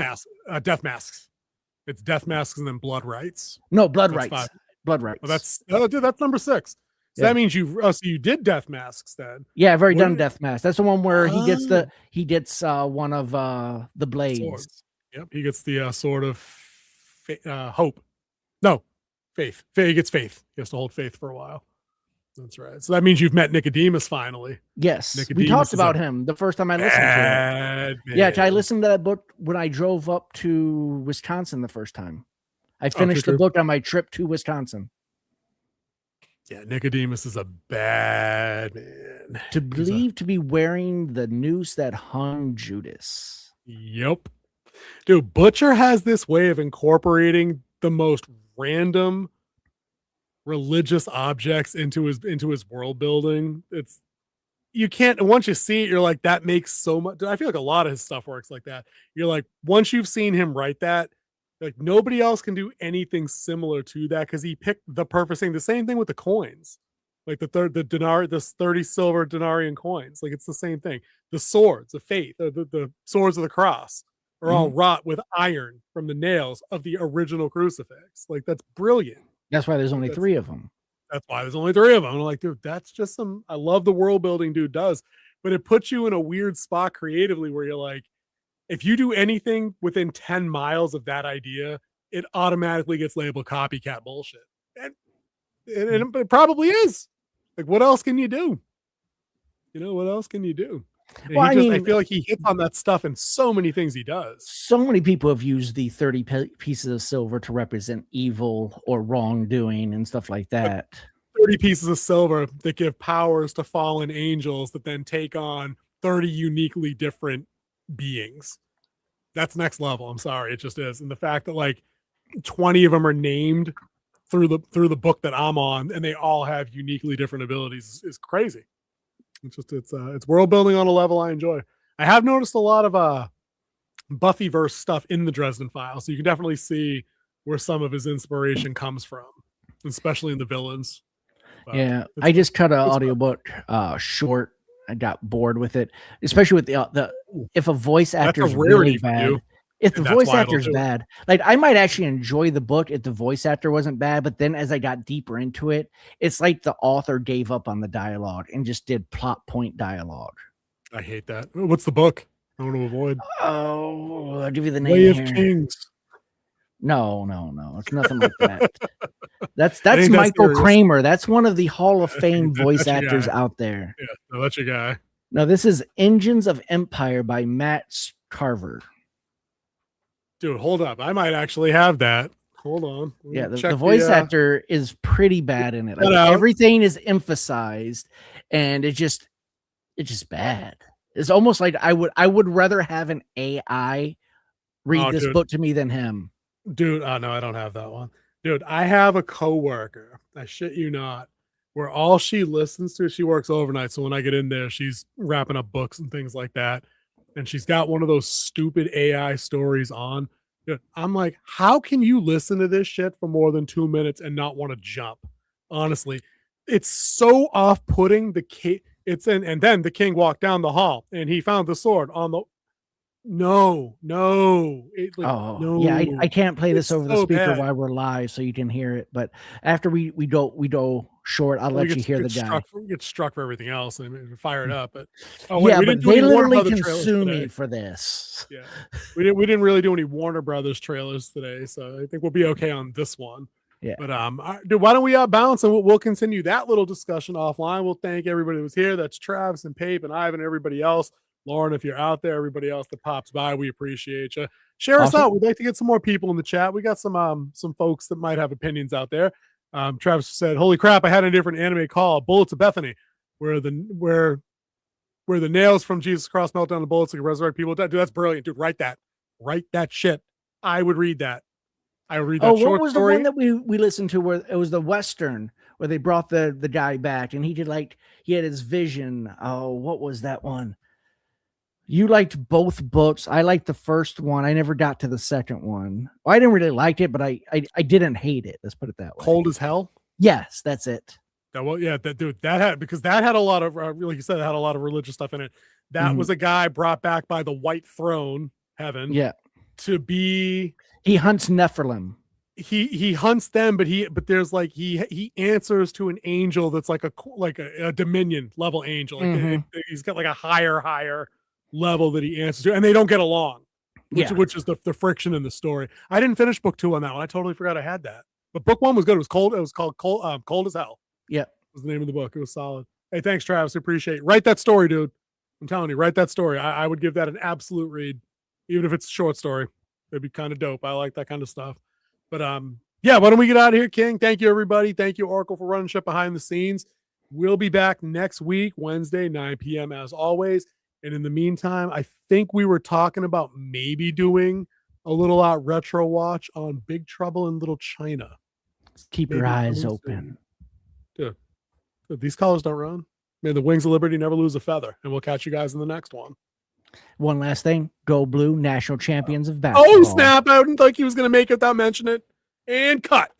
F: Masks. It's Death Masks and then Blood Rights.
G: No, Blood Rights. 5. Blood Rights.
F: That's number 6. So that means you did Death Masks then.
G: Yeah, I've already done Death Masks. That's the one where he gets one of the blades.
F: Swords. Yep, he gets the sword of hope. No, faith. He gets faith. He has to hold faith for a while. That's right. So that means you've met Nicodemus finally.
G: Yes,
F: Nicodemus
G: we talked about him the first time I listened to it. Yeah, I listened to that book when I drove up to Wisconsin the first time. I finished the book on my trip to Wisconsin.
F: Yeah, Nicodemus is a bad man.
G: To be wearing the noose that hung Judas.
F: Yep. Dude, Butcher has this way of incorporating the most random religious objects into his world building. You can't, once you see it, you're like, that makes so much. I feel like a lot of his stuff works like that. You're like, once you've seen him write that, like nobody else can do anything similar to that because he picked the perfect thing. The same thing with the coins, like the dinar, this 30 silver denarian coins. Like it's the same thing. The swords of faith, the swords of the cross are all wrought with iron from the nails of the original crucifix. Like that's brilliant.
G: That's why there's only 3 of them.
F: That's why there's only 3 of them. I'm like, dude, that's just I love the world building dude does, but it puts you in a weird spot creatively where you're like, if you do anything within 10 miles of that idea, it automatically gets labeled copycat bullshit. And it probably is. Like, what else can you do? What else can you do? Well, I feel like he hits on that stuff in so many things he does.
G: So many people have used the 30 pieces of silver to represent evil or wrongdoing and stuff like that.
F: 30 pieces of silver that give powers to fallen angels that then take on 30 uniquely different beings. That's next level. I'm sorry, it just is. And the fact that like 20 of them are named through the book that I'm on, and they all have uniquely different abilities is crazy. It's world building on a level I enjoy. I have noticed a lot of Buffyverse stuff in the Dresden Files, so you can definitely see where some of his inspiration comes from, especially in the villains. But
G: yeah, I just cut an audiobook short. I got bored with it, especially with the if a voice actor is really bad. If the voice actor's bad, like I might actually enjoy the book if the voice actor wasn't bad, but then as I got deeper into it, it's like the author gave up on the dialogue and just did plot point dialogue.
F: I hate that. What's the book? I want to avoid.
G: Oh, I'll give you the name.
F: Way of Kings.
G: No, it's nothing like that. That's Michael Kramer. That's one of the Hall of Fame voice actors out there.
F: Yeah, no, that's your guy.
G: No, this is Engines of Empire by Matt Carver.
F: Dude, hold up. I might actually have that. Hold on.
G: Yeah, the voice actor is pretty bad in it. Like, everything is emphasized, and it's just bad. It's almost like I would rather have an AI read this book to me than him.
F: Dude, no, I don't have that one. Dude, I have a coworker, I shit you not, where all she listens to, she works overnight. So when I get in there, she's wrapping up books and things like that. And she's got one of those stupid AI stories on. Dude, I'm like, how can you listen to this shit for more than 2 minutes and not want to jump? Honestly, it's so off-putting. And then the king walked down the hall and he found the sword on the. No. No.
G: Yeah, I can't play this over the speaker while we're live, so you can hear it. But after we go short. I'll let you hear the guy.
F: Get struck for everything else and fire it up. But
G: they literally consume me for this.
F: Yeah, we didn't really do any Warner Brothers trailers today, so I think we'll be okay on this one.
G: Yeah.
F: But dude, why don't we bounce and we'll continue that little discussion offline. We'll thank everybody that was here. That's Travis and Pape and Ivan and everybody else. Lauren, if you're out there, everybody else that pops by, we appreciate you. Share us out. We'd like to get some more people in the chat. We got some folks that might have opinions out there. Travis said, "Holy crap! I had a different anime call, Bullets of Bethany, where the nails from Jesus Cross melt down the bullets like resurrect people." Dude, that's brilliant, dude. Write that shit. I would read that. I would read that.
G: What was story. The one that we listened to where it was the Western where they brought the guy back and he had his vision. Oh, what was that one? You liked both books. I liked the first one. I never got to the second one. Well, I didn't really like it, but I didn't hate it. Let's put it that way.
F: Cold as Hell?
G: Yes, that's it.
F: That had a lot of, like you said, it had a lot of religious stuff in it. That was a guy brought back by the White Throne, Heaven.
G: Yeah.
F: To be...
G: He hunts Nephilim.
F: He hunts them, but there's like he answers to an angel that's like a dominion level angel. Like he's got like a higher level that he answers to, and they don't get along, which is the friction in the story. I didn't finish book 2 on that one. I totally forgot I had that. But book 1 was good. It was cold. It was called Cold as Hell.
G: Yeah,
F: was the name of the book. It was solid. Hey, thanks, Travis. I appreciate it. Write that story, dude. I'm telling you, write that story. I would give that an absolute read, even if it's a short story. It'd be kind of dope. I like that kind of stuff. But why don't we get out of here, King? Thank you, everybody. Thank you, Oracle, for running shit behind the scenes. We'll be back next week, Wednesday, 9 p.m. as always. And in the meantime, I think we were talking about maybe doing a little retro watch on Big Trouble in Little China.
G: Keep your eyes open.
F: Dude, these colors don't run. May the wings of liberty never lose a feather. And we'll catch you guys in the next one.
G: One last thing. Go Blue, national champions of basketball.
F: Oh, snap. I didn't think he was going to make it without mentioning it. And cut.